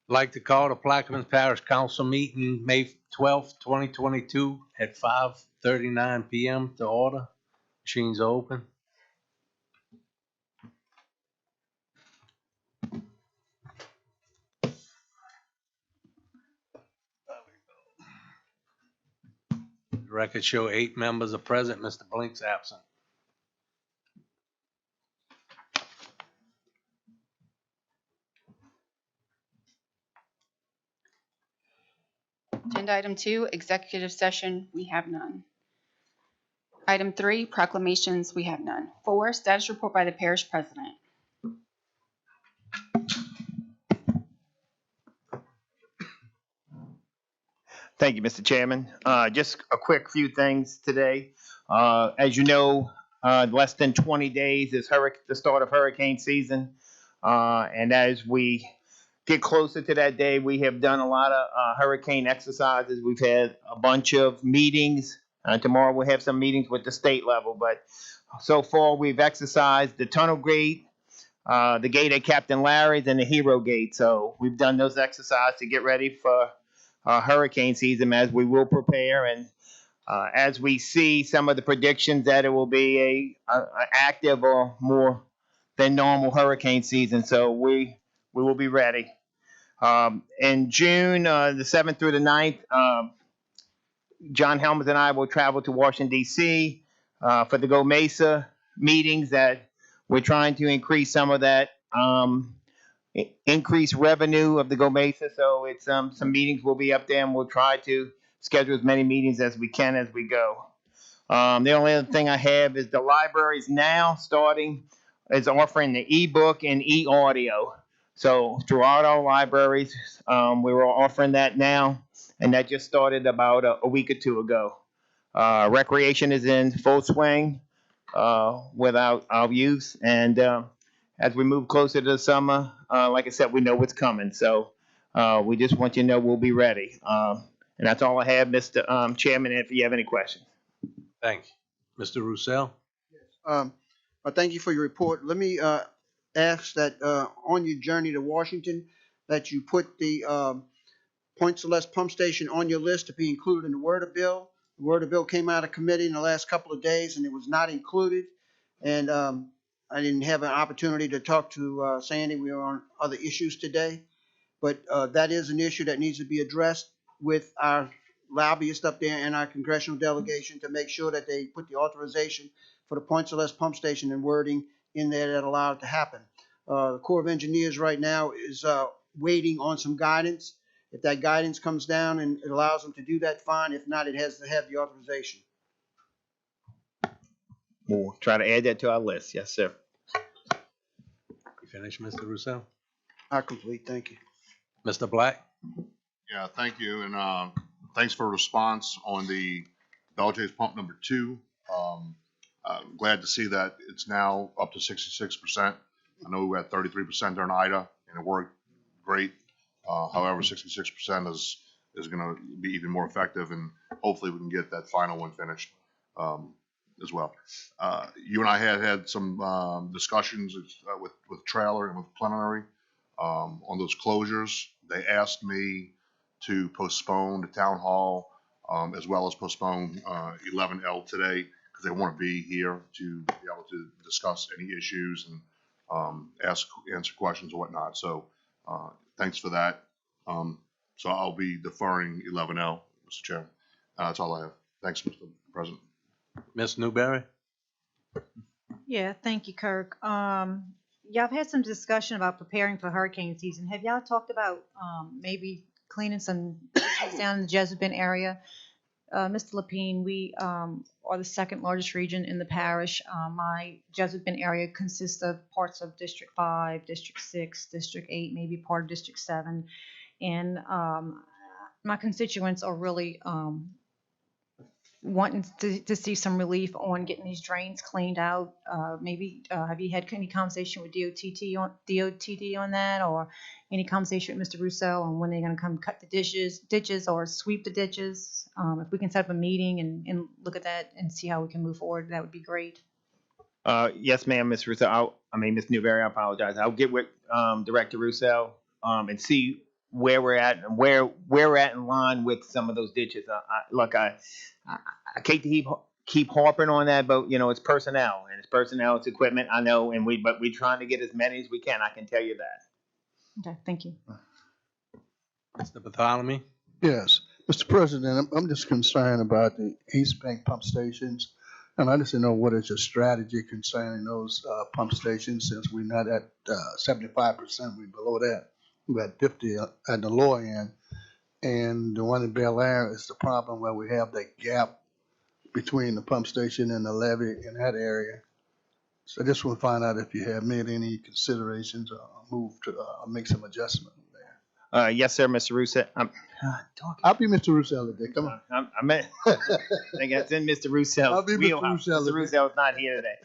Like to call the Plaquemines Parish Council meeting May 12th, 2022 at 5:39 p.m. to order. Machines are open. The record show 8 members are present. Mr. Blink's absent. Agenda item 2, executive session, we have none. Item 3, proclamations, we have none. 4, status report by the parish president. Thank you, Mr. Chairman. Just a quick few things today. As you know, less than 20 days is the start of hurricane season. And as we get closer to that day, we have done a lot of hurricane exercises. We've had a bunch of meetings. Tomorrow we'll have some meetings with the state level. But so far we've exercised the tunnel gate, the gate at Captain Larry's, and the Hero Gate. So we've done those exercises to get ready for hurricane season, as we will prepare. And as we see some of the predictions that it will be a active or more than normal hurricane season. So we will be ready. In June, the 7th through the 9th, John Helms and I will travel to Washington, D.C. For the Go Mesa meetings that we're trying to increase some of that increase revenue of the Go Mesa. So it's some meetings will be up there, and we'll try to schedule as many meetings as we can as we go. The only other thing I have is the library is now offering the ebook and e-audio. So throughout our libraries, we were offering that now, and that just started about a week or two ago. Recreation is in full swing with our youth, and as we move closer to the summer, like I said, we know what's coming. So we just want you to know we'll be ready. And that's all I have, Mr. Chairman, if you have any questions. Thank you. Mr. Roussel? Thank you for your report. Let me ask that on your journey to Washington, that you put the Point Celeste pump station on your list to be included in the Word of Bill. The Word of Bill came out of committee in the last couple of days, and it was not included. And I didn't have an opportunity to talk to Sandy. We were on other issues today. But that is an issue that needs to be addressed with our lobbyists up there and our congressional delegation to make sure that they put the authorization for the Point Celeste pump station and wording in there that allow it to happen. The Corps of Engineers right now is waiting on some guidance. If that guidance comes down and it allows them to do that, fine. If not, it has to have the authorization. We'll try to add that to our list. Yes, sir. You finished, Mr. Roussel? Complete. Thank you. Mr. Black? Yeah, thank you. And thanks for a response on the Belchase pump number 2. I'm glad to see that it's now up to 66%. I know we were at 33% during Ida, and it worked great. However, 66% is going to be even more effective, and hopefully we can get that final one finished as well. You and I had some discussions with Trailer and with Plenary on those closures. They asked me to postpone the town hall as well as postpone 11L today because they want to be here to be able to discuss any issues and answer questions or whatnot. So thanks for that. So I'll be deferring 11L, Mr. Chairman. That's all I have. Thanks, Mr. President. Ms. Newberry? Yeah, thank you, Kirk. Yeah, I've had some discussion about preparing for hurricane season. Have y'all talked about maybe cleaning some ditches down in the Jezebel area? Mr. Lapine, we are the second largest region in the parish. My Jezebel area consists of parts of District 5, District 6, District 8, maybe part of District 7. And my constituents are really wanting to see some relief on getting these drains cleaned out. Maybe have you had any conversation with DOTD on that, or any conversation with Mr. Russo on when they're going to come cut the ditches or sweep the ditches? If we can set up a meeting and look at that and see how we can move forward, that would be great. Yes, ma'am, Ms. Russo. Ms. Newberry, I apologize. I'll get with Director Russo and see where we're at and where we're at in line with some of those ditches. I hate to keep harping on that, but it's personnel and it's personnel, it's equipment. I know, but we're trying to get as many as we can. I can tell you that. Okay, thank you. Mr. Bartholomew? Yes, Mr. President, I'm just concerned about the East Bank pump stations. And I just know what is your strategy concerning those pump stations, since we're not at 75%, we're below that. We're at 50 at the lower end. And the one in Bel Air is the problem where we have that gap between the pump station and the levee in that area. So I just want to find out if you have made any considerations or moved to make some adjustment there. Yes, sir, Mr. Russo. I'll be Mr. Russo today. Come on. I think that's in Mr. Russo's I'll be Mr. wheelhouse. Russo Mr. today. Russo is not here today.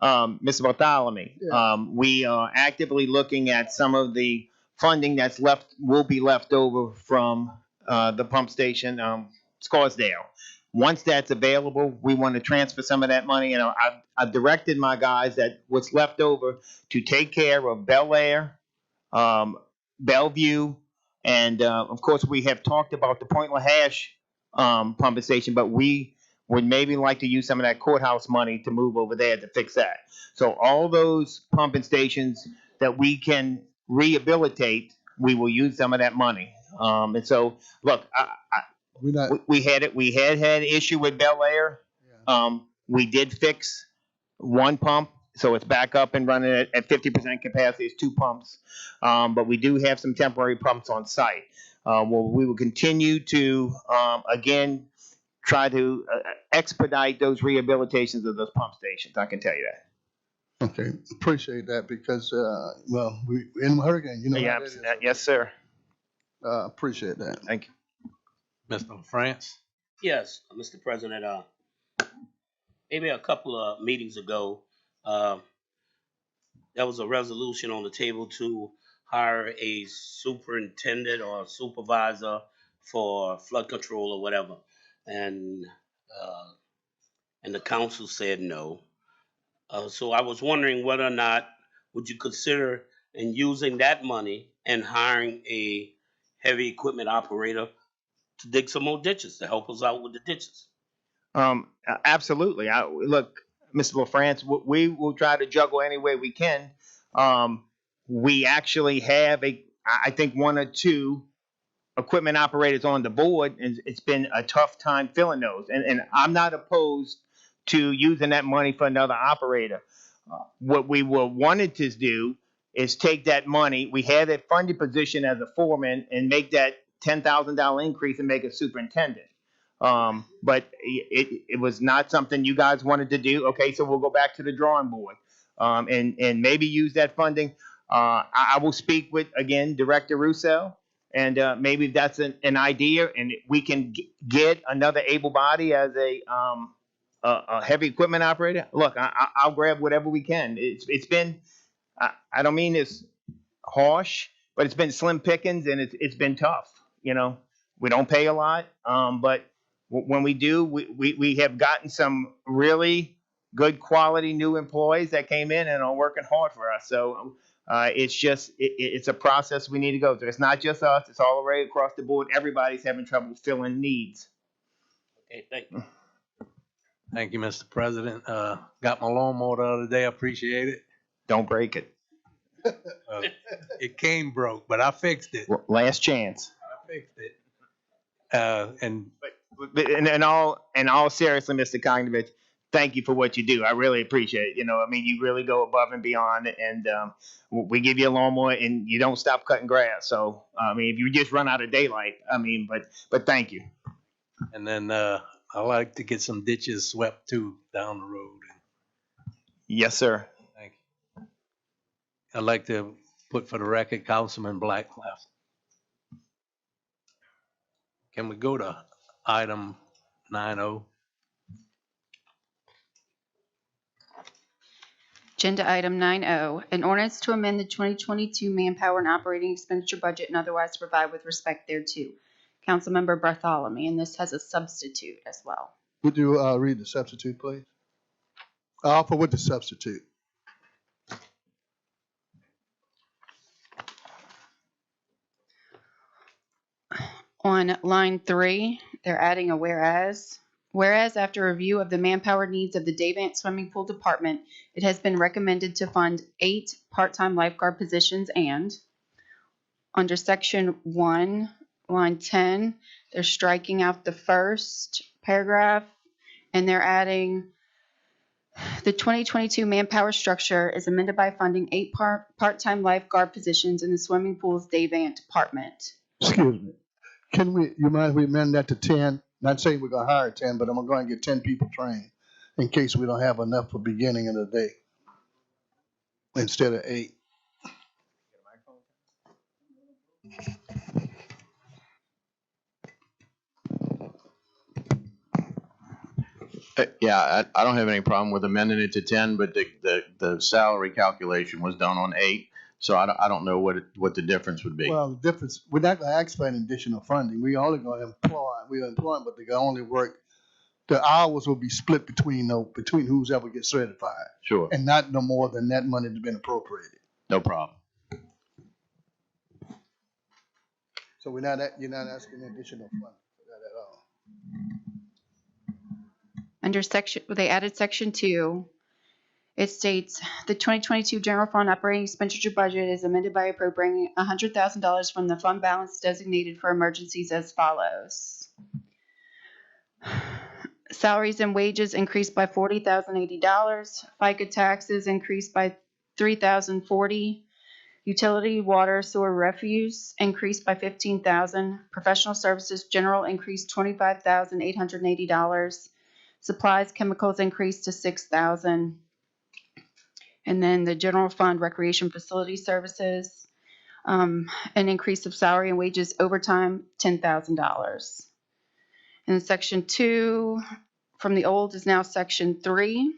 Mr. Bartholomew, we are actively looking at some of the funding will be left over from the pump station, Scarsdale. Once that's available, we want to transfer some of that money. And I've directed my guys that what's left over to take care of Bel Air, Bellevue, and of course we have talked about the Point LaHash pumping station, but we would maybe like to use some of that courthouse money to move over there to fix that. So all those pumping stations that we can rehabilitate, we will use some of that money. And so, look, we had issue with Bel Air. We did fix one pump, so it's back up and running at 50% capacity. It's 2 pumps, but we do have some temporary pumps on site. We will continue to again try to expedite those rehabilitations of those pump stations. I can tell you that. Okay, appreciate that because, we in hurricane, Yeah, how that is. yes, sir. Appreciate that. Thank you. Mr. France? Yes, Mr. President, maybe a couple of meetings ago, there was a resolution on the table to hire a superintendent or supervisor for flood control or whatever. And the council said no. So I was wondering whether or not would you consider in using that money and hiring a heavy equipment operator to dig some more ditches to help us out with the ditches. Absolutely. Look, Mr. LaFrance, we will try to juggle any way we can. We actually have I think 1 or 2 equipment operators on the board, and it's been a tough time filling those. And I'm not opposed to using that money for another operator. What we wanted to do is take that money. We had a funded position as a foreman and make that $10,000 increase and make a superintendent. But it was not something you guys wanted to do. Okay, so we'll go back to the drawing board and maybe use that funding. I will speak with, again, Director Russo, and maybe that's an idea, and we can get another able body as a heavy equipment operator. Look, I'll grab whatever we can. It's been, I don't mean it's harsh, but it's been slim pickings, and it's been tough. We don't pay a lot, but when we do, we have gotten some really good quality new employees that came in and are working hard for us. So it's a process we need to go through. It's not just us; it's all the way across the board. Everybody's having trouble filling needs. Okay, thank you. Thank you, Mr. President. Got my lawnmower the other day. I appreciate it. Don't break it. It came broke, but I fixed it. Last chance. I fixed it. And But in all seriousness, Mr. Kognovich, thank you for what you do. I really appreciate it. You really go above and beyond, and we give you a lawnmower, and you don't stop cutting grass. So, if you just run out of daylight, but thank you. and then I like to get some ditches swept too down the road. Yes, sir. Thank you. I'd like to put for the record, Councilman Black left. Can we go to item 9O? Agenda item 9O, an ordinance to amend the 2022 manpower and operating expenditure budget and otherwise to provide with respect thereto. Councilmember Bartholomew, and this has a substitute as well. Would you read the substitute, please? I offer with the substitute. On line 3, they're adding a whereas. Whereas after review of the manpower needs of the Davant Swimming Pool Department, it has been recommended to fund 8 part-time lifeguard positions and under section 1, line 10, they're striking out the first paragraph and they're adding the 2022 manpower structure is amended by funding 8 part-time lifeguard positions in the swimming pool's Davant department. Excuse me. You mind if we amend that to 10? Not saying we're gonna hire 10, but I'm going to get 10 people trained in case we don't have enough for beginning of the day instead of 8. Yeah, I don't have any problem with amending it to 10, but the salary calculation was done on 8, so I don't know what the difference would be. Well, the difference, we're not gonna ask for an additional funding. We only gonna we're employing, but they can only work, the hours will be split between who's ever gets certified. Sure, And not no more than that money that's been appropriated. no problem. So you're not asking additional funding for that at all. Under they added section 2. It states the 2022 general fund operating expenditure budget is amended by appropriating $100,000 from the fund balance designated for emergencies as follows. Salaries and wages increased by $40,080. FICA taxes increased by $3,040. Utility, water, sewer, refuse increased by $15,000. Professional services general increased $25,880. Supplies, chemicals increased to $6,000. And then the general fund recreation facility services, an increase of salary and wages overtime, $10,000. And section 2 from the old is now section 3,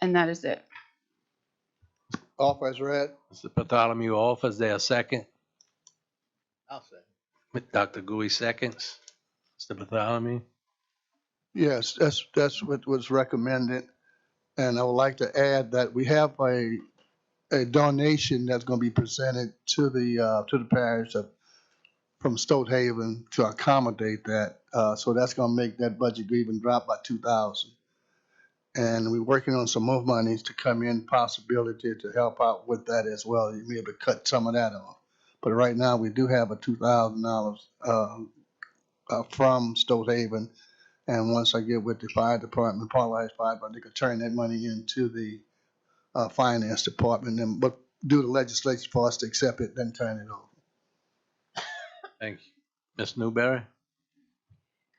and that is it. Offer as read. Mr. Bartholomew offers there a second. I'll say. Dr. Gui seconds. Mr. Bartholomew. Yes, that's what was recommended. And I would like to add that we have a donation that's going to be presented to the parish from Stoughton to accommodate that. So that's going to make that budget even drop by $2,000. And we're working on some more monies to come in, possibility to help out with that as well. You may be able to cut some of that off. But right now we do have a $2,000 from Stoughton. And once I get with the fire department, Paul's Fire Department, they could turn that money into the finance department, but do the legislation for us to accept it, then turn it over. Thank you. Ms. Newberry?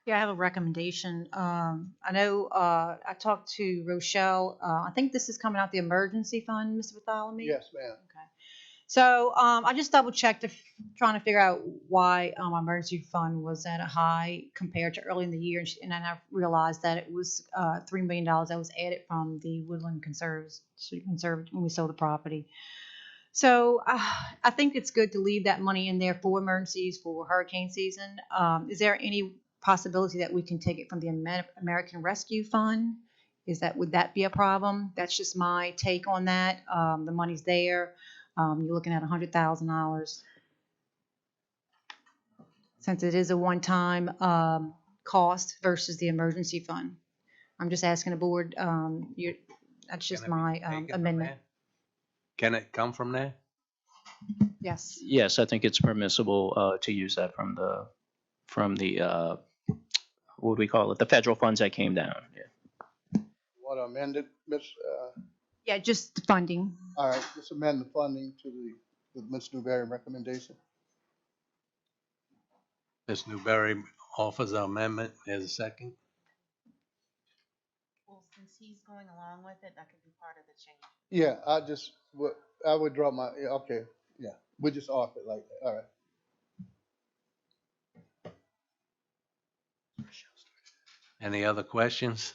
Yeah, I have a recommendation. I know I talked to Rochelle. I think this is coming out the emergency fund, Mr. Bartholomew? Yes, ma'am. Okay. So I just double checked trying to figure out why our emergency fund was at a high compared to early in the year. And then I realized that it was $3 million that was added from the Woodland Conserved when we sold the property. So I think it's good to leave that money in there for emergencies for hurricane season. Is there any possibility that we can take it from the American Rescue Fund? Would that be a problem? That's just my take on that. The money's there. You're looking at $100,000. Since it is a one-time cost versus the emergency fund. I'm just asking the board, that's just my amendment. Can it come from there? Yes. Yes, I think it's permissible to use that from the what do we call it? The federal funds that came down. Yeah. Want to amend it, Ms.? Yeah, just the funding. All right, just amend the funding to the Ms. Newberry recommendation. Ms. Newberry offers an amendment. There's a second. Well, since he's going along with it, that could be part of the change. Yeah, I would draw my, okay, yeah, we just offer it like that, all right. Any other questions?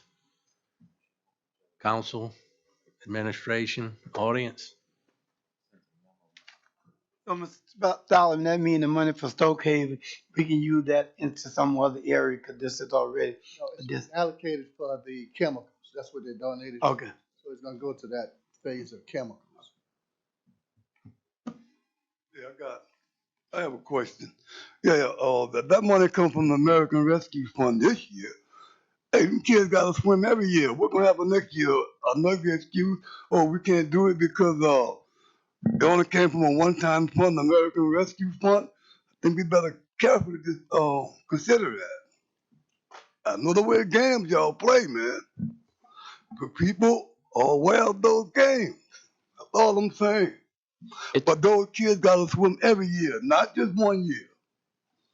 Council, administration, audience? So, Mr. Bartholomew, that mean the money for Stokehaven, we can use that into some other area because this is already. No, it's allocated for the chemicals, that's what they donated. Okay. So So it's gonna go to that phase of chemicals. Yeah, I have a question. That money comes from the American Rescue Fund this year. Hey, them kids gotta swim every year. We're gonna have a next year, another excuse, oh, we can't do it because, it only came from a one-time fund, the American Rescue Fund. I think we better carefully just, consider that. I know the way games y'all play, man. But people are aware of those games. That's all I'm saying. But those kids gotta swim every year, not just one year.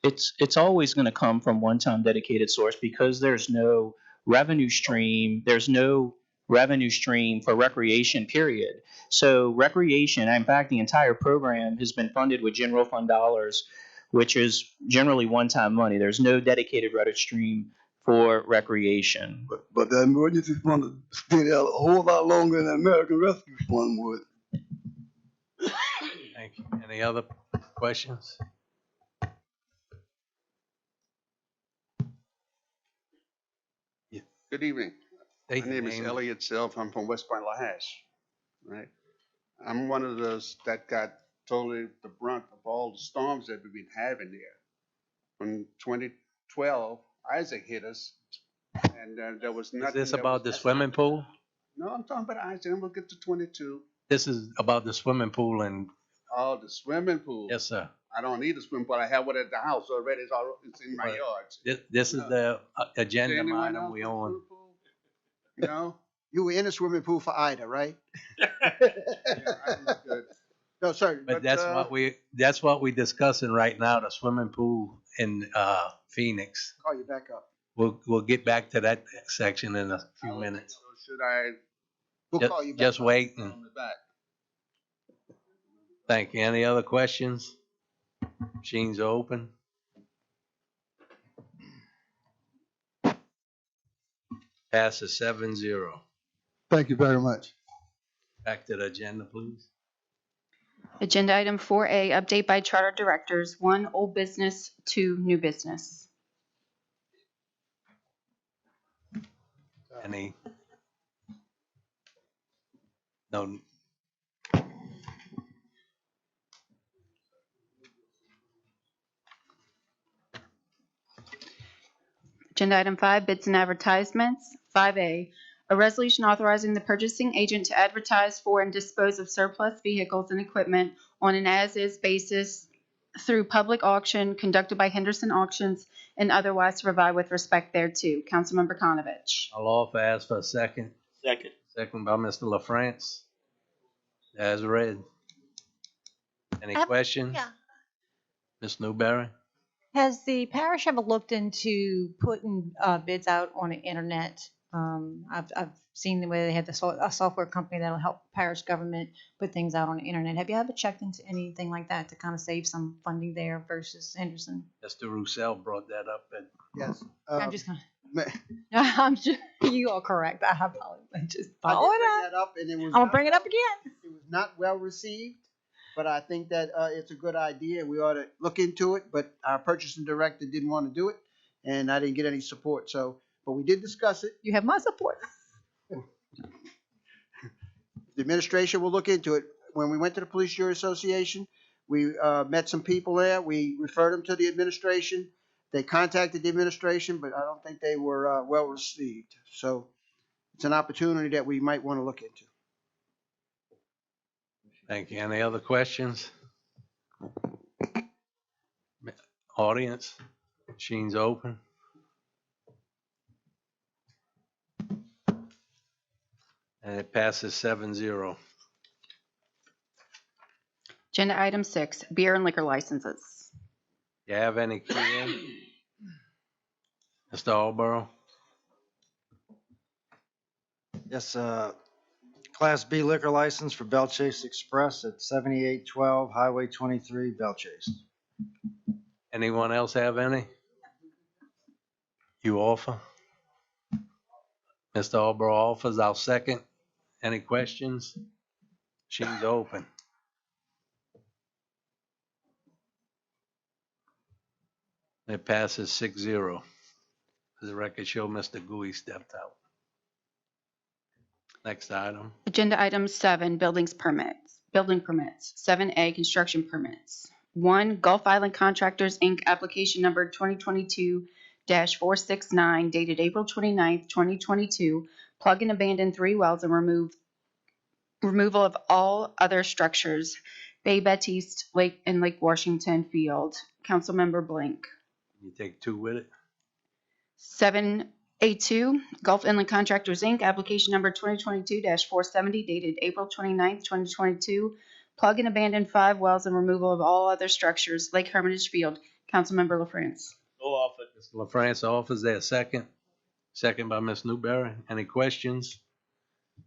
It's always going to come from one-time dedicated source because there's no revenue stream. There's no revenue stream for recreation, period. So recreation, in fact, the entire program has been funded with general fund dollars, which is generally one-time money. There's no dedicated revenue stream for recreation. But the emergency fund will stay out a whole lot longer than the American Rescue Fund would. Thank you. Any other questions? Good evening. State My your name is name. Elliot Self. I'm from West Point, Lahash. Right. I'm one of those that got totally the brunt of all the storms that we've been having there. From 2012, Isaac hit us, and there was nothing. Is this about the swimming pool? No, I'm talking about Isaac, and we'll get to 22. This is about the swimming pool and, Oh, the swimming pool. yes, sir. I don't need a swimming pool. I have one at the house already. It's in my Right. yard. This is the agenda Anyone item else we want a on. swimming pool? No? You were in a swimming pool for Ida, right? Yeah, I was good. No, sir. But that's what we discussing right now, the swimming pool in Phoenix. Call you back up. We'll get back to that section in a few minutes. So should I We'll call you back. Just wait and call me back? thank you. Any other questions? Machines are open. Passes 7-0. Thank you very much. Back to the agenda, please. Agenda item 4A, update by charter directors, 1, old business, 2, new business. Any? No. Agenda item 5, bids and advertisements. 5A, a resolution authorizing the purchasing agent to advertise for and dispose of surplus vehicles and equipment on an as-is basis through public auction conducted by Henderson Auctions and otherwise to provide with respect thereto. Councilmember Konovich. I'll offer ask for a second. Second. Second by Mr. LaFrance. As read. Any questions? Yeah. Ms. Newberry? Has the parish ever looked into putting bids out on the internet? I've seen where they have a software company that'll help parish government put things out on the internet. Have you ever checked into anything like that to kind of save some funding there versus Henderson? Mr. Roussel brought that up. Yes. I'm just kind of. You are correct. I apologize. Just I follow did it bring up. that up, and it was. I'm gonna not bring it up well- again. It was not well received, but I think that it's a good idea. We ought to look into it, but our purchasing director didn't want to do it, and I didn't get any support. So, but we did discuss it. You have my support. The administration will look into it. When we went to the Police Jury Association, we met some people there. We referred them to the administration. They contacted the administration, but I don't think they were well received. So it's an opportunity that we might want to look into. Thank you. Any other questions? Audience? Machines open. And it passes 7-0. Agenda item 6, beer and liquor licenses. You have any key in? Mr. Alborough? Yes, Class B liquor license for Belchase Express at 7812 Highway 23, Belchase. Anyone else have any? You offer? Mr. Alborough offers. I'll second. Any questions? Machines open. It passes 6-0. The record show Mr. Gui stepped out. Next item. Agenda item 7, building permits. 7A, construction permits. 1, Gulf Island Contractors, Inc., application number 2022-469, dated April 29th, 2022, plug and abandon 3 wells and removal of all other structures. Bay Baptiste Lake and Lake Washington Field. Councilmember Blank. You take 2 with it? 7A2, Gulf Inland Contractors, Inc., application number 2022-470, dated April 29th, 2022, plug and abandon 5 wells and removal of all other structures, Lake Hermitage Field. Councilmember LaFrance. So offered. Mr. LaFrance offers there a second. Second by Ms. Newberry. Any questions?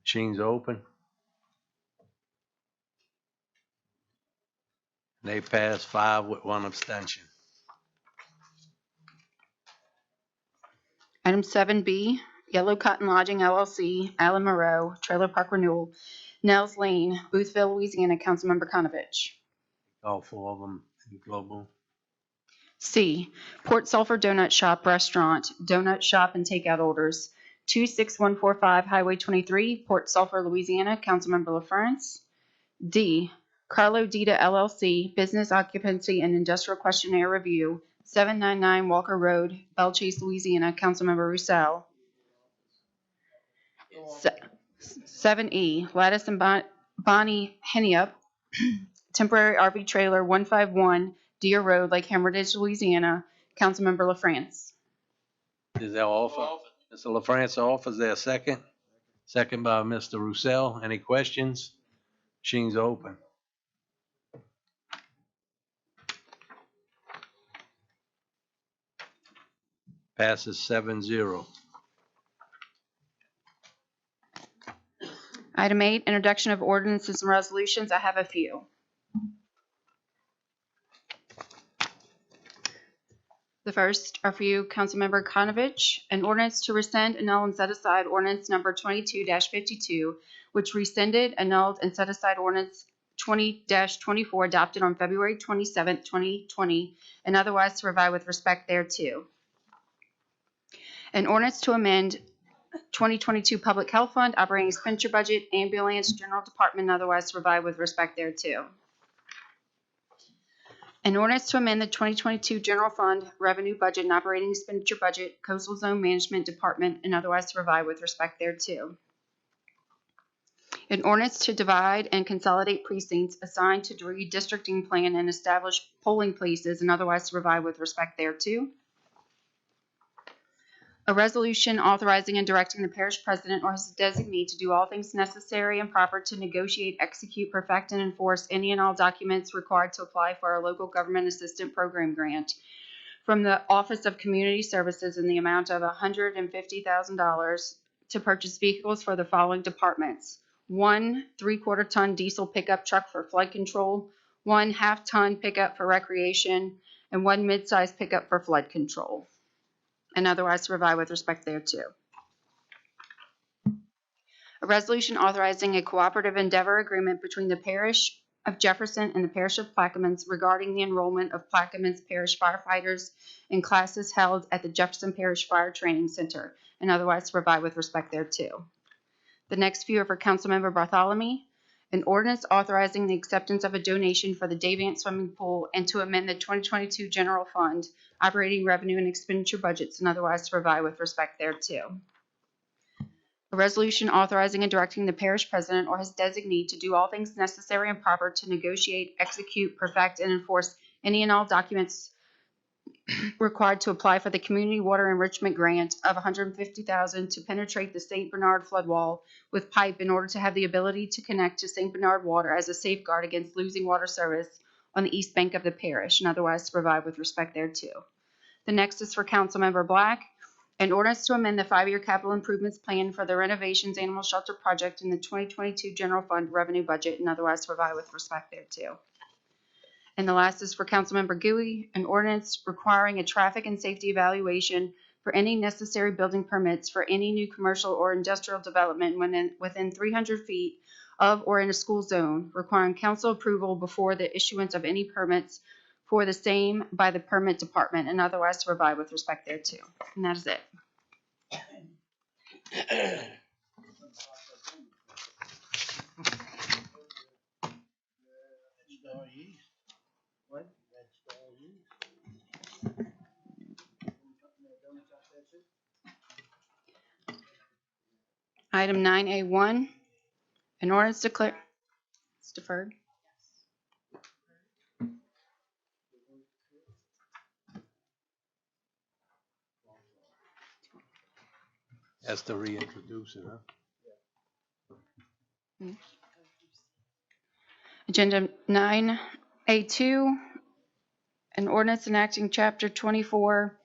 Machine's open. They pass 5 with 1 abstention. Item 7B, Yellow Cotton Lodging LLC, Allen Moreau, Trailer Park Renewal, Nels Lane, Boothville, Louisiana. Councilmember Konovich. All 4 of them global. C, Port Sulphur Donut Shop Restaurant, Donut Shop and Takeout Orders, 26145 Highway 23, Port Sulphur, Louisiana. Councilmember LaFrance. D, Carlo Dita LLC, Business Occupancy and Industrial Questionnaire Review, 799 Walker Road, Bellchase, Louisiana. Councilmember Roussel. 7E, Lattice and Bonnie Henneup, Temporary RV Trailer, 151 Deer Road, Lake Hermitage, Louisiana. Councilmember LaFrance. Is there offer? Mr. LaFrance offers there a second. Second by Mr. Roussel. Any questions? Machine's open. Passes 7-0. Item 8, introduction of ordinances and resolutions. I have a few. The first are for you, Councilmember Konovich. An ordinance to rescind, annul, and set aside ordinance number 22-52, which rescinded, annulled, and set aside ordinance 20-24 adopted on February 27, 2020, and otherwise to provide with respect thereto. An ordinance to amend 2022 Public Health Fund operating expenditure budget, ambulance, general department, and otherwise to provide with respect thereto. An ordinance to amend the 2022 general fund revenue budget and operating expenditure budget, coastal zone management department, and otherwise to provide with respect thereto. An ordinance to divide and consolidate precincts assigned to the redistricting plan and establish polling places and otherwise to provide with respect thereto. A resolution authorizing and directing the parish president or his designee to do all things necessary and proper to negotiate, execute, perfect, and enforce any and all documents required to apply for our local government assistance program grant from the Office of Community Services in the amount of $150,000 to purchase vehicles for the following departments: 1 3/4-ton diesel pickup truck for flood control, 1 half-ton pickup for recreation, and 1 mid-size pickup for flood control, and otherwise to provide with respect thereto. A resolution authorizing a cooperative endeavor agreement between the parish of Jefferson and the parish of Plaquemines regarding the enrollment of Plaquemines parish firefighters in classes held at the Jefferson Parish Fire Training Center, and otherwise to provide with respect thereto. The next few are for Councilmember Bartholomew. An ordinance authorizing the acceptance of a donation for the Davant swimming pool and to amend the 2022 general fund operating revenue and expenditure budgets and otherwise to provide with respect thereto. A resolution authorizing and directing the parish president or his designee to do all things necessary and proper to negotiate, execute, perfect, and enforce any and all documents required to apply for the community water enrichment grant of $150,000 to penetrate the St. Bernard flood wall with pipe in order to have the ability to connect to St. Bernard water as a safeguard against losing water service on the east bank of the parish, and otherwise to provide with respect thereto. The next is for Councilmember Black. An ordinance to amend the 5-year capital improvements plan for the renovations animal shelter project in the 2022 general fund revenue budget, and otherwise to provide with respect thereto. And the last is for Councilmember Gooey, an ordinance requiring a traffic and safety evaluation for any necessary building permits for any new commercial or industrial development within 300 feet of or in a school zone, requiring council approval before the issuance of any permits for the same by the permit department, and otherwise to provide with respect thereto. And that is it. Item 9A1, an ordinance declare, it's deferred. That's to reintroduce it, huh? Agenda 9A2, an ordinance enacting Chapter 24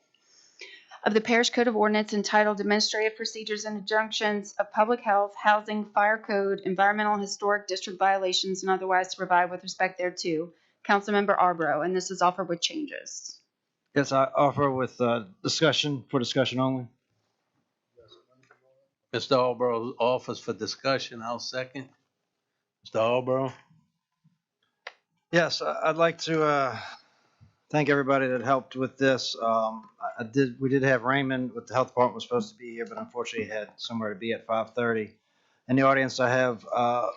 of the Parish Code of Ordinance entitled Administrative Procedures and Injunctions of Public Health, Housing, Fire Code, Environmental and Historic District Violations, and otherwise to provide with respect thereto. Councilmember Arbro, and this is offered with changes. Yes, I offer with discussion, for discussion only. Mr. Alborough offers for discussion. I'll second. Mr. Alborough? Yes, I'd like to thank everybody that helped with this. We did have Raymond with the health department was supposed to be here, but unfortunately he had somewhere to be at 5:30. In the audience, I have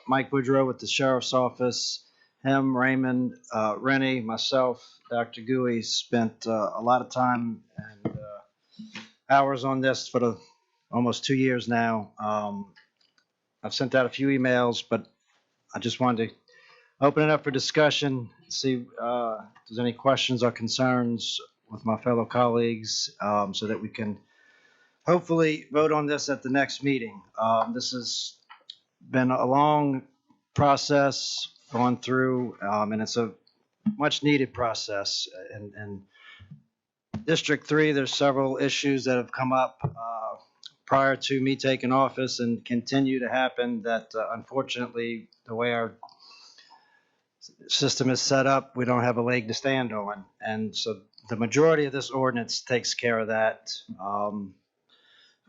Mike Boudreau with the sheriff's office, him, Raymond, Rennie, myself, Dr. Gui spent a lot of time and hours on this for the almost 2 years now. I've sent out a few emails, but I just wanted to open it up for discussion, see if there's any questions or concerns with my fellow colleagues, so that we can hopefully vote on this at the next meeting. This has been a long process gone through, and it's a much needed process. And District 3, there's several issues that have come up prior to me taking office and continue to happen that unfortunately, the way our system is set up, we don't have a leg to stand on. And so the majority of this ordinance takes care of that. A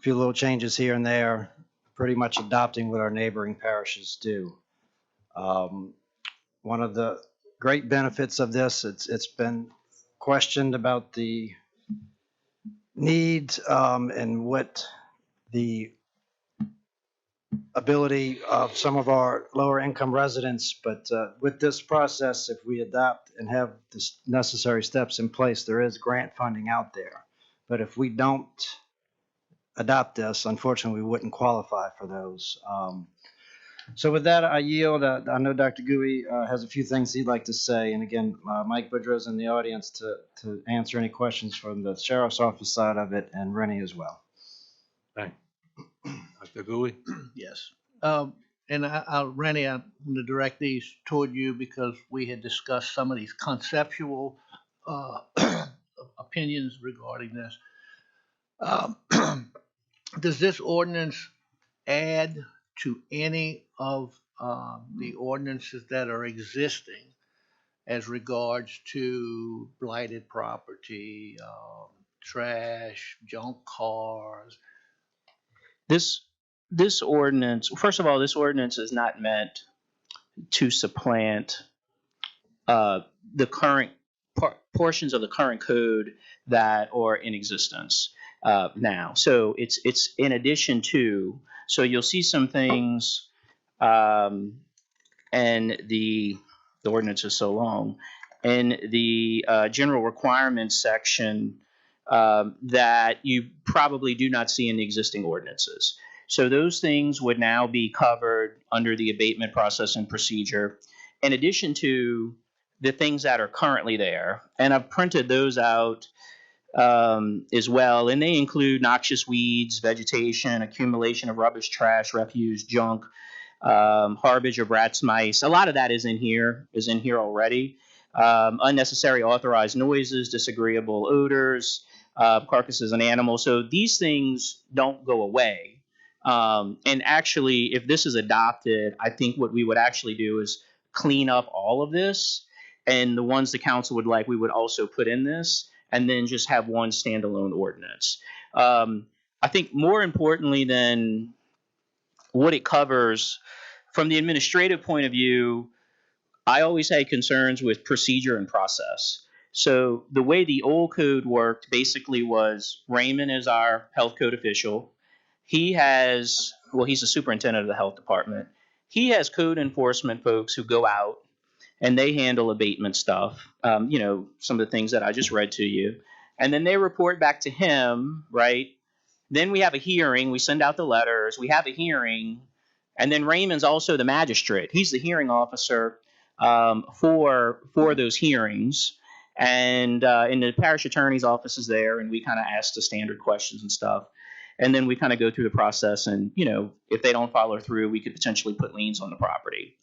few little changes here and there, pretty much adopting what our neighboring parishes do. One of the great benefits of this, it's been questioned about the need and what the ability of some of our lower income residents, but with this process, if we adopt and have the necessary steps in place, there is grant funding out there. But if we don't adopt this, unfortunately, we wouldn't qualify for those. So with that, I yield. I know Dr. Gui has a few things he'd like to say. And again, Mike Boudreau's in the audience to answer any questions from the sheriff's office side of it, and Rennie as well. Thank you. Dr. Gui? Yes. And Rennie, I'm going to direct these toward you because we had discussed some of these conceptual opinions regarding this. Does this ordinance add to any of the ordinances that are existing as regards to blighted property, trash, junk cars? This ordinance, first of all, this ordinance is not meant to supplant the current portions of the current code that are in existence now. So it's in addition to. So you'll see some things, and the ordinance is so long, in the general requirements section that you probably do not see in the existing ordinances. So those things would now be covered under the abatement process and procedure, in addition to the things that are currently there. And I've printed those out as well, and they include noxious weeds, vegetation, accumulation of rubbish, trash, refuse, junk, harbage of rats, mice. A lot of that is in here already. Unnecessary authorized noises, disagreeable odors, carcasses and animals. So these things don't go away. And actually, if this is adopted, I think what we would actually do is clean up all of this, and the ones the council would like, we would also put in this, and then just have one standalone ordinance. I think more importantly than what it covers, from the administrative point of view, I always had concerns with procedure and process. So the way the old code worked basically was Raymond is our health code official. He's the superintendent of the health department. He has code enforcement folks who go out and they handle abatement stuff, some of the things that I just read to you. And then they report back to him, right? Then we have a hearing. We send out the letters. We have a hearing. And then Raymond's also the magistrate. He's the hearing officer for those hearings. And the parish attorney's office is there, and we kind of ask the standard questions and stuff. And then we kind of go through the process, and if they don't follow through, we could potentially put liens on the property.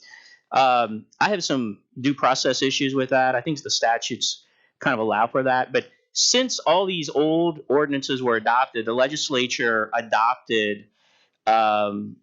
I have some due process issues with that. I think the statutes kind of allow for that. But since all these old ordinances were adopted, the legislature adopted in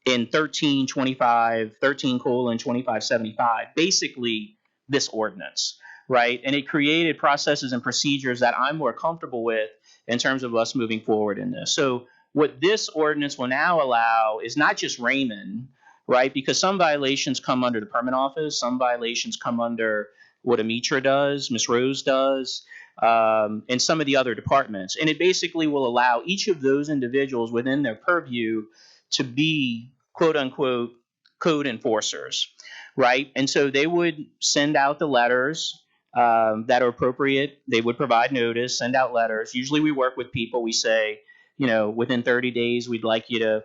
13:2575, basically this ordinance, right? And it created processes and procedures that I'm more comfortable with in terms of us moving forward in this. So what this ordinance will now allow is not just Raymond, right? Because some violations come under the permit office, some violations come under what Amitra does, Ms. Rose does, and some of the other departments. And it basically will allow each of those individuals within their purview to be, quote unquote, code enforcers, right? And so they would send out the letters that are appropriate. They would provide notice, send out letters. Usually we work with people. We say, within 30 days, we'd like you to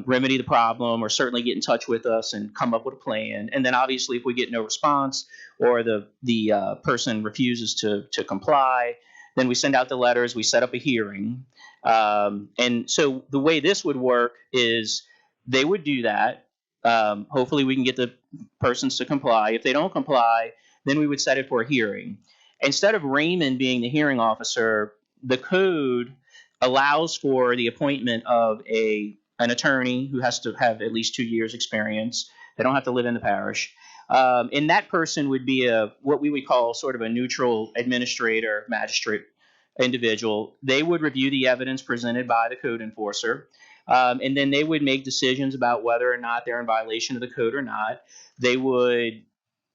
remedy the problem, or certainly get in touch with us and come up with a plan. And then obviously if we get no response, or the person refuses to comply, then we send out the letters, we set up a hearing. And so the way this would work is they would do that. Hopefully we can get the persons to comply. If they don't comply, then we would set it for a hearing. Instead of Raymond being the hearing officer, the code allows for the appointment of an attorney who has to have at least 2 years experience. They don't have to live in the parish. And that person would be what we would call sort of a neutral administrator, magistrate individual. They would review the evidence presented by the code enforcer. And then they would make decisions about whether or not they're in violation of the code or not. They would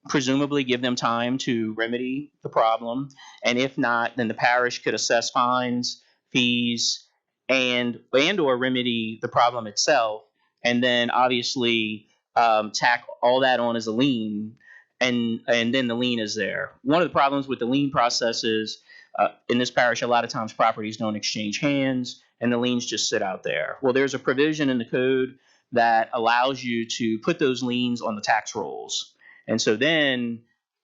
presumably give them time to remedy the problem. And if not, then the parish could assess fines, fees, and or remedy the problem itself. And then obviously tack all that on as a lien, and then the lien is there. One of the problems with the lien process is in this parish, a lot of times properties don't exchange hands and the liens just sit out there. Well, there's a provision in the code that allows you to put those liens on the tax rolls. And so then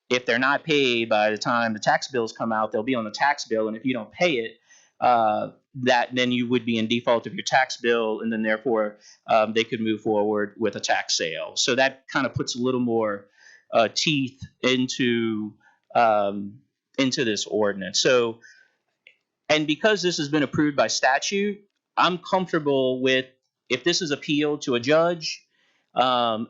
if they're not paid by the time the tax bills come out, they'll be on the tax bill. And if you don't pay it, then you would be in default of your tax bill, and then therefore they could move forward with a tax sale. So that kind of puts a little more teeth into this ordinance. So, and because this has been approved by statute, I'm comfortable with, if this is appealed to a judge, I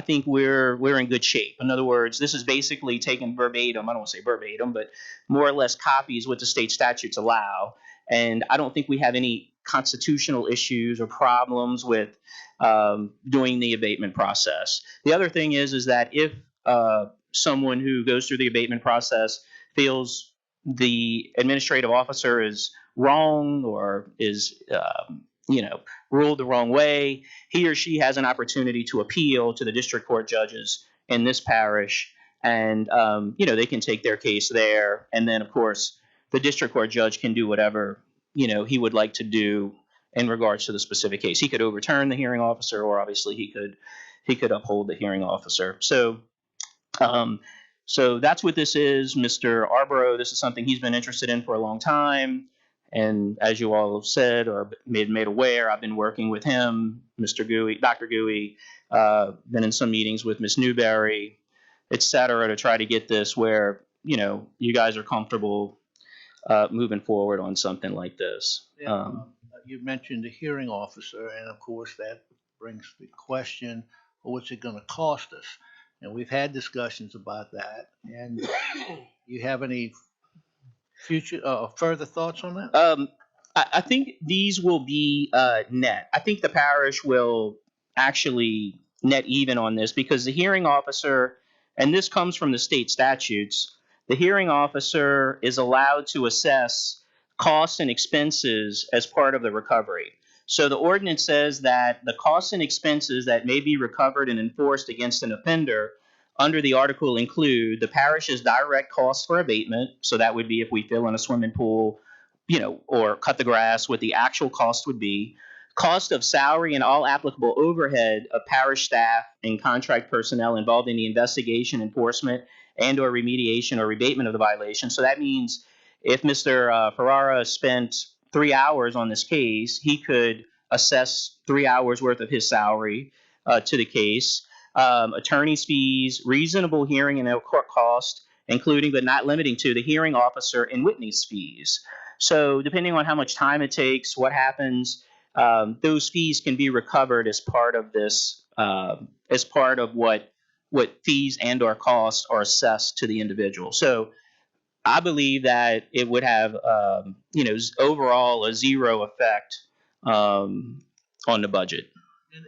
think we're in good shape. In other words, this is basically taken verbatim. I don't want to say verbatim, but more or less copies what the state statutes allow. And I don't think we have any constitutional issues or problems with doing the abatement process. The other thing is that if someone who goes through the abatement process feels the administrative officer is wrong or is ruled the wrong way, he or she has an opportunity to appeal to the district court judges in this parish, and they can take their case there. And then of course the district court judge can do whatever he would like to do in regards to the specific case. He could overturn the hearing officer, or obviously he could uphold the hearing officer. So that's what this is. Mr. Arborough, this is something he's been interested in for a long time. And as you all have said or made aware, I've been working with him, Mr. Gooey, Dr. Gooey, been in some meetings with Ms. Newberry, et cetera, to try to get this where, you guys are comfortable moving forward on something like this. You mentioned the hearing officer, and of course that brings the question, well, what's it going to cost us? And we've had discussions about that. And you have any further thoughts on that? I think these will be net. I think the parish will actually net even on this, because the hearing officer, and this comes from the state statutes, the hearing officer is allowed to assess costs and expenses as part of the recovery. So the ordinance says that the costs and expenses that may be recovered and enforced against an offender under the article include the parish's direct costs for abatement. So that would be if we fill in a swimming pool, or cut the grass, what the actual cost would be, cost of salary and all applicable overhead of parish staff and contract personnel involved in the investigation, enforcement, and or remediation or rebatement of the violation. So that means if Mr. Ferrara spent 3 hours on this case, he could assess 3 hours worth of his salary to the case, attorney's fees, reasonable hearing and court cost, including but not limiting to the hearing officer and witness fees. So depending on how much time it takes, what happens, those fees can be recovered as part of this, as part of what fees and or costs are assessed to the individual. So I believe that it would have, overall a zero effect on the budget.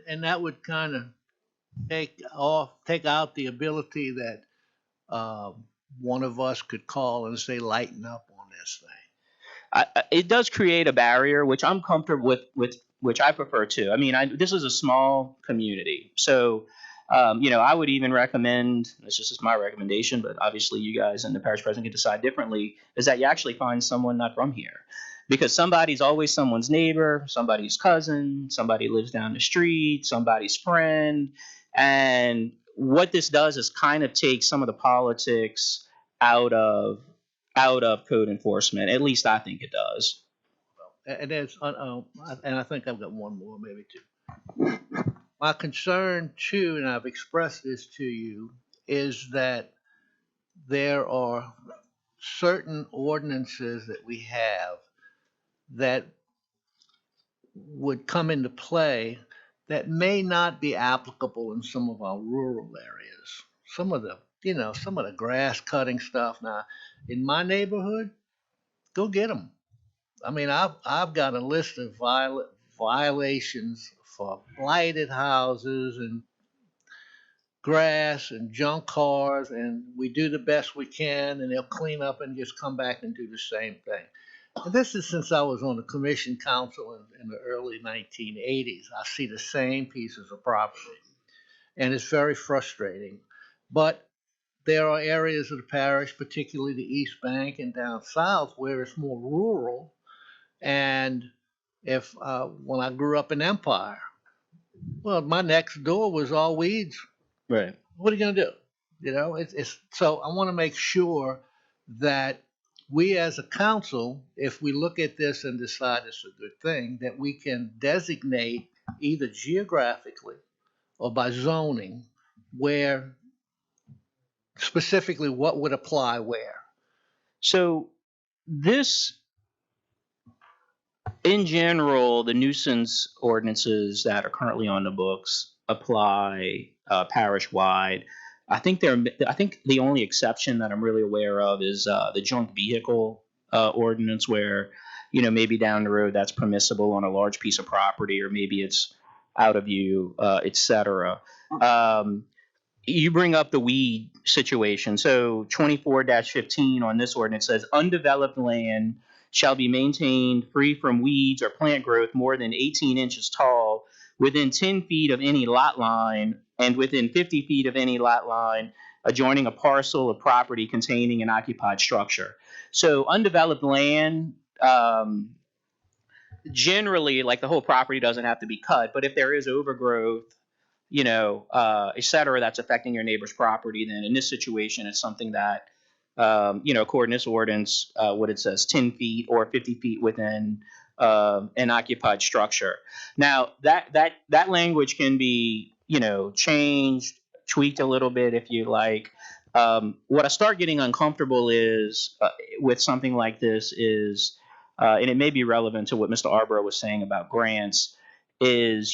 And that would kind of take out the ability that one of us could call and say, lighten up on this thing. It does create a barrier, which I'm comfortable with which I prefer to. I mean, this is a small community. So, I would even recommend, this is just my recommendation, but obviously you guys and the parish president can decide differently, is that you actually find someone not from here. Because somebody's always someone's neighbor, somebody's cousin, somebody lives down the street, somebody's friend. And what this does is kind of take some of the politics out of code enforcement. At least I think it does. And I think I've got one more, maybe two. My concern too, and I've expressed this to you, is that there are certain ordinances that we have that would come into play that may not be applicable in some of our rural areas. Some of the grass cutting stuff. Now, in my neighborhood, go get them. I mean, I've got a list of violations for blighted houses and grass and junk cars, and we do the best we can, and they'll clean up and just come back and do the same thing. And this is since I was on the commission council in the early 1980s. I see the same pieces of property, and it's very frustrating. But there are areas of the parish, particularly the East Bank and down south, where it's more rural. And when I grew up in Empire, well, my next door was all weeds. Right. What are you going to do? So I want to make sure that we as a council, if we look at this and decide it's a good thing, that we can designate either geographically or by zoning where specifically what would apply where. So this, in general, the nuisance ordinances that are currently on the books apply parish-wide. I think the only exception that I'm really aware of is the junk vehicle ordinance, where maybe down the road that's permissible on a large piece of property, or maybe it's out of view, etc. You bring up the weed situation. So 24-15 on this ordinance says undeveloped land shall be maintained free from weeds or plant growth more than 18 inches tall within 10 feet of any lot line and within 50 feet of any lot line adjoining a parcel of property containing an occupied structure. So undeveloped land, generally, like, the whole property doesn't have to be cut, but if there is overgrowth, et cetera, that's affecting your neighbor's property, then in this situation, it's something that, according to this ordinance, what it says, 10 feet or 50 feet within an occupied structure. Now, that language can be, changed, tweaked a little bit if you like. What I start getting uncomfortable is with something like this is, and it may be relevant to what Mr. Arborough was saying about grants, is,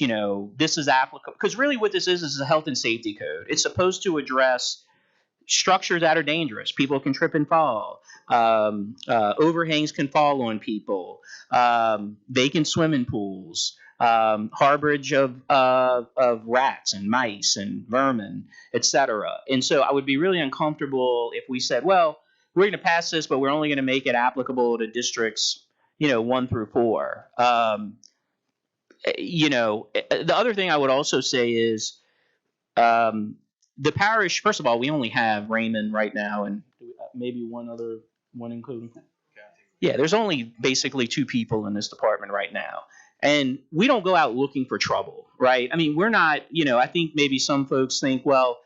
this is applicable, because really what this is a health and safety code. It's supposed to address structures that are dangerous. People can trip and fall. Overhangs can fall on people. Vacant swimming pools. Harborage of rats and mice and vermin, etc. And so I would be really uncomfortable if we said, well, we're going to pass this, but we're only going to make it applicable to districts, 1 through 4. The other thing I would also say is the parish, first of all, we only have Raymond right now, and maybe one including Yeah, there's only basically 2 people in this department right now. And we don't go out looking for trouble, right? I mean, we're not, I think maybe some folks think, well,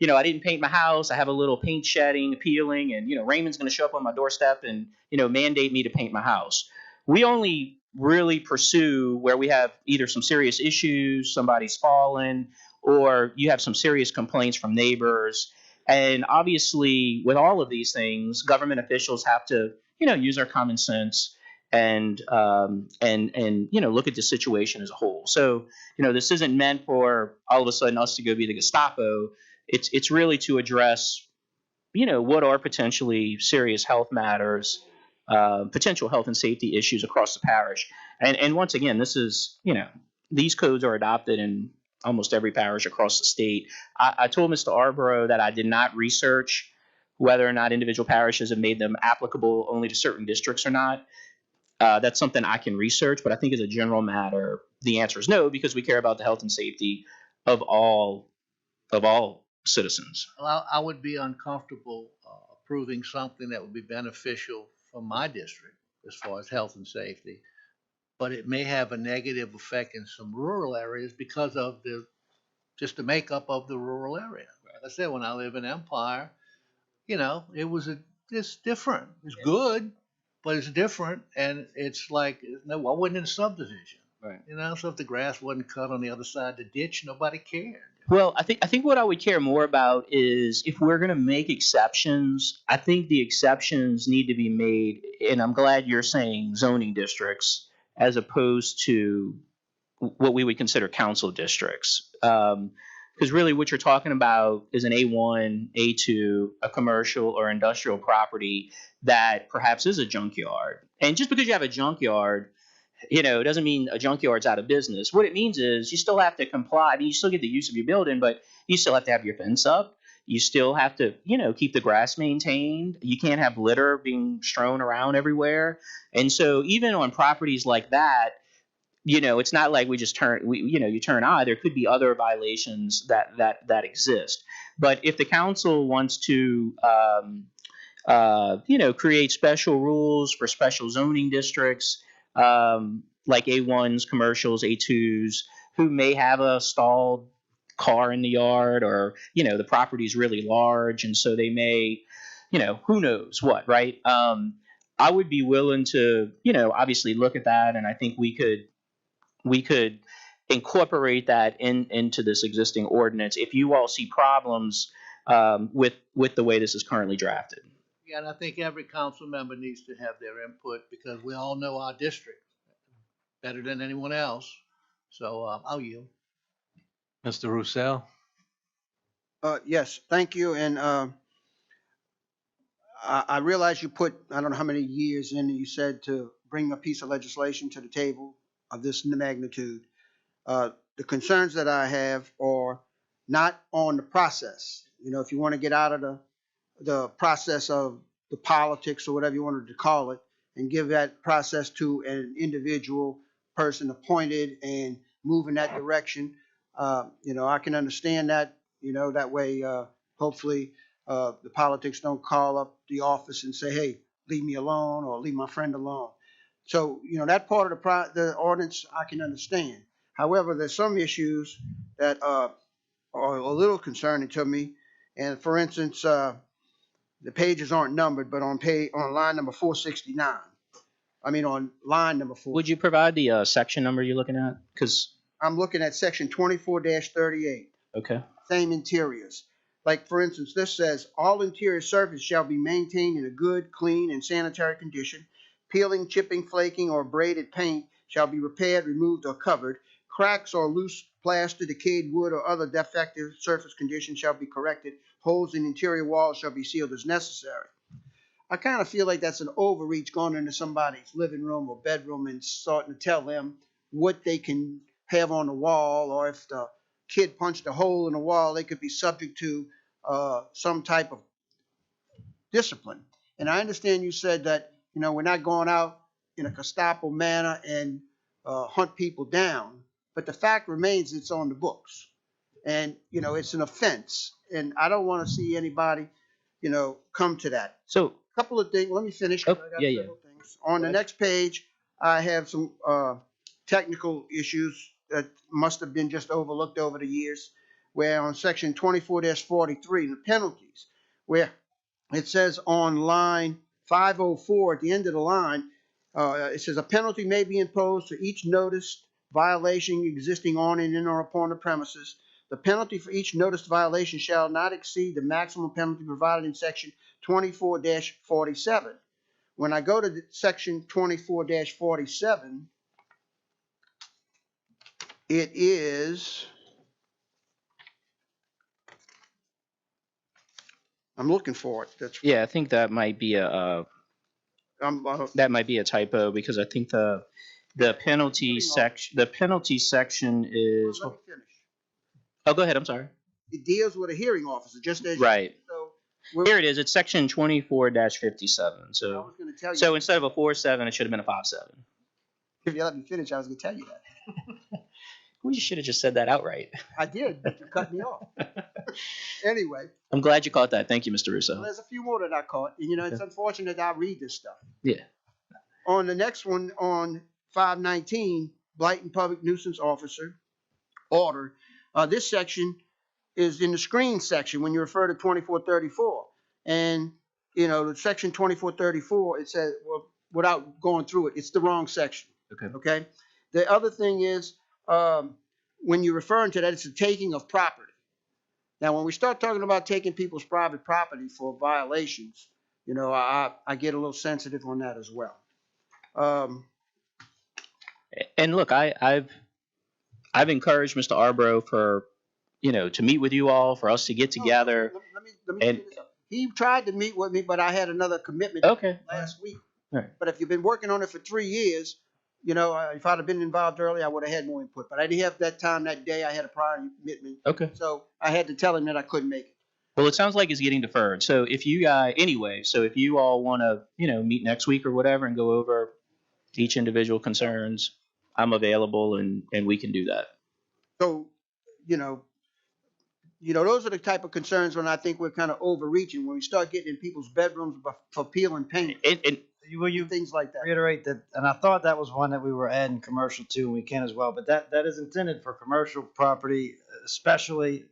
I didn't paint my house. I have a little paint shedding, peeling, and, Raymond's going to show up on my doorstep and, mandate me to paint my house. We only really pursue where we have either some serious issues, somebody's fallen, or you have some serious complaints from neighbors. And obviously, with all of these things, government officials have to, use our common sense and look at the situation as a whole. So, this isn't meant for all of a sudden us to go be the Gestapo. It's really to address, what are potentially serious health matters, potential health and safety issues across the parish. And once again, this is, these codes are adopted in almost every parish across the state. I told Mr. Arborough that I did not research whether or not individual parishes have made them applicable only to certain districts or not. That's something I can research, but I think as a general matter, the answer is no, because we care about the health and safety of all citizens. Well, I would be uncomfortable approving something that would be beneficial for my district as far as health and safety, but it may have a negative effect in some rural areas because of just the makeup of the rural area. Like I said, when I live in Empire, it's different. It's good, but it's different, and it's like, no, I wasn't in a subdivision. Right. So if the grass wasn't cut on the other side of the ditch, nobody cared. Well, I think what I would care more about is if we're going to make exceptions, I think the exceptions need to be made, and I'm glad you're saying zoning districts as opposed to what we would consider council districts. Because really what you're talking about is an A1, A2, a commercial or industrial property that perhaps is a junkyard. And just because you have a junkyard, it doesn't mean a junkyard's out of business. What it means is you still have to comply. I mean, you still get the use of your building, but you still have to have your fence up. You still have to, keep the grass maintained. You can't have litter being strewn around everywhere. And so even on properties like that, it's not like we just you turn eye. There could be other violations that exist. But if the council wants to, create special rules for special zoning districts, like A1s, commercials, A2s, who may have a stalled car in the yard, or the property is really large, and so they may, who knows what, right? I would be willing to, obviously look at that, and I think we could incorporate that into this existing ordinance if you all see problems with the way this is currently drafted. Yeah, and I think every council member needs to have their input because we all know our district better than anyone else. So I'll yield. Mr. Roussel? Yes, thank you. And I realize you put, I don't know how many years in, you said to bring a piece of legislation to the table of this magnitude. The concerns that I have are not on the process. If you want to get out of the process of the politics or whatever you wanted to call it, and give that process to an individual person appointed and move in that direction, I can understand that. That way, hopefully, the politics don't call up the office and say, "Hey, leave me alone," or "Leave my friend alone." So, that part of the ordinance I can understand. However, there's some issues that are a little concerning to me. And for instance, the pages aren't numbered, but on line number 469. On line number 4. Would you provide the section number you're looking at? Because I'm looking at section 24-38. Okay. Same interiors. Like, for instance, this says, all interior surface shall be maintained in a good, clean, and sanitary condition. Peeling, chipping, flaking, or braided paint shall be repaired, removed, or covered. Cracks or loose plaster, decayed wood, or other defective surface condition shall be corrected. Holes in interior walls shall be sealed as necessary. I kind of feel like that's an overreach going into somebody's living room or bedroom and starting to tell them what they can have on the wall, or if the kid punched a hole in the wall, they could be subject to some type of discipline. And I understand you said that, we're not going out in a Gestapo manner and hunt people down, but the fact remains it's on the books. And, it's an offense. And I don't want to see anybody, come to that. So, a couple of things. Let me finish. Oh, yeah. those. On the next page, I have some technical issues that must have been just overlooked over the years, where on section 24-43, the penalties, where it says on line 504 at the end of the line, it says a penalty may be imposed for each noticed violation existing on and in or upon the premises. The penalty for each noticed violation shall not exceed the maximum penalty provided in section 24-47. When I go to section 24-47, it is, I'm looking for it. That's Yeah, I think that might be a typo because I think the penalty section is. Let me finish. Oh, go ahead. I'm sorry. It deals with a hearing officer, just as Right. So Here it is. It's section 24-57. I So was going to tell you. so instead of a 4-7, it should have been a 5-7. If you let me finish, I was going to tell you that. We should have just said that outright. I did, but you cut me off. Anyway, I'm glad you caught that. Thank you, Mr. well, Russo. there's a few more that I caught. And, it's unfortunate that I read this stuff. Yeah. On the next one, on 519, blight and public nuisance officer order. This section is in the screen section when you refer to 2434. And, the section 2434, it says, well, without going through it, it's the wrong section. Okay. The other thing is, when you're referring to that, it's the taking of property. Now, when we start talking about taking people's private property for violations, I get a little sensitive on that as well. And look, I've encouraged Mr. Arbro for, to meet with you all, for us to get together. Let me finish up. He tried to meet with me, but I had another commitment last week. Right. But if you've been working on it for 3 years, if I'd have been involved early, I would have had more input. But I didn't have that time that day. I had a prior commitment. Okay. So I had to tell him that I couldn't make it. Well, it sounds like it's getting deferred. So if you if you all want to, meet next week or whatever and go over each individual concerns, I'm available and we can do that. So, those are the type of concerns when I think we're kind of overreaching, when we start getting in people's bedrooms for peeling paint. Will you things like that? Reiterate that, and I thought that was one that we were adding commercial to, and we can as well, but that is intended for commercial property, especially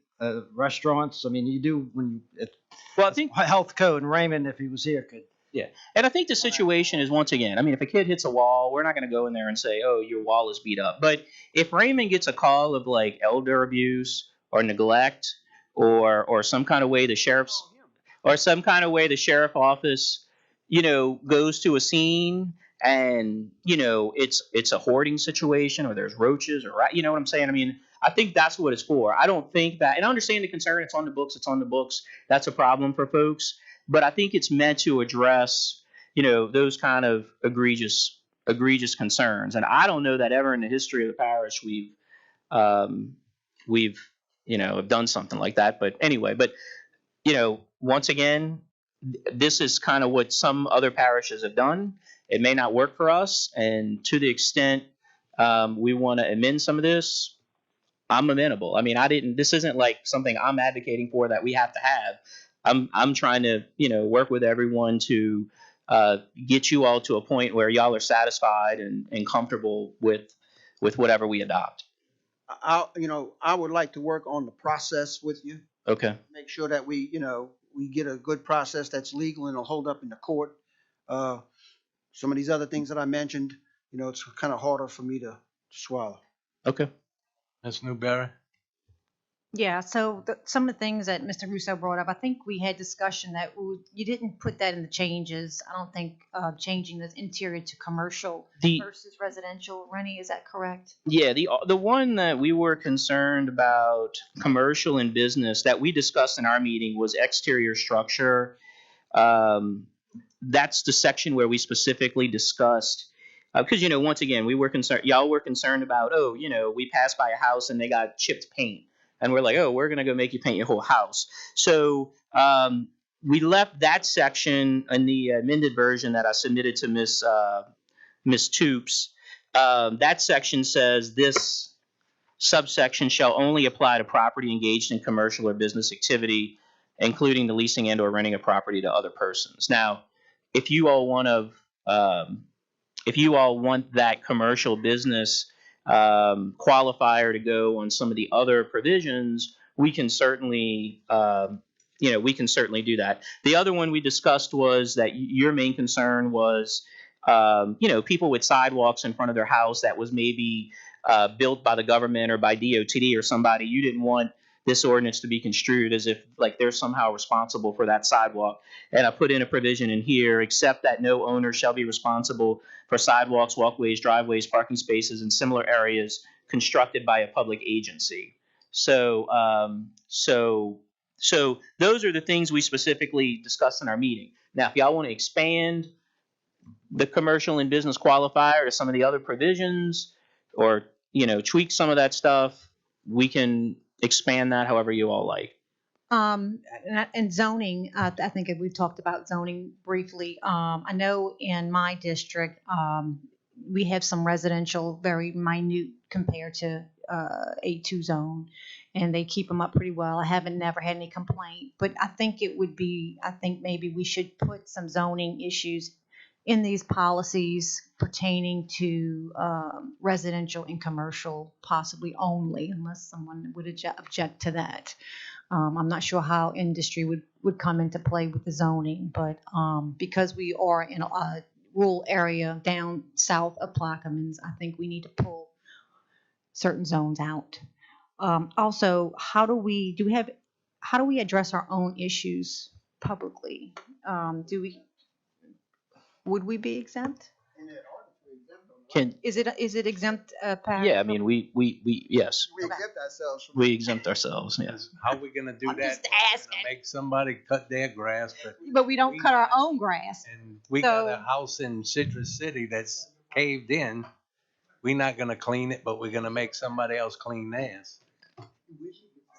restaurants. I mean, you do well, I think health code, and Raymond, if he was here, could. Yeah. And I think the situation is, once again, I mean, if a kid hits a wall, we're not going to go in there and say, oh, your wall is beat up. But if Raymond gets a call of like elder abuse or neglect or some kind of way the sheriff office, goes to a scene and, it's a hoarding situation or there's roaches or, you know what I'm saying? I mean, I think that's what it's for. I don't think that, and I understand the concern, it's on the books. That's a problem for folks. But I think it's meant to address, those kind of egregious concerns. And I don't know that ever in the history of the parish we've done something like that. But anyway, once again, this is kind of what some other parishes have done. It may not work for us. And to the extent we want to amend some of this, I'm amenable. I mean, this isn't like something I'm advocating for that we have to have. I'm trying to, work with everyone to get you all to a point where y'all are satisfied and comfortable with whatever we adopt. I would like to work on the process with you. Okay. Make sure that we get a good process that's legal and will hold up in the court. Some of these other things that I mentioned, it's kind of harder for me to swallow. Okay. Ms. Newberry? Yeah, so some of the things that Mr. Russo brought up, I think we had discussion that you didn't put that in the changes. I don't think changing the interior to commercial versus residential. Rennie, is that correct? Yeah, the one that we were concerned about, commercial and business, that we discussed in our meeting was exterior structure. That's the section where we specifically discussed, because, once again, y'all were concerned about, we passed by a house and they got chipped paint. And we're like, oh, we're going to go make you paint your whole house. So we left that section in the amended version that I submitted to Ms. Toops. That section says this subsection shall only apply to property engaged in commercial or business activity, including the leasing and or renting of property to other persons. Now, if you all want to, if you all want that commercial business qualifier to go on some of the other provisions, we can certainly, we can certainly do that. The other one we discussed was that your main concern was, people with sidewalks in front of their house that was maybe built by the government or by DOT or somebody. You didn't want this ordinance to be construed as if like they're somehow responsible for that sidewalk. And I put in a provision in here, except that no owner shall be responsible for sidewalks, walkways, driveways, parking spaces, and similar areas constructed by a public agency. So those are the things we specifically discussed in our meeting. Now, if y'all want to expand the commercial and business qualifier to some of the other provisions, or tweak some of that stuff, we can expand that however you all like. And zoning, I think we've talked about zoning briefly. I know in my district, we have some residential, very minute compared to A2 zone, and they keep them up pretty well. I haven't never had any complaint, but I think maybe we should put some zoning issues in these policies pertaining to residential and commercial, possibly only, unless someone would object to that. I'm not sure how industry would come into play with the zoning, but because we are in a rural area down south of Plaquemines, I think we need to pull certain zones out. Also, how do we address our own issues publicly? Would we be exempt? Is it exempt, Pat? Yeah, I mean, yes, We exempt ourselves from. we exempt ourselves. Yes. How are we gonna do I'm that? just We're asking. gonna make somebody cut their grass, But we don't cut our own grass. and we got a So- house in Citrus City that's caved in. We're not gonna clean it, but we're gonna make somebody else clean theirs.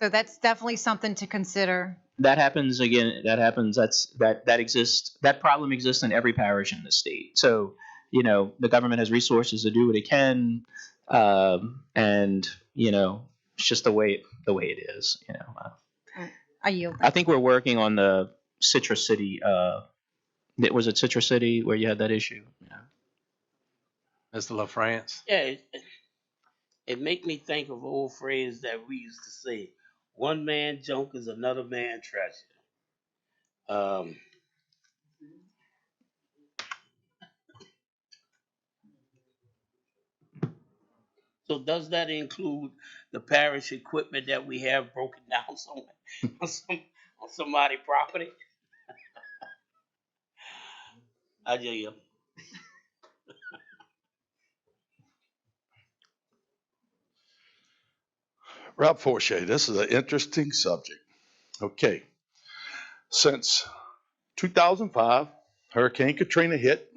So that's definitely something to consider. That happens again. That happens. That exists. That problem exists in every parish in the state. So the government has resources to do what it can, and it's just the way it is. I yield. I think we're working on the Citrus City. Was it Citrus City where you had that issue? Yeah. Mr. LaFrance? Yeah, it make me think of an old phrase that we used to say: "One man junk is another man treasure." So does that include the parish equipment that we have broken down somewhere on somebody's property? I tell you. Rob Forshey, this is an interesting subject. Okay. Since 2005, Hurricane Katrina hit.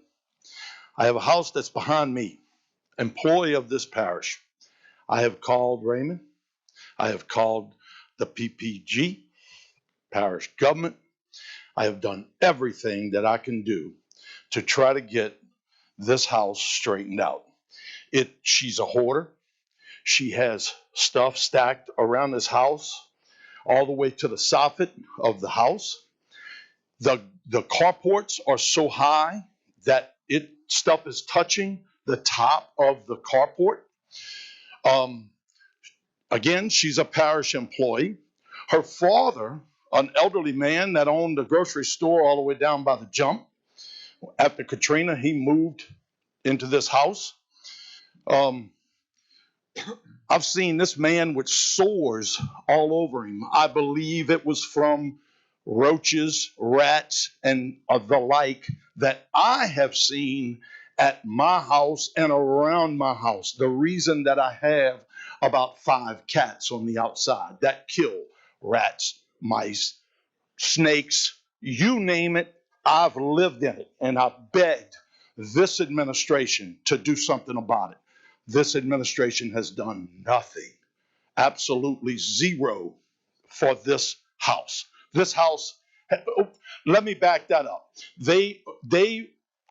I have a house that's behind me, employee of this parish. I have called Raymond. I have called the PPG, parish government. I have done everything that I can do to try to get this house straightened out. She's a hoarder. She has stuff stacked around this house all the way to the soffit of the house. The carports are so high that stuff is touching the top of the carport. Again, she's a parish employee. Her father, an elderly man that owned a grocery store all the way down by the jump. After Katrina, he moved into this house. I've seen this man with sores all over him. I believe it was from roaches, rats, and the like that I have seen at my house and around my house. The reason that I have about 5 cats on the outside that kill rats, mice, snakes, you name it, I've lived in it, and I've begged this administration to do something about it. This administration has done nothing, absolutely zero for this house. This house, let me back that up. They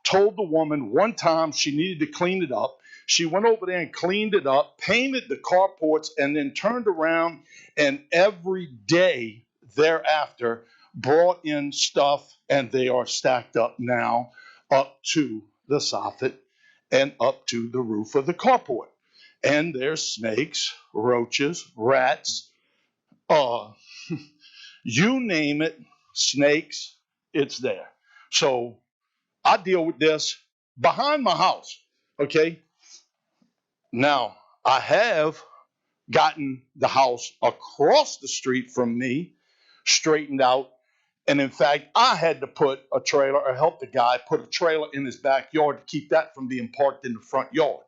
told the woman one time she needed to clean it up. She went over there and cleaned it up, painted the carports, and then turned around and every day thereafter brought in stuff, and they are stacked up now up to the soffit and up to the roof of the carport. And there's snakes, roaches, rats, you name it, snakes, it's there. So I deal with this behind my house, okay? Now, I have gotten the house across the street from me straightened out. And in fact, I had to put a trailer, or help the guy put a trailer in his backyard to keep that from being parked in the front yard.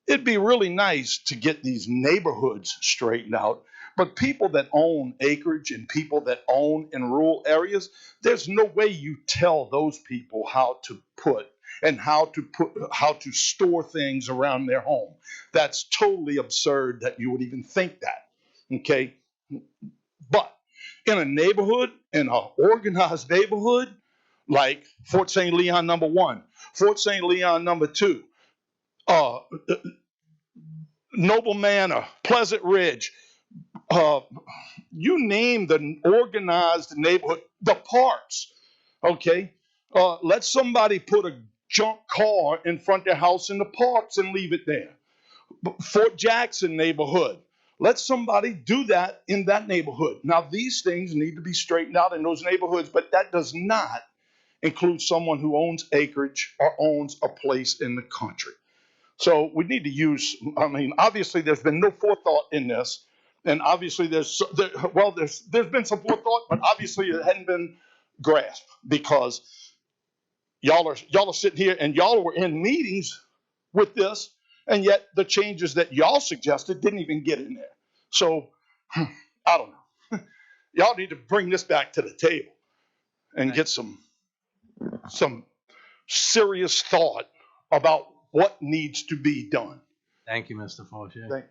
It'd be really nice to get these neighborhoods straightened out. But people that own acreage and people that own in rural areas, there's no way you tell those people how to put and how to store things around their home. That's totally absurd that you would even think that. Okay? But in a neighborhood, in an organized neighborhood, like Fort St. Leon number 1, Fort St. Leon number 2, Noble Manor, Pleasant Ridge, you name the organized neighborhood, the parks, okay? Let somebody put a junk car in front of their house in the parks and leave it there. Fort Jackson neighborhood, let somebody do that in that neighborhood. Now, these things need to be straightened out in those neighborhoods, but that does not include someone who owns acreage or owns a place in the country. So we need to use, I mean, obviously there's been no forethought in this. And obviously there's been some forethought, but obviously it hadn't been grasped because y'all are sitting here and y'all were in meetings with this, and yet the changes that y'all suggested didn't even get in there. So I don't know. Y'all need to bring this back to the table and get some serious thought about what needs to be done. Thank you, Mr. Fortier. Thank you.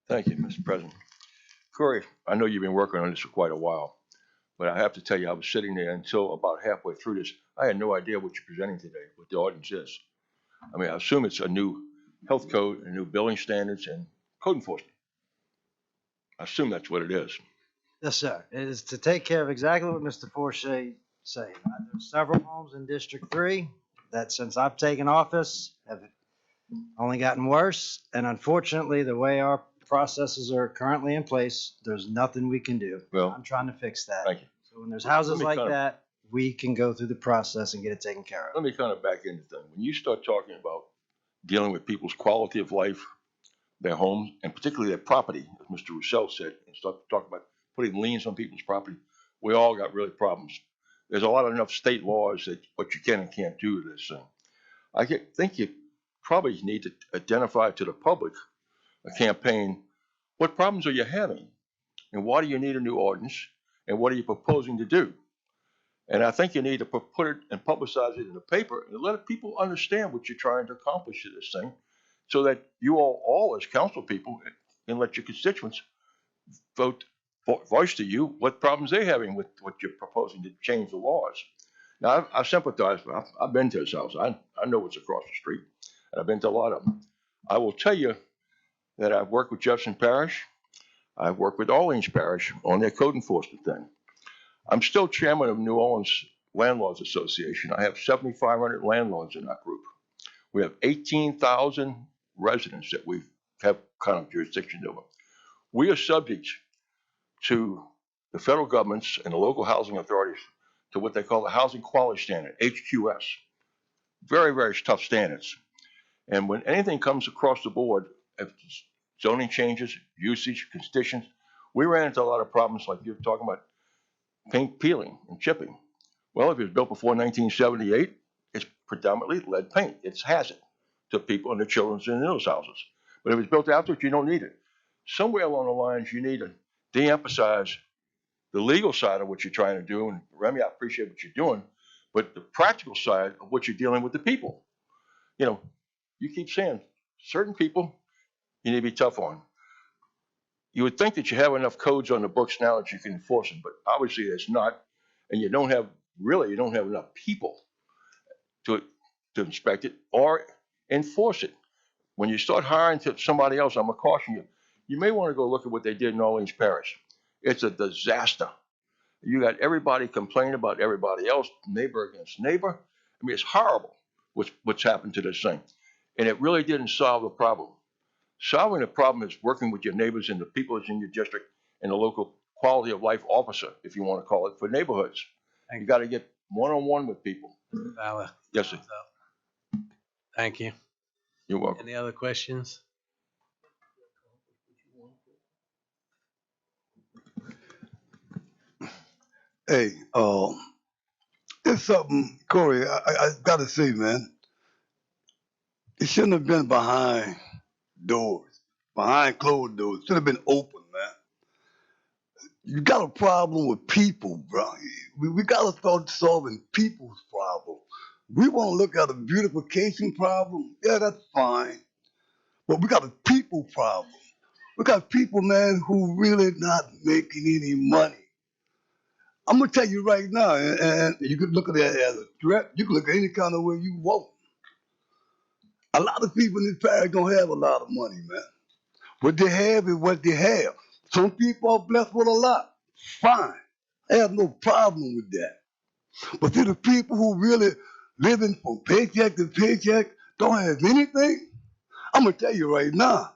Thank you, Mr. President. Corey, I know you've been working on this for quite a while, but I have to tell you, I was sitting there until about halfway through this. I had no idea what you're presenting today, what the ordinance is. I mean, I assume it's a new health code, and new building standards, and code enforcement. I assume that's what it is. Yes, sir. It is to take care of exactly what Mr. Forshey said. There's several homes in District 3 that since I've taken office have only gotten worse. And unfortunately, the way our processes are currently in place, there's nothing we can do. Well, I'm trying to fix that. Thank you. So when there's houses Let me like kind of- that, we can go through the process and get it taken care of. Let me kind of back into things. When you start talking about dealing with people's quality of life, their homes, and particularly their property, as Mr. Roussel said, and start talking about putting liens on people's property, we all got really problems. There's a lot of enough state laws that what you can and can't do with this thing. I think you probably need to identify to the public a campaign. What problems are you having? And why do you need a new ordinance? And what are you proposing to do? And I think you need to put it and publicize it in the paper and let people understand what you're trying to accomplish with this thing so that you all as council people can let your constituents voice to you what problems they're having with what you're proposing to change the laws. Now, I sympathize. I've been to his house. I know what's across the street. And I've been to a lot of them. I will tell you that I've worked with Jefferson Parish. I've worked with Orleans Parish on their code enforcement thing. I'm still chairman of New Orleans Landlords Association. I have 7,500 landlords in that group. We have 18,000 residents that we have kind of jurisdiction over. We are subject to the federal governments and the local housing authorities to what they call the Housing Quality Standard, HQS. Very, very tough standards. And when anything comes across the board, if zoning changes, usage, conditions, we ran into a lot of problems like you're talking about paint peeling and chipping. Well, if it was built before 1978, it's predominantly lead paint. It's hazard to people and their children in those houses. But if it's built afterwards, you don't need it. Somewhere along the lines, you need to de-emphasize the legal side of what you're trying to do. And Remy, I appreciate what you're doing, but the practical side of what you're dealing with the people. You know, you keep saying certain people you need to be tough on. You would think that you have enough codes on the books now that you can enforce them, but obviously it's not, and you don't have enough people to inspect it or enforce it. When you start hiring somebody else, I'm gonna caution you. You may want to go look at what they did in Orleans Parish. It's a disaster. You got everybody complaining about everybody else, neighbor against neighbor. I mean, it's horrible what's happened to this thing. And it really didn't solve the problem. Solving the problem is working with your neighbors and the people that's in your district and the local quality of life officer, if you want to call it, for neighborhoods. You got to get one-on-one with people. Valid. Yes, sir. Thank you. You're welcome. Any other questions? Hey, it's something, Corey, I gotta say, man, it shouldn't have been behind doors, behind closed doors. It should have been open, man. You got a problem with people, bro. We gotta start solving people's problem. We wanna look at a beautification problem, yeah, that's fine. But we got a people problem. We got people, man, who really not making any money. I'm gonna tell you right now, and you could look at it as a threat. You can look at any kind of way you want. A lot of people in this parish don't have a lot of money, man. What they have is what they have. Some people are blessed with a lot. Fine. I have no problem with that. But see, the people who really living from paycheck to paycheck don't have anything. I'm gonna tell you right now.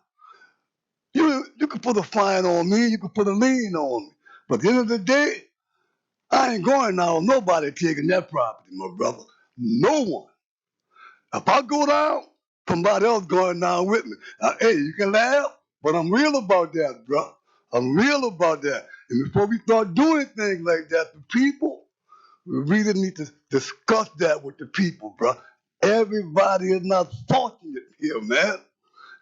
You can put a fine on me, you can put a lien on me. But at the end of the day, I ain't going out on nobody taking that property, my brother. No one. If I go down, somebody else going down with me. Hey, you can laugh, but I'm real about that, bro. I'm real about that. And before we start doing things like that to people, we really need to discuss that with the people, bro. Everybody is not fortunate here, man.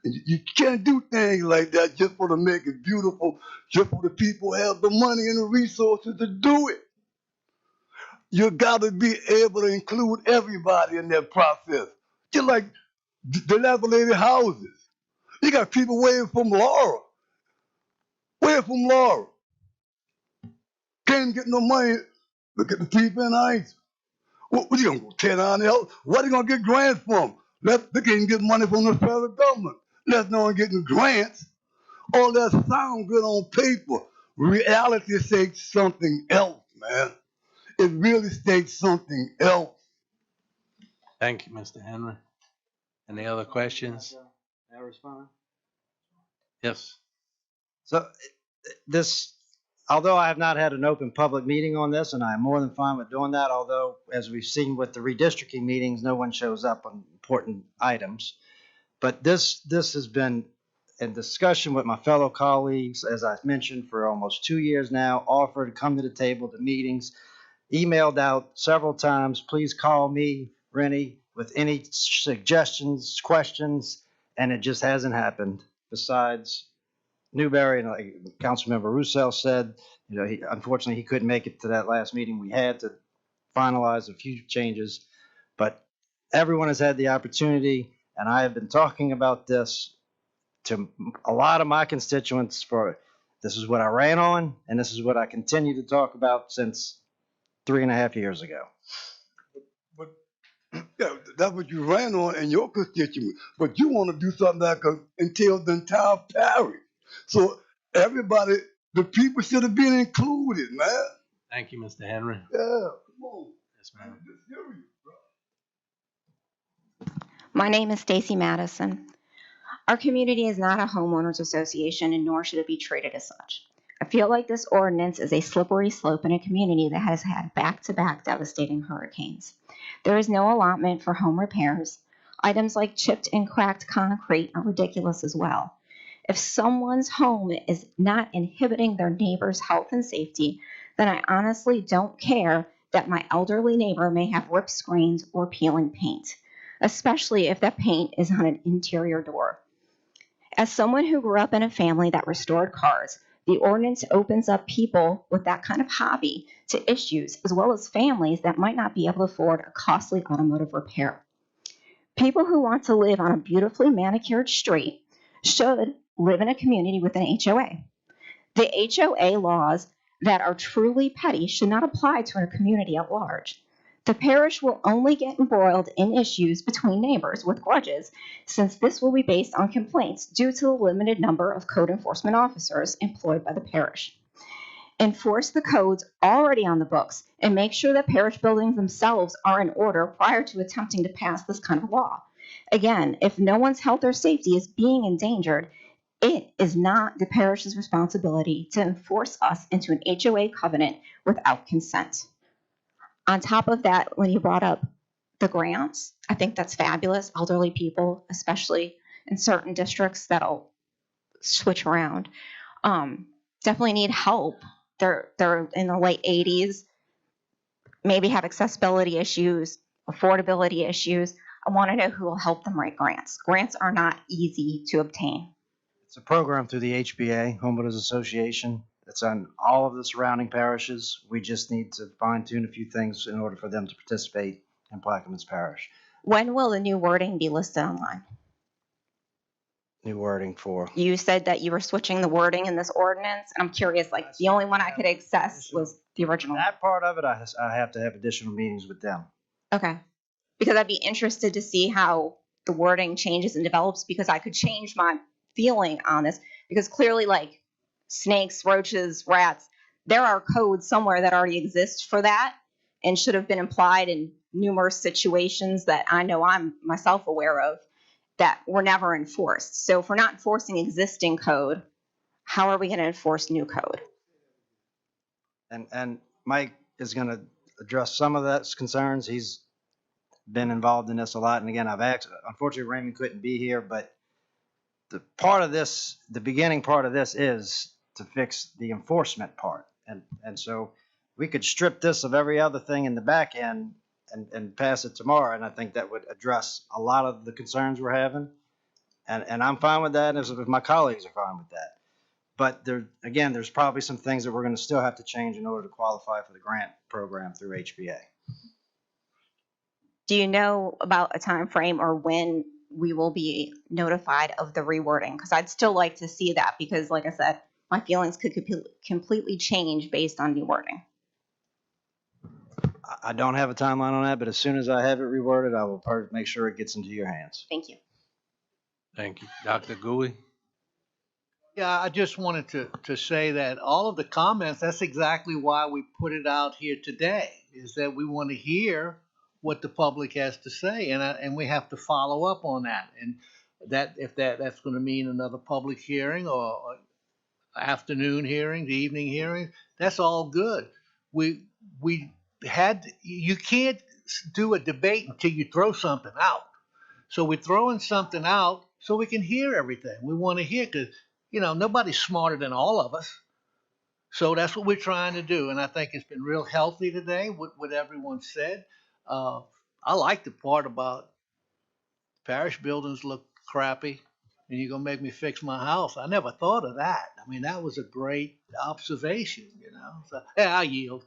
And you can't do things like that just for to make it beautiful, just for the people have the money and the resources to do it. You gotta be able to include everybody in that process. Just like dilapidated houses. You got people waiting from Laura. Waiting from Laura. Can't get no money. Look at the people in ICE. What you gonna go tear down the house? What are you gonna get grants from? They can't get money from the federal government. Let's no one getting grants. All that sound good on paper. Reality states something else, man. It really states something else. Thank you, Mr. Henry. Any other questions? May I respond? Yes. So this, although I have not had an open public meeting on this, and I am more than fine with doing that, although as we've seen with the redistricting meetings, no one shows up on important items. But this has been in discussion with my fellow colleagues, as I mentioned, for almost 2 years now, offered to come to the table to meetings, emailed out several times, please call me, Rennie, with any suggestions, questions, and it just hasn't happened. Besides Newberry, and like Councilmember Roussel said, unfortunately he couldn't make it to that last meeting. We had to finalize a few changes, but everyone has had the opportunity, and I have been talking about this to a lot of my constituents this is what I ran on, and this is what I continue to talk about since 3.5 years ago. But yeah, that's what you ran on in your constituency. But you want to do something that could entail the entire parish. So everybody, the people should have been included, man. Thank you, Mr. Henry. Yeah, come on. Yes, ma'am. My name is Stacy Madison. Our community is not a homeowners association, and nor should it be treated as such. I feel like this ordinance is a slippery slope in a community that has had back-to-back devastating hurricanes. There is no allotment for home repairs. Items like chipped and cracked concrete are ridiculous as well. If someone's home is not inhibiting their neighbor's health and safety, then I honestly don't care that my elderly neighbor may have ripped screens or peeling paint, especially if that paint is on an interior door. As someone who grew up in a family that restored cars, the ordinance opens up people with that kind of hobby to issues, as well as families that might not be able to afford a costly automotive repair. People who want to live on a beautifully manicured street should live in a community with an HOA. The HOA laws that are truly petty should not apply to a community at large. The parish will only get embroiled in issues between neighbors with grudges, since this will be based on complaints due to the limited number of code enforcement officers employed by the parish. enforce the codes already on the books, and make sure that parish buildings themselves are in order prior to attempting to pass this kind of law. Again, if no one's health or safety is being endangered, it is not the parish's responsibility to enforce us into an HOA covenant without consent. On top of that, when you brought up the grants, I think that's fabulous. Elderly people, especially in certain districts that'll switch around, definitely need help. They're in the late 80s, maybe have accessibility issues, affordability issues. I want to know who will help them write grants. Grants are not easy to obtain. It's a program through the HBA, Homeowners Association. It's on all of the surrounding parishes. We just need to fine tune a few things in order for them to participate in Plaquemines Parish. When will the new wording be listed online? New wording for. You said that you were switching the wording in this ordinance, and I'm curious, like, the only one I could access was the original. That part of it, I have to have additional meetings with them. Okay. Because I'd be interested to see how the wording changes and develops, because I could change my feeling on this, because clearly, like, snakes, roaches, rats, there are codes somewhere that already exist for that and should have been applied in numerous situations that I know I'm myself aware of that were never enforced. So if we're not enforcing existing code, how are we going to enforce new code? And Mike is going to address some of those concerns. He's been involved in this a lot. And again, unfortunately, Raymond couldn't be here, but the part of this, the beginning part of this is to fix the enforcement part. And so we could strip this of every other thing in the back end and pass it tomorrow. And I think that would address a lot of the concerns we're having. And I'm fine with that, if my colleagues are fine with that. But there's probably some things that we're going to still have to change in order to qualify for the grant program through HBA. Do you know about a time frame or when we will be notified of the rewording? Because I'd still like to see that, because like I said, my feelings could completely change based on new wording. I don't have a timeline on that, but as soon as I have it reworded, I will make sure it gets into your hands. Thank you. Thank you. Dr. Gui? Yeah, I just wanted to say that all of the comments, that's exactly why we put it out here today, is that we want to hear what the public has to say, and we have to follow up on that. And that's going to mean another public hearing or afternoon hearing, the evening hearing, that's all good. You can't do a debate until you throw something out. So we're throwing something out so we can hear everything we want to hear, because nobody's smarter than all of us. So that's what we're trying to do, and I think it's been real healthy today, what everyone said. I like the part about parish buildings look crappy, and you're gonna make me fix my house. I never thought of that. I mean, that was a great observation, So yeah, I yield.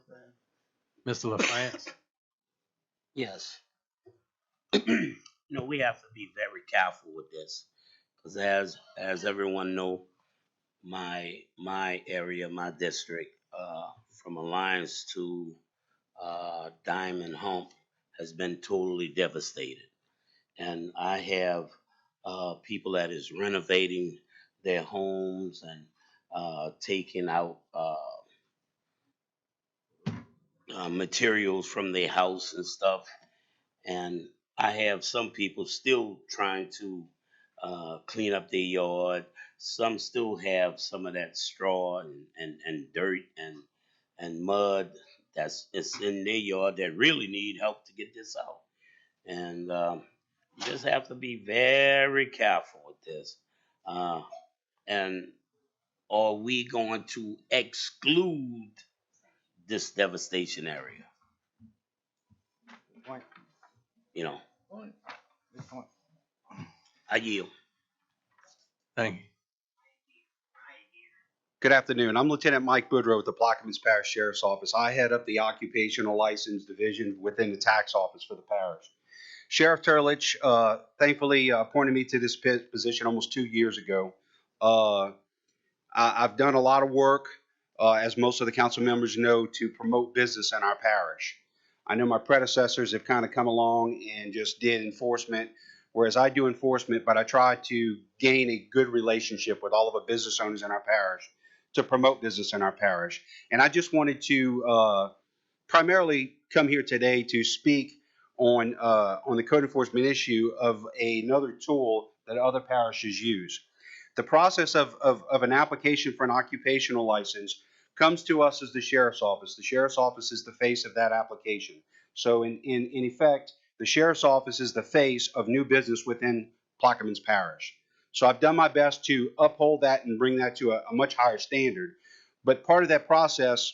Mr. LaFrance? Yes. We have to be very careful with this, because as everyone know, my area, my district, from Alliance to Diamond Hump has been totally devastated. And I have people that is renovating their homes and taking out materials from their house and stuff. And I have some people still trying to clean up their yard. Some still have some of that straw and dirt and mud it's in their yard that really need help to get this out. And you just have to be very careful with this. And are we going to exclude this devastation area? Good point. Good point. I yield. Thank you. Good afternoon. I'm Lieutenant Mike Boudreau with the Plaquemines Parish Sheriff's Office. I head up the Occupational License Division within the tax office for the parish. Sheriff Turlich thankfully appointed me to this position almost 2 years ago. I've done a lot of work, as most of the council members know, to promote business in our parish. I know my predecessors have kind of come along and just did enforcement, whereas I do enforcement, but I try to gain a good relationship with all of the business owners in our parish to promote business in our parish. And I just wanted to primarily come here today to speak on the code enforcement issue of another tool that other parishes use. The process of an application for an occupational license comes to us as the sheriff's office. The sheriff's office is the face of that application. So in effect, the sheriff's office is the face of new business within Plaquemines Parish. So I've done my best to uphold that and bring that to a much higher standard. But part of that process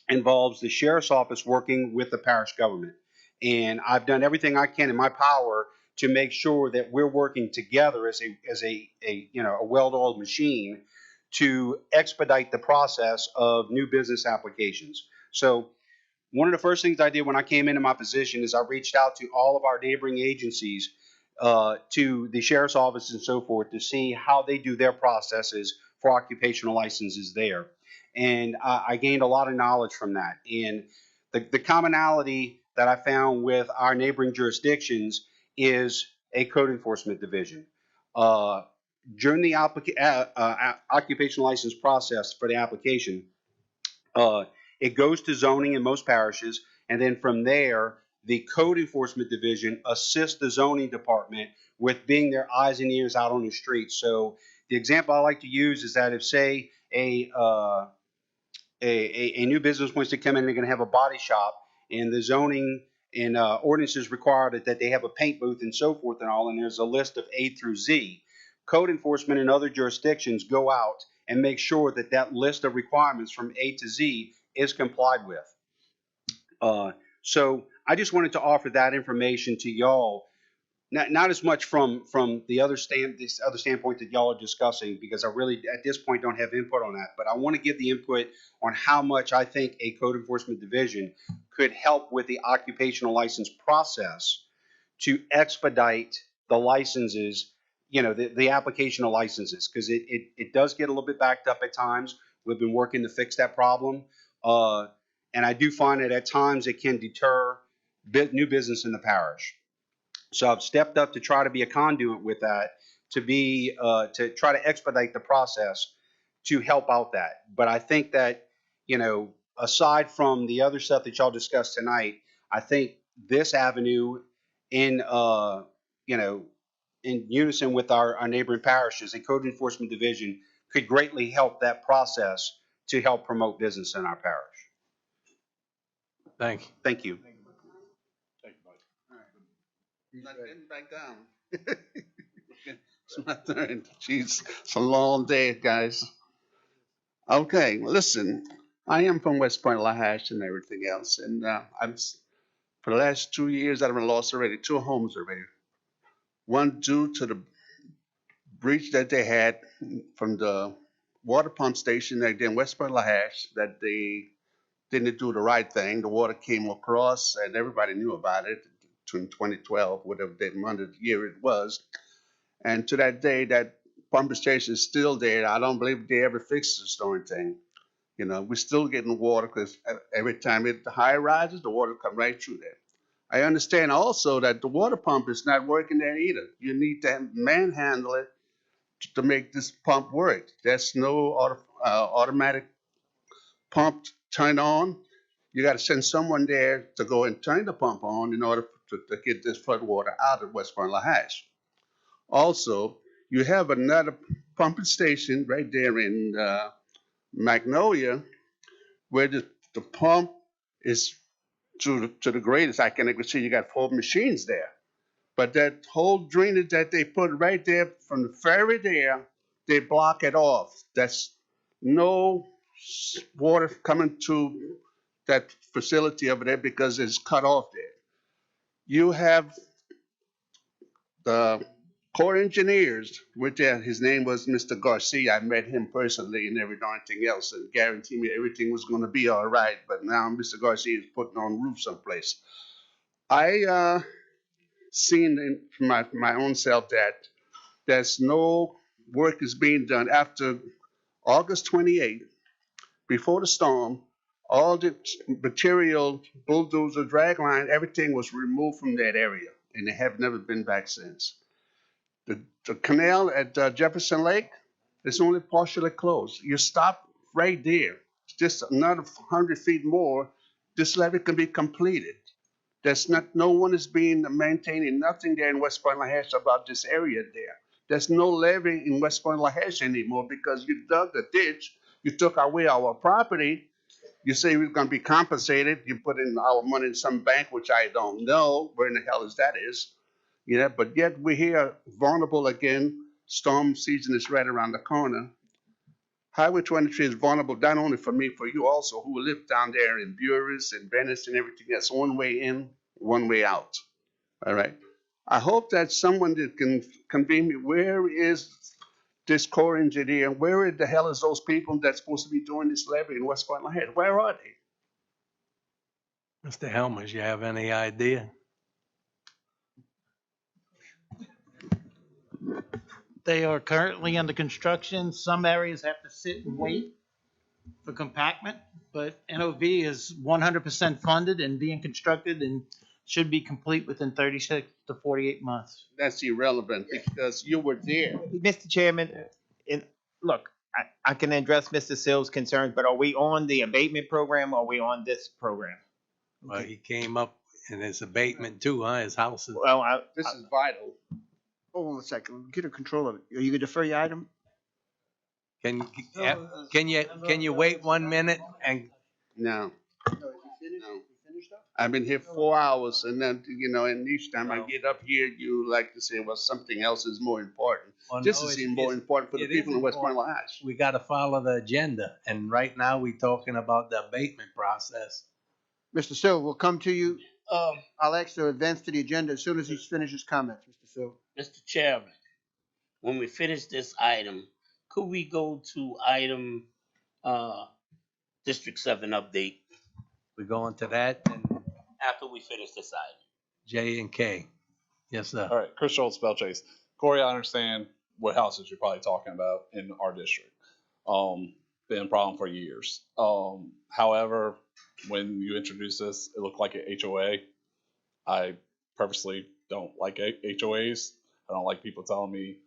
involves the sheriff's office working with the parish government. And I've done everything I can in my power to make sure that we're working together as a well-oiled machine to expedite the process of new business applications. So one of the first things I did when I came into my position is I reached out to all of our neighboring agencies, to the sheriff's office and so forth, to see how they do their processes for occupational licenses there. And I gained a lot of knowledge from that. And the commonality that I found with our neighboring jurisdictions is a code enforcement division. During the occupational license process for the application, it goes to zoning in most parishes, and then from there, the code enforcement division assists the zoning department with being their eyes and ears out on the street. So the example I like to use is that if, say, a new business wants to come in, they're going to have a body shop, and the zoning and ordinances require that they have a paint booth and so forth and all, and there's a list of A through Z. Code enforcement in other jurisdictions go out and make sure that that list of requirements from A to Z is complied with. So I just wanted to offer that information to y'all, not as much from the other standpoint that y'all are discussing, because I really at this point don't have input on that, but I want to give the input on how much I think a code enforcement division could help with the occupational license process to expedite the licenses, the application of licenses, because it does get a little bit backed up at times. We've been working to fix that problem. And I do find that at times it can deter new business in the parish. So I've stepped up to try to be a conduit with that, to try to expedite the process to help out that. But I think that, aside from the other stuff that y'all discussed tonight, I think this avenue in unison with our neighboring parishes, a code enforcement division could greatly help that process to help promote business in our parish. Thank you. Thank you. Not getting back down. It's my turn. Jeez, it's a long day, guys. Okay, listen, I am from West Point, Lahash, and everything else, and for the last 2 years I've lost already 2 homes already. One due to the breach that they had from the water pump station that in West Point, Lahash, that they didn't do the right thing. The water came across, and everybody knew about it between 2012, whatever month of the year it was. And to that day, that pumping station is still there. I don't believe they ever fixed the storm thing. We're still getting water because every time the high rises, the water come right through there. I understand also that the water pump is not working there either. You need to manhandle it to make this pump work. There's no automatic pump turned on. You got to send someone there to go and turn the pump on in order to get this flood water out of West Point, Lahash. Also, you have another pumping station right there in Magnolia, where the pump is to the greatest I can ever see. You got 4 machines there. But that whole drainage that they put right there from the ferry there, they block it off. That's no water coming to that facility over there because it's cut off there. You have the Corps engineers with there. His name was Mr. Garcia. I met him personally and everything else, and guaranteed me everything was going to be all right. But now Mr. Garcia is putting on roof someplace. I seen in my own self that there's no work is being done after August 28th, before the storm. All the material, bulldozer, drag line, everything was removed from that area, and they have never been back since. The canal at Jefferson Lake is only partially closed. You stop right there, just another 100 feet more, this levee can be completed. There's not, no one is being maintaining nothing there in West Point La Hache about this area there. There's no levee in West Point La Hache anymore because you dug the ditch, you took away our property. You say we're going to be compensated. You put in our money in some bank, which I don't know where in the hell is that is. Yeah, but yet we're here vulnerable again. Storm season is right around the corner. Highway 23 is vulnerable not only for me, for you also, who live down there in Buris and Venice and everything. That's one way in, one way out. All right. I hope that someone that can convey me where is this Corps engineer, where the hell is those people that's supposed to be doing this levee in West Point La Hache? Where are they? Mr. Helmers, you have any idea? They are currently under construction. Some areas have to sit and wait for compactment, but NOV is 100% funded and being constructed and should be complete within 36 to 48 months. That's irrelevant because you were there. Mr. Chairman, look, I can address Mr. Sills' concerns, but are we on the abatement program or are we on this program? Well, he came up in his abatement too, huh? His house is. Well, this is vital. Hold on a second. Get a control of it. Are you going to defer your item? Can you wait 1 minute and? No. I've been here 4 hours and then, and each time I get up here, you like to say, well, something else is more important. This is even more important for the people in West Point La Hache. We got to follow the agenda. And right now we're talking about the abatement process. Mr. Silva, we'll come to you. I'll ask to advance to the agenda as soon as he finishes comments, Mr. Silva. Mr. Chairman, when we finish this item, could we go to item District 7 update? We're going to that and After we finish this item. J and K. Yes, sir. All right, Chris Schultz, Bell Chase. Corey, I understand what houses you're probably talking about in our district. Been a problem for years. However, when you introduced this, it looked like an HOA. I purposely don't like HOAs. I don't like people telling me,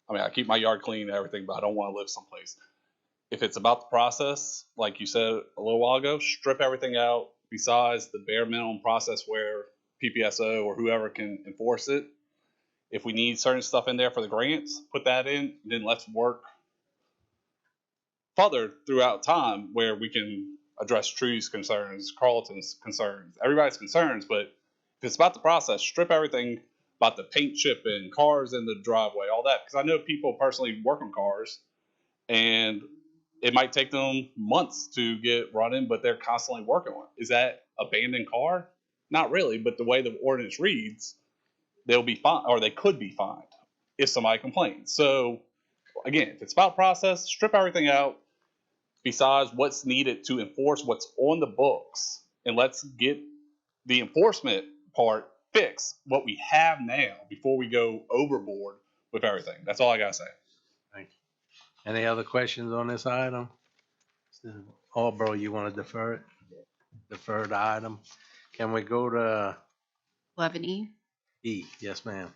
I keep my yard clean and everything, but I don't want to live someplace. If it's about the process, like you said a little while ago, strip everything out besides the bare minimum process where PPSO or whoever can enforce it. If we need certain stuff in there for the grants, put that in, and then let's work further throughout time where we can address Trudy's concerns, Carlton's concerns, everybody's concerns. But if it's about the process, strip everything about the paint chipping, cars in the driveway, all that. Because I know people personally work on cars, and it might take them months to get running, but they're constantly working on it. Is that abandoned car? Not really, but the way the ordinance reads, they'll be fined, or they could be fined if somebody complains. So again, if it's about process, strip everything out besides what's needed to enforce what's on the books, and let's get the enforcement part fixed, what we have now, before we go overboard with everything. That's all I gotta say. Thank you. Any other questions on this item? Bro, you want to defer it? Defer the item. Can we go to 11E. E? Yes, ma'am.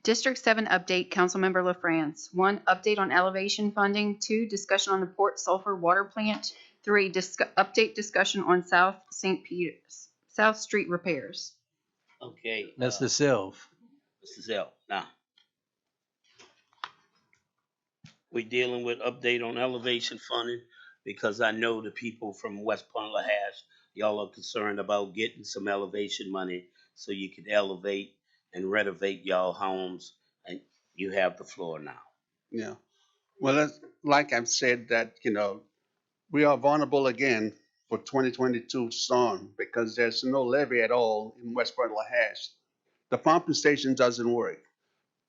District 7 update, Councilmember LaFrance. 1, update on elevation funding. 2, discussion on the Port Sulphur Water Plant. 3, update discussion on South St. Peter's, South Street repairs. Okay. Mr. Silv. Mr. Zell, now. We're dealing with update on elevation funding because I know the people from West Point La Hache, y'all are concerned about getting some elevation money so you can elevate and renovate y'all homes, and you have the floor now. Yeah. Well, like I've said that, we are vulnerable again for 2022 storm because there's no levee at all in West Point La Hache. The pumping station doesn't work.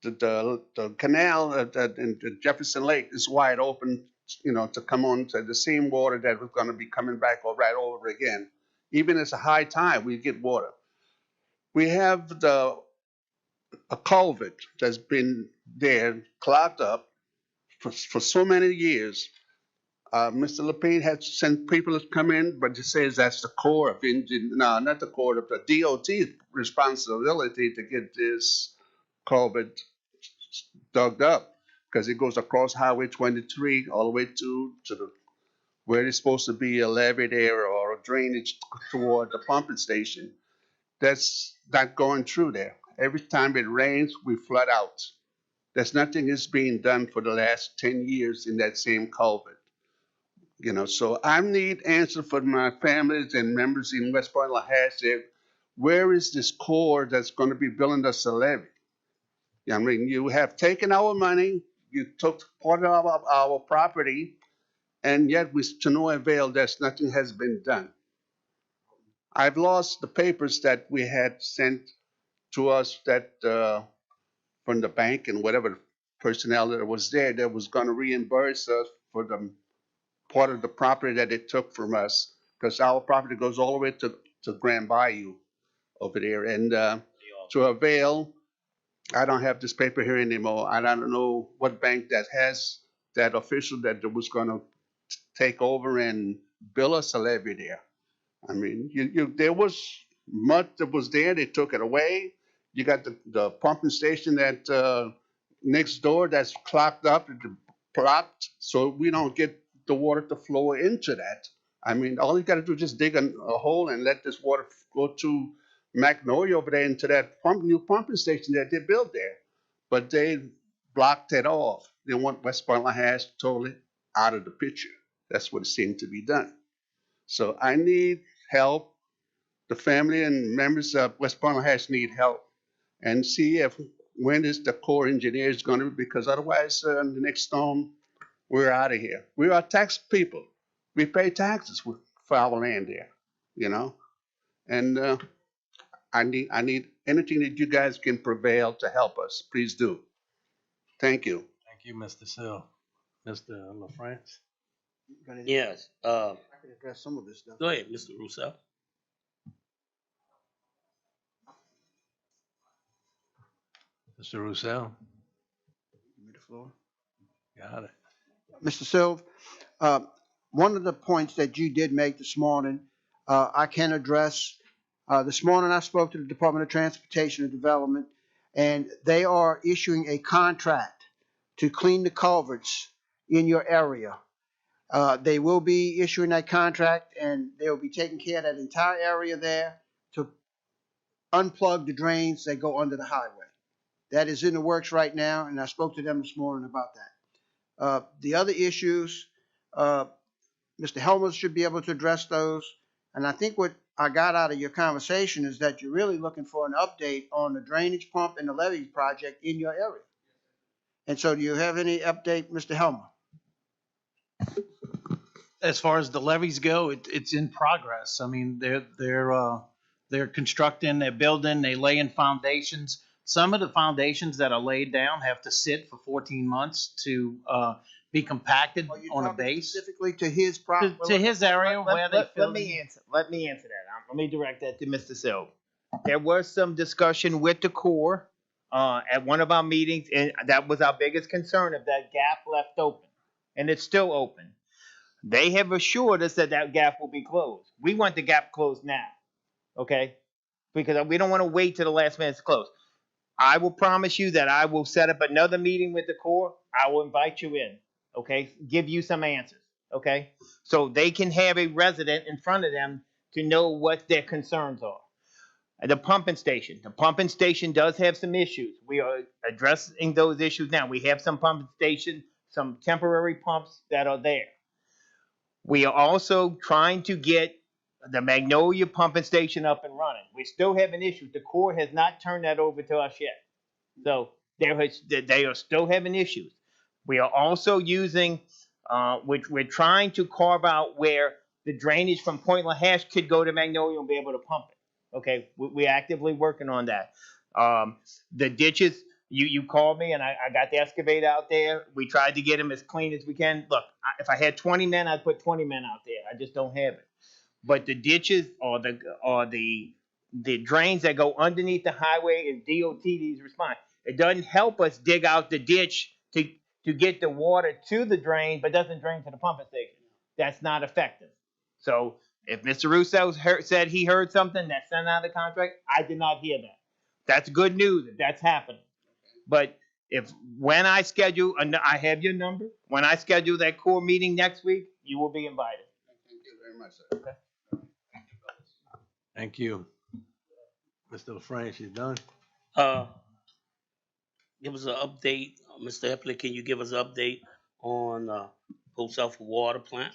The canal in the Jefferson Lake is wide open, to come on to the same water that was going to be coming back right over again. Even as a high tide, we get water. We have a culvert that's been there clogged up for so many years. Mr. Lepine had sent people to come in, but he says that's the Corps of no, not the Corps of the DOT responsibility to get this culvert dug up because it goes across Highway 23 all the way to the where there's supposed to be a levee there or a drainage toward the pumping station. That's not going through there. Every time it rains, we flood out. There's nothing is being done for the last 10 years in that same culvert. So I need answer for my families and members in West Point, LaHasset. Where is this Corps that's going to be building us a levee? I mean, you have taken our money, you took part of our property, and yet to no avail, nothing has been done. I've lost the papers that we had sent to us that from the bank and whatever personnel that was there that was going to reimburse us for the part of the property that it took from us, because our property goes all the way to Grand Bayou over there. And to avail, I don't have this paper here anymore. I don't know what bank that has that official that was going to take over and build us a levee there. I mean, there was mud that was there. They took it away. You got the pumping station that next door that's clogged up, blocked, so we don't get the water to flow into that. I mean, all you got to do is just dig a hole and let this water go to Magnolia over there into that new pumping station that they built there. But they blocked it off. They want West Point LaHasset totally out of the picture. That's what it seemed to be done. So I need help. The family and members of West Point LaHasset need help. And see when is the Corps engineer is going to, because otherwise the next storm, we're out of here. We are tax people. We pay taxes for our land there, And I need anything that you guys can prevail to help us. Please do. Thank you. Thank you, Mr. Sill. Mr. LaFrance? Yes. I can address some of this stuff. Go ahead, Mr. Russo. Mr. Roussel? Give me the floor. Got it. Mr. Silv, one of the points that you did make this morning, I can address. This morning I spoke to the Department of Transportation and Development, and they are issuing a contract to clean the culverts in your area. They will be issuing that contract, and they will be taking care of that entire area there to unplug the drains that go under the highway. That is in the works right now, and I spoke to them this morning about that. The other issues, Mr. Helmer should be able to address those. And I think what I got out of your conversation is that you're really looking for an update on the drainage pump and the Levees project in your area. And so do you have any update, Mr. Helmer? As far as the levees go, it's in progress. I mean, they're constructing, they're building, they laying foundations. Some of the foundations that are laid down have to sit for 14 months to be compacted on a base. Specifically to his property? To his area where they fill. Let me answer that. Let me direct that to Mr. Silv. There was some discussion with the Corps at one of our meetings, and that was our biggest concern, of that gap left open, and it's still open. They have assured us that that gap will be closed. We want the gap closed now, okay? Because we don't want to wait till the last minute to close. I will promise you that I will set up another meeting with the Corps. I will invite you in, okay? Give you some answers, okay? So they can have a resident in front of them to know what their concerns are. The pumping station. The pumping station does have some issues. We are addressing those issues now. We have some pumping station, some temporary pumps that are there. We are also trying to get the Magnolia pumping station up and running. We still have an issue. The Corps has not turned that over to us yet. So they are still having issues. We are also using, we're trying to carve out where the drainage from Point LaHasset could go to Magnolia and be able to pump it. Okay, we're actively working on that. The ditches, you called me and I got the excavator out there. We tried to get them as clean as we can. Look, if I had 20 men, I'd put 20 men out there. I just don't have it. But the ditches or the drains that go underneath the highway is DOT's response. It doesn't help us dig out the ditch to get the water to the drain, but doesn't drain to the pumping station. That's not effective. So if Mr. Russo said he heard something that sent out the contract, I did not hear that. That's good news if that's happening. But when I schedule, I have your number. When I schedule that Corps meeting next week, you will be invited. Thank you very much, sir. Thank you. Mr. LaFrance, you done? Give us an update, Mr. Epley, can you give us an update on, Post Alpha Water Plant?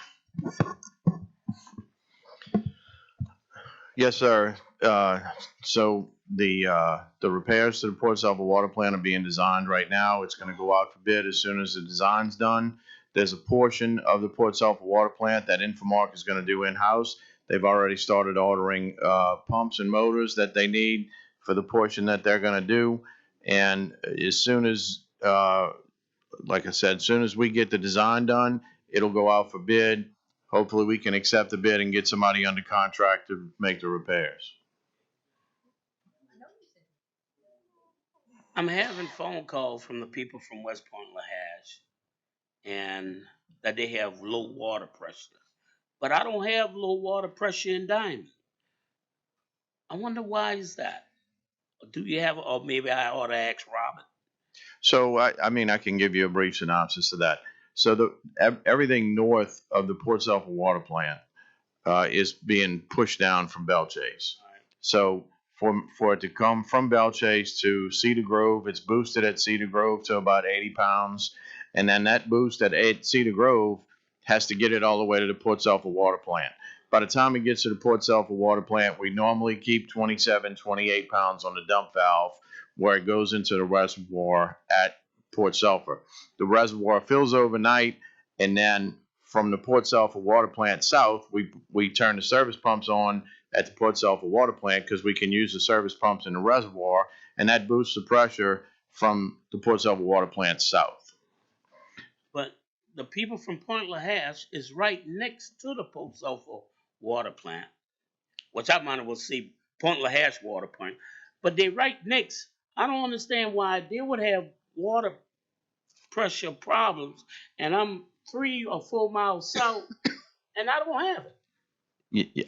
Yes, sir. So the repairs to the Port Sulphur water plant are being designed right now. It's going to go out for bid as soon as the design's done. There's a portion of the Port Sulphur water plant that Infomark is going to do in-house. They've already started ordering pumps and motors that they need for the portion that they're going to do. And as soon as, like I said, as soon as we get the design done, it'll go out for bid. Hopefully we can accept the bid and get somebody under contract to make the repairs. I'm having phone calls from the people from West Point Lahash and that they have low water pressure. But I don't have low water pressure in Diamond. I wonder why is that? Do you have, or maybe I ought to ask Robert. So I mean, I can give you a brief synopsis of that. So everything north of the Port Sulphur water plant is being pushed down from Belle Chase. So for it to come from Belle Chase to Cedar Grove, it's boosted at Cedar Grove to about 80 pounds. And then that boost at Cedar Grove has to get it all the way to the Port Sulphur water plant. By the time it gets to the Port Sulphur water plant, we normally keep 27, 28 pounds on the dump valve where it goes into the reservoir at Port Sulphur. The reservoir fills overnight, and then from the Port Sulphur water plant south, we turn the service pumps on at the Port Sulphur water plant because we can use the service pumps in the reservoir, and that boosts the pressure from the Port Sulphur water plant south. But the people from Point Lahash is right next to the Port Sulphur water plant, which I might as well see Point Lahash water plant, but they right next. I don't understand why they would have water pressure problems, and I'm 3 or 4 miles south, and I don't have it.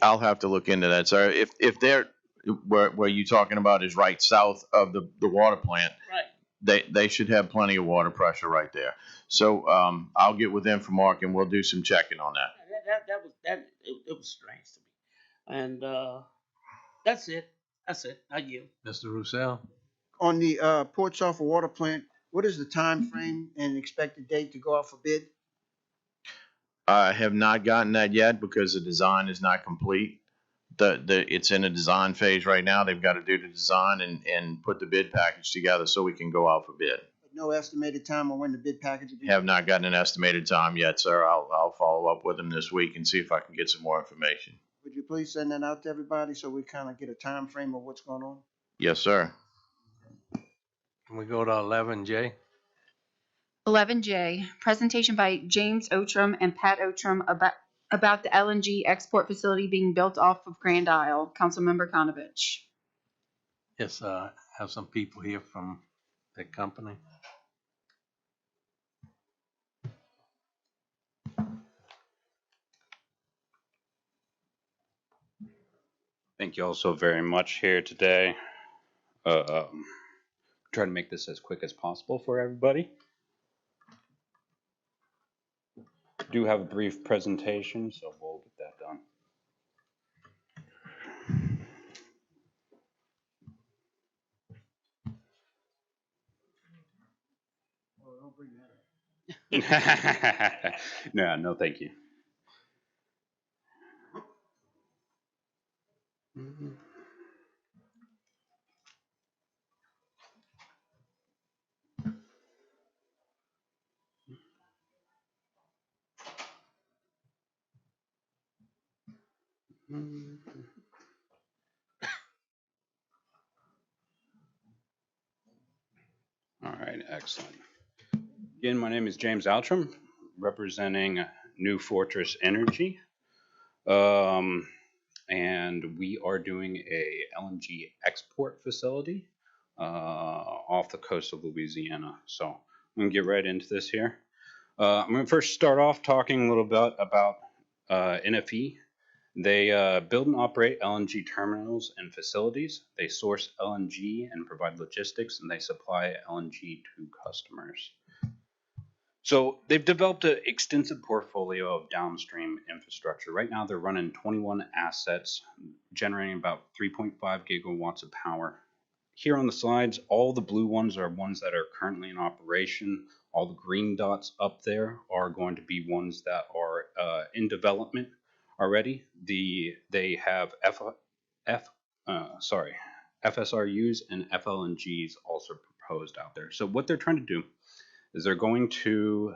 I'll have to look into that, sir. If they're where you talking about is right south of the water plant, right? They should have plenty of water pressure right there. So I'll get with Infomark and we'll do some checking on that. It was strange to me, and that's it. I yield. Mr. Roussel? On the Port Sulphur water plant, what is the time frame and expected date to go out for bid? I have not gotten that yet because the design is not complete. It's in a design phase right now. They've got to do the design and put the bid package together so we can go out for bid. No estimated time on when the bid package will be? Have not gotten an estimated time yet, sir. I'll follow up with them this week and see if I can get some more information. Would you please send that out to everybody so we kind of get a time frame of what's going on? Yes, sir. Can we go to 11J? 11J, presentation by James Outram and Pat Outram about the LNG export facility being built off of Grand Isle. Councilmember Konovich. Yes, have some people here from the company. Thank you all so very much here today. Try to make this as quick as possible for everybody. Do have a brief presentation, so we'll get that done. No, thank you. All right, excellent. Again, my name is James Outram, representing New Fortress Energy. And we are doing a LNG export facility off the coast of Louisiana. So I'm going to get right into this here. I'm going to first start off talking a little bit about NFE. They build and operate LNG terminals and facilities. They source LNG and provide logistics, and they supply LNG to customers. So they've developed an extensive portfolio of downstream infrastructure. Right now, they're running 21 assets, generating about 3.5 gigawatts of power. Here on the slides, all the blue ones are ones that are currently in operation. All the green dots up there are going to be ones that are in development already. They have FSRUs and FLNGs also proposed out there. So what they're trying to do is they're going to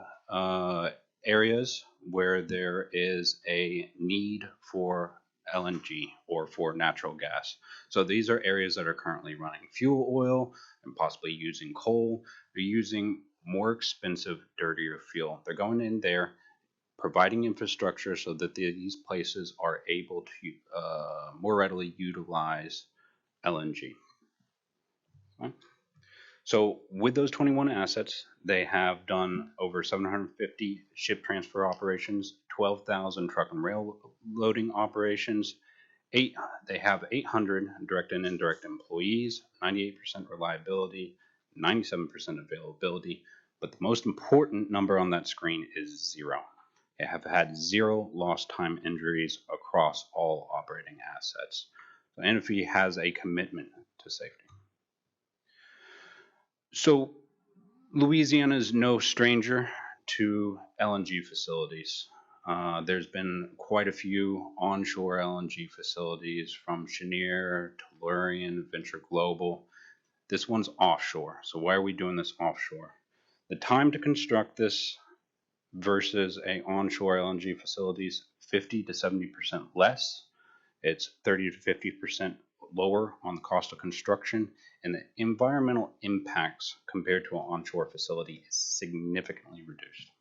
areas where there is a need for LNG or for natural gas. So these are areas that are currently running fuel oil and possibly using coal. They're using more expensive, dirtier fuel. They're going in there, providing infrastructure so that these places are able to more readily utilize LNG. Okay. So with those 21 assets, they have done over 750 ship transfer operations, 12,000 truck and rail loading operations. They have 800 direct and indirect employees, 98% reliability, 97% availability. But the most important number on that screen is 0. They have had 0 lost time injuries across all operating assets. So NFE has a commitment to safety. So Louisiana is no stranger to LNG facilities. There's been quite a few onshore LNG facilities from Cheniere, Tolerant, Venture Global. This one's offshore. So why are we doing this offshore? The time to construct this versus a onshore LNG facility is 50 to 70% less. It's 30 to 50% lower on the cost of construction, and the environmental impacts compared to an onshore facility is significantly reduced.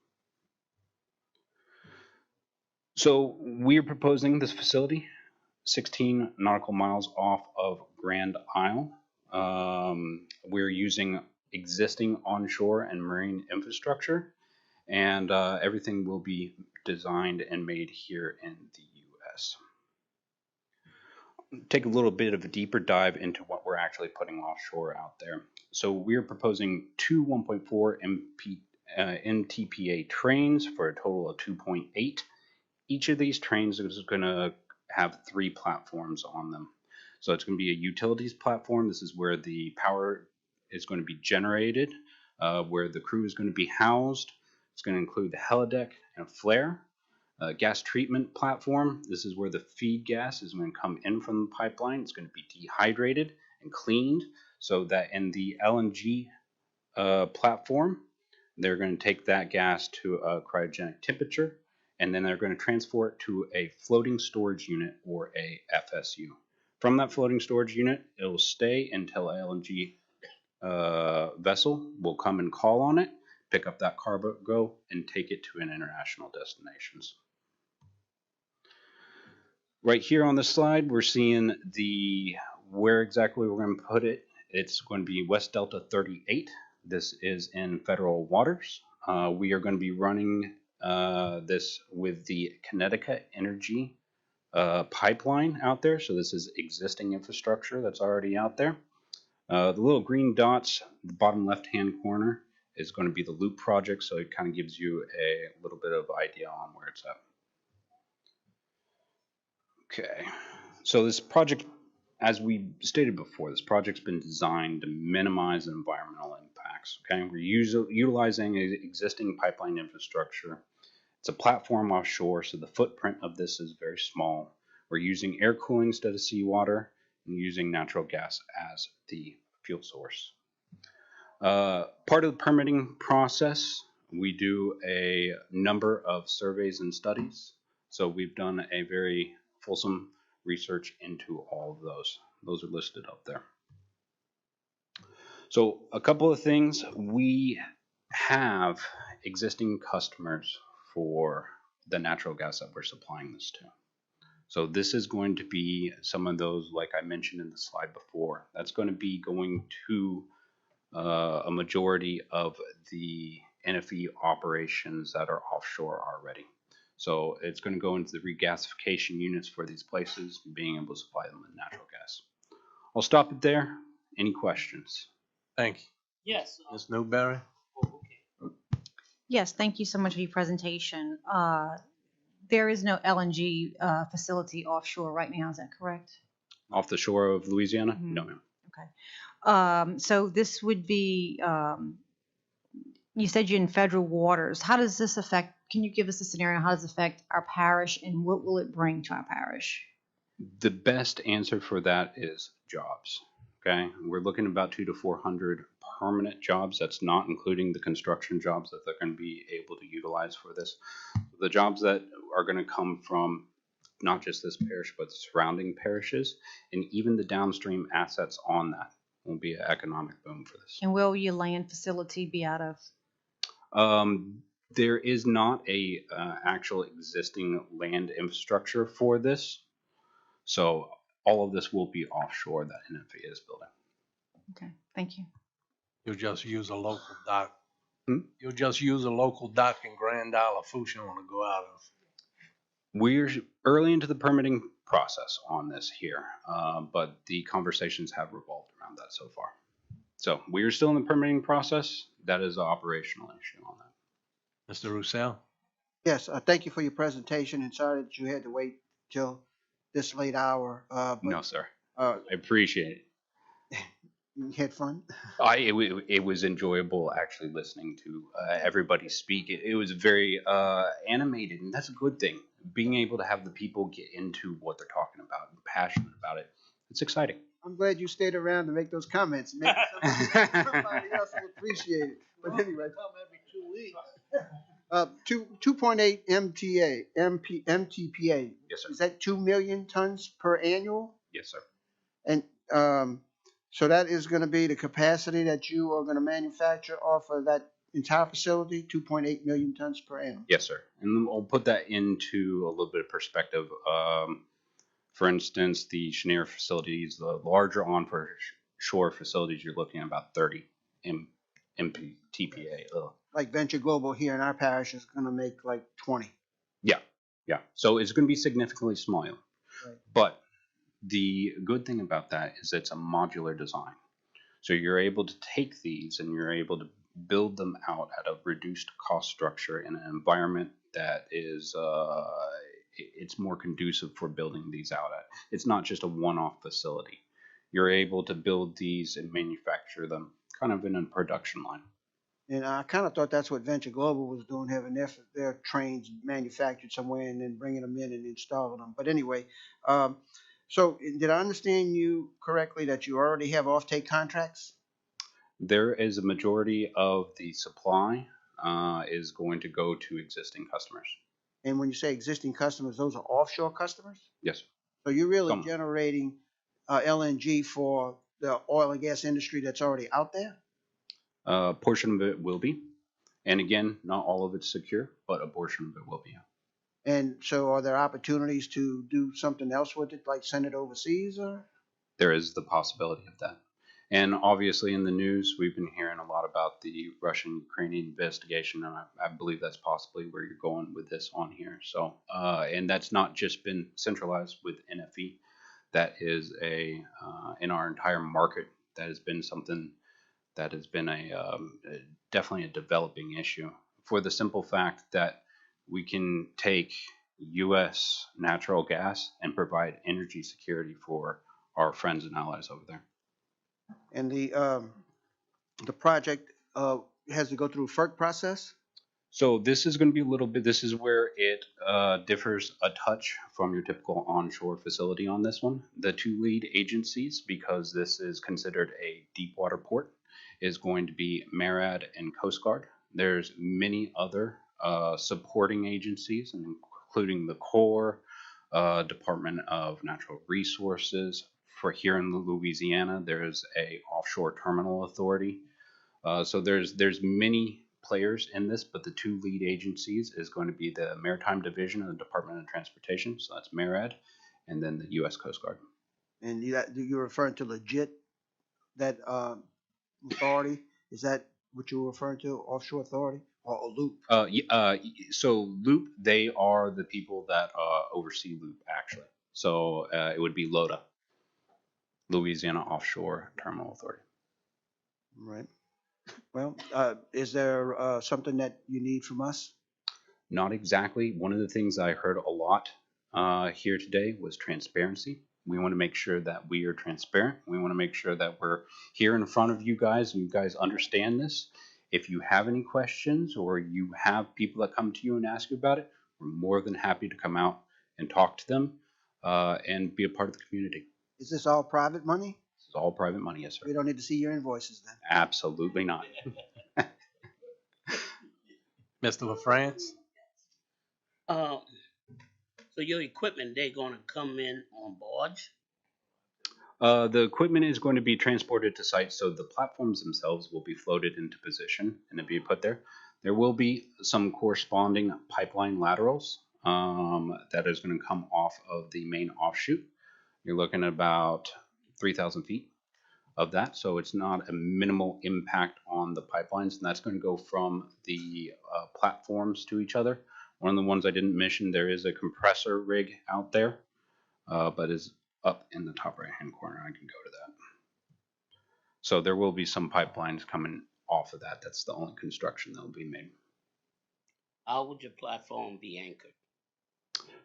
So we're proposing this facility 16 nautical miles off of Grand Isle. We're using existing onshore and marine infrastructure, and everything will be designed and made here in the U.S. Take a little bit of a deeper dive into what we're actually putting offshore out there. So we're proposing 2 1.4 MTPA trains for a total of 2.8. Each of these trains is going to have 3 platforms on them. So it's going to be a utilities platform. This is where the power is going to be generated, where the crew is going to be housed. It's going to include the helideck and a flare. Gas treatment platform. This is where the feed gas is going to come in from the pipeline. It's going to be dehydrated and cleaned so that in the LNG platform, they're going to take that gas to a cryogenic temperature, and then they're going to transfer it to a floating storage unit or a FSU. From that floating storage unit, it will stay until an LNG vessel will come and call on it, pick up that cargo, and take it to an international destinations. Right here on the slide, we're seeing where exactly we're going to put it. It's going to be West Delta 38. This is in federal waters. We are going to be running this with the Connecticut Energy pipeline out there. So this is existing infrastructure that's already out there. The little green dots, the bottom left-hand corner, is going to be the loop project. So it kind of gives you a little bit of idea on where it's at. Okay, so this project, as we stated before, this project's been designed to minimize environmental impacts. Okay, we're utilizing existing pipeline infrastructure. It's a platform offshore, so the footprint of this is very small. We're using air cooling instead of seawater and using natural gas as the fuel source. Part of the permitting process, we do a number of surveys and studies. So we've done a very fulsome research into all of those. Those are listed up there. So a couple of things. We have existing customers for the natural gas that we're supplying this to. So this is going to be some of those, like I mentioned in the slide before, that's going to be going to a majority of the NFE operations that are offshore already. So it's going to go into the regasification units for these places, being able to supply them with natural gas. I'll stop it there. Any questions? Thank you. Yes. Ms. Newberry? Yes, thank you so much for your presentation. There is no LNG facility offshore right now, is that correct? Off the shore of Louisiana? Mhm. No, ma'am. So this would be, you said you're in federal waters. How does this affect, can you give us a scenario, how does it affect our parish and what will it bring to our parish? The best answer for that is jobs. Okay, we're looking about 200 to 400 permanent jobs. That's not including the construction jobs that they're going to be able to utilize for this. The jobs that are going to come from not just this parish, but the surrounding parishes, and even the downstream assets on that will be an economic boom for this. And where will your land facility be out of? There is not a actual existing land infrastructure for this, so all of this will be offshore that NFA is building. Okay, thank you. You'll just use a local dock. Hmm? You'll just use a local dock in Grand Isle or Fushon to go out of. We're early into the permitting process on this here, but the conversations have revolved around that so far. So we're still in the permitting process. That is an operational issue on that. Mr. Roussel? Yes, thank you for your presentation, and sorry that you had to wait till this late hour. No, sir. I appreciate it. You had fun? It was enjoyable actually listening to everybody speak. It was very animated, and that's a good thing. Being able to have the people get into what they're talking about and passionate about it, it's exciting. I'm glad you stayed around to make those comments. Maybe somebody else will appreciate it. But anyway. Every 2 weeks. 2.8 MTPA. Yes, sir. Is that 2 million tons per annual? Yes, sir. And so that is going to be the capacity that you are going to manufacture off of that entire facility, 2.8 million tons per annum. Yes, sir. And I'll put that into a little bit of perspective. For instance, the Cheniere facilities, the larger onshore facilities, you're looking at about 30 MTPA. Like Venture Global here in our parish is going to make like 20. Yeah, yeah. So it's going to be significantly smaller. Right. But the good thing about that is it's a modular design. So you're able to take these and you're able to build them out at a reduced cost structure in an environment that is it's more conducive for building these out at. It's not just a one-off facility. You're able to build these and manufacture them kind of in a production line. And I kind of thought that's what Venture Global was doing, having their trains manufactured somewhere and then bringing them in and installing them. But anyway, so did I understand you correctly that you already have offtake contracts? There is a majority of the supply is going to go to existing customers. And when you say existing customers, those are offshore customers? Yes, sir. So you're really generating LNG for the oil and gas industry that's already out there? A portion of it will be. And again, not all of it's secure, but a portion of it will be. And so are there opportunities to do something else with it, like send it overseas or? There is the possibility of that. And obviously in the news, we've been hearing a lot about the Russian-Ukrainian investigation, and I believe that's possibly where you're going with this on here. So, and that's not just been centralized with NFE. That is in our entire market, that has been something that has been definitely a developing issue for the simple fact that we can take U.S. natural gas and provide energy security for our friends and allies over there. And the project has to go through FERC process? So this is going to be a little bit, this is where it differs a touch from your typical onshore facility on this one. The two lead agencies, because this is considered a deep water port, is going to be MARAD and Coast Guard. There's many other supporting agencies, including the Corps, Department of Natural Resources. For here in Louisiana, there's a offshore terminal authority. So there's many players in this, but the two lead agencies is going to be the Maritime Division of the Department of Transportation, so that's MARAD, and then the U.S. Coast Guard. And you're referring to legit, that authority? Is that what you're referring to, offshore authority or Loop? So Loop, they are the people that oversee Loop, actually. So it would be LOTA, Louisiana Offshore Terminal Authority. Right. Well, is there something that you need from us? Not exactly. One of the things I heard a lot here today was transparency. We want to make sure that we are transparent. We want to make sure that we're here in front of you guys and you guys understand this. If you have any questions or you have people that come to you and ask you about it, we're more than happy to come out and talk to them and be a part of the community. Is this all private money? This is all private money, yes, sir. We don't need to see your invoices then. Absolutely not. Mr. LaFrance? So your equipment, they're gonna come in on barge? The equipment is going to be transported to site, so the platforms themselves will be floated into position and to be put there. There will be some corresponding pipeline laterals that is going to come off of the main offshoot. You're looking at about 3,000 feet of that, so it's not a minimal impact on the pipelines, and that's going to go from the platforms to each other. One of the ones I didn't mention, there is a compressor rig out there, but is up in the top right hand corner. I can go to that. So there will be some pipelines coming off of that. That's the only construction that will be made. How would your platform be anchored?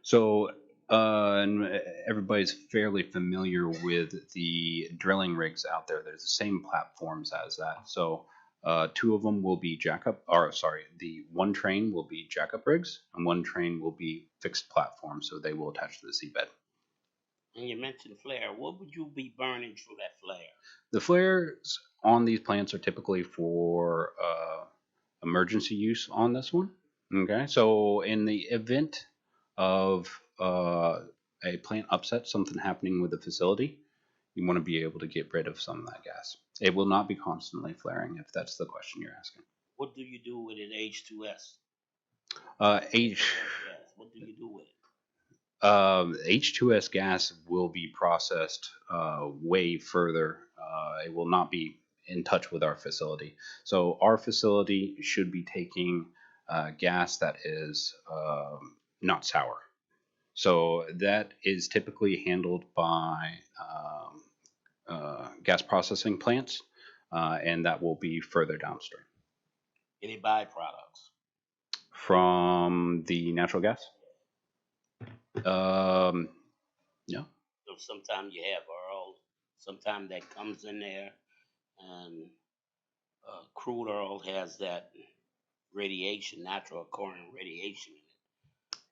So and everybody's fairly familiar with the drilling rigs out there. There's the same platforms as that. So two of them will be the one train will be jackup rigs and one train will be fixed platforms. So they will attach to the seabed. And you mentioned flare. What would you be burning through that flare? The flares on these plants are typically for emergency use on this one. Okay, so in the event of a plant upset, something happening with the facility, you want to be able to get rid of some of that gas. It will not be constantly flaring if that's the question you're asking. What do you do with it, H2S? Yes, what do you do with it? H2S gas will be processed way further. It will not be in touch with our facility. So our facility should be taking gas that is not sour. So that is typically handled by gas processing plants, and that will be further downstream. Any byproducts? From the natural gas? No. So sometimes you have oil, sometimes that comes in there, and crude oil has that radiation, natural occurring radiation.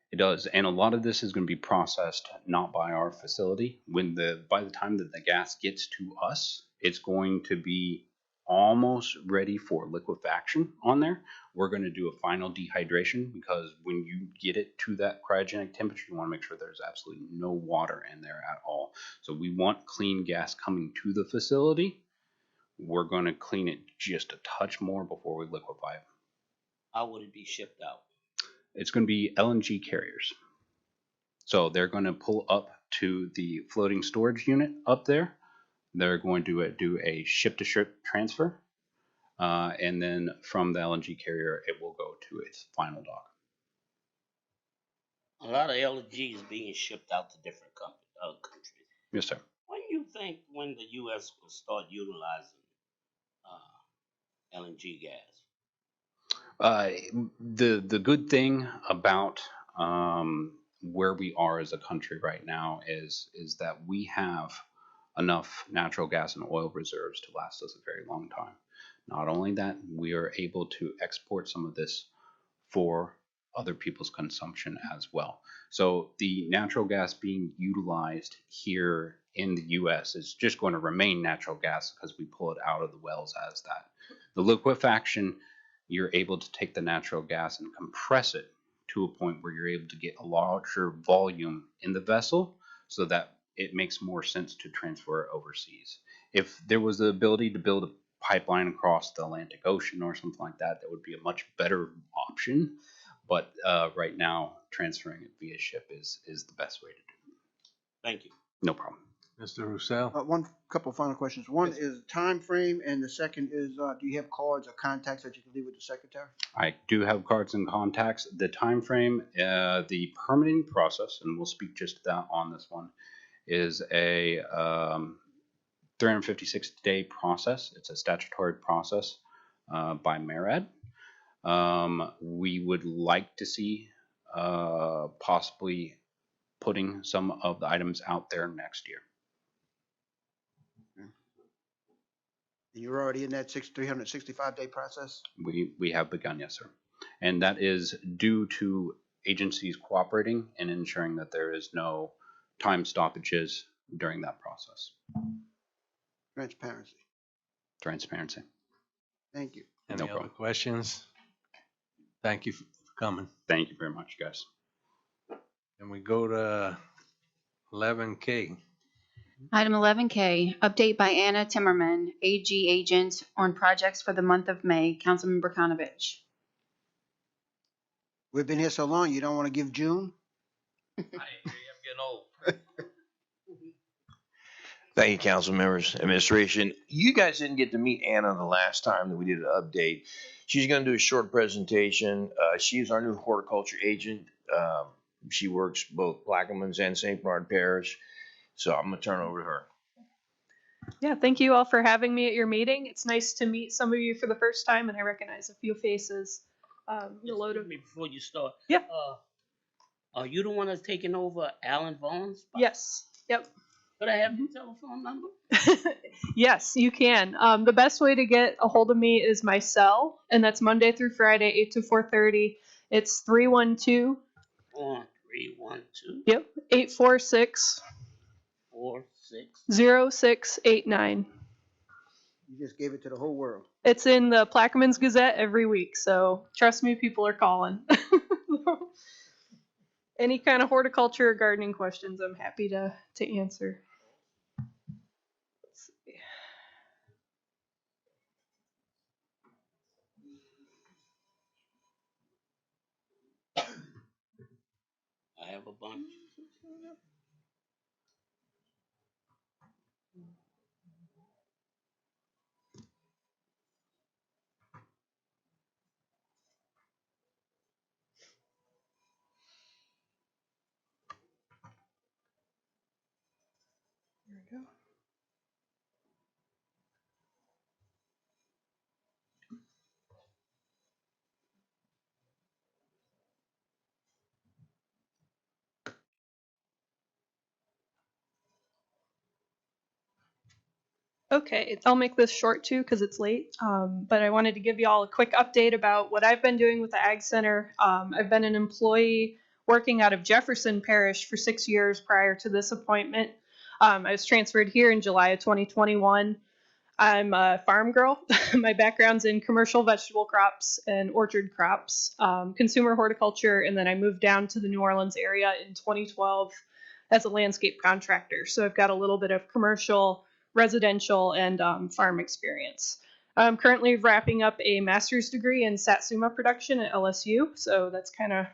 It does, and a lot of this is going to be processed not by our facility. By the time that the gas gets to us, it's going to be almost ready for liquefaction on there. We're going to do a final dehydration because when you get it to that cryogenic temperature, you want to make sure there's absolutely no water in there at all. So we want clean gas coming to the facility. We're going to clean it just a touch more before we liquefy it. How would it be shipped out? It's going to be LNG carriers. So they're going to pull up to the floating storage unit up there. They're going to do a ship-to-ship transfer. And then from the LNG carrier, it will go to its final dock. A lot of LNG is being shipped out to different countries. Yes, sir. When do you think when the U.S. will start utilizing LNG gas? The good thing about where we are as a country right now is that we have enough natural gas and oil reserves to last us a very long time. Not only that, we are able to export some of this for other people's consumption as well. So the natural gas being utilized here in the U.S. is just going to remain natural gas because we pull it out of the wells as that. The liquefaction, you're able to take the natural gas and compress it to a point where you're able to get a larger volume in the vessel so that it makes more sense to transfer it overseas. If there was the ability to build a pipeline across the Atlantic Ocean or something like that, that would be a much better option. But right now, transferring it via ship is the best way to do it. Thank you. No problem. Mr. Roussel? One couple final questions. One is time frame, and the second is, do you have cards or contacts that you can leave with the secretary? I do have cards and contacts. The time frame, the permitting process, and we'll speak just to that on this one, is a 356-day process. It's a statutory process. by MARAD. We would like to see possibly putting some of the items out there next year. And you're already in that 365-day process? We have begun, yes, sir. And that is due to agencies cooperating and ensuring that there is no time stoppages during that process. Transparency. Transparency. Thank you. Any No other problem. questions? Thank you for coming. Thank you very much, guys. And we go to 11K. Item 11K, update by Anna Timmerman, AG agent on projects for the month of May. Councilman Brakanovich. We've been here so long, you don't want to give June? I'm getting old. Thank you, council members, administration. You guys didn't get to meet Anna the last time that we did an update. She's going to do a short presentation. She's our new horticulture agent. She works both Plaquemines and St. Bernard Parish. So I'm going to turn it over to her. Yeah, thank you all for having me at your meeting. It's nice to meet some of you for the first time, and I recognize a few faces. Excuse me before you start. Yeah. Are you the one that's taking over Alan Vaughn's spot? Yes. Yep. Could I have your telephone number? Yes, you can. The best way to get a hold of me is my cell, and that's Monday through Friday, 8 to 4:30. It's 312. 312. Yep. 846. 46. 0689. You just gave it to the whole world. It's in the Plaquemines Gazette every week, so trust me, people are calling. Any kind of horticulture or gardening questions, I'm happy to answer. Let's see. I have a bunch. There we go. Okay, I'll make this short too because it's late, but I wanted to give you all a quick update about what I've been doing with the Ag Center. I've been an employee working out of Jefferson Parish for 6 years prior to this appointment. I was transferred here in July of 2021. I'm a farm girl. My background's in commercial vegetable crops and orchard crops, consumer horticulture, and then I moved down to the New Orleans area in 2012 as a landscape contractor. So I've got a little bit of commercial, residential, and farm experience. I'm currently wrapping up a master's degree in Satsuma production at LSU, so that's kind of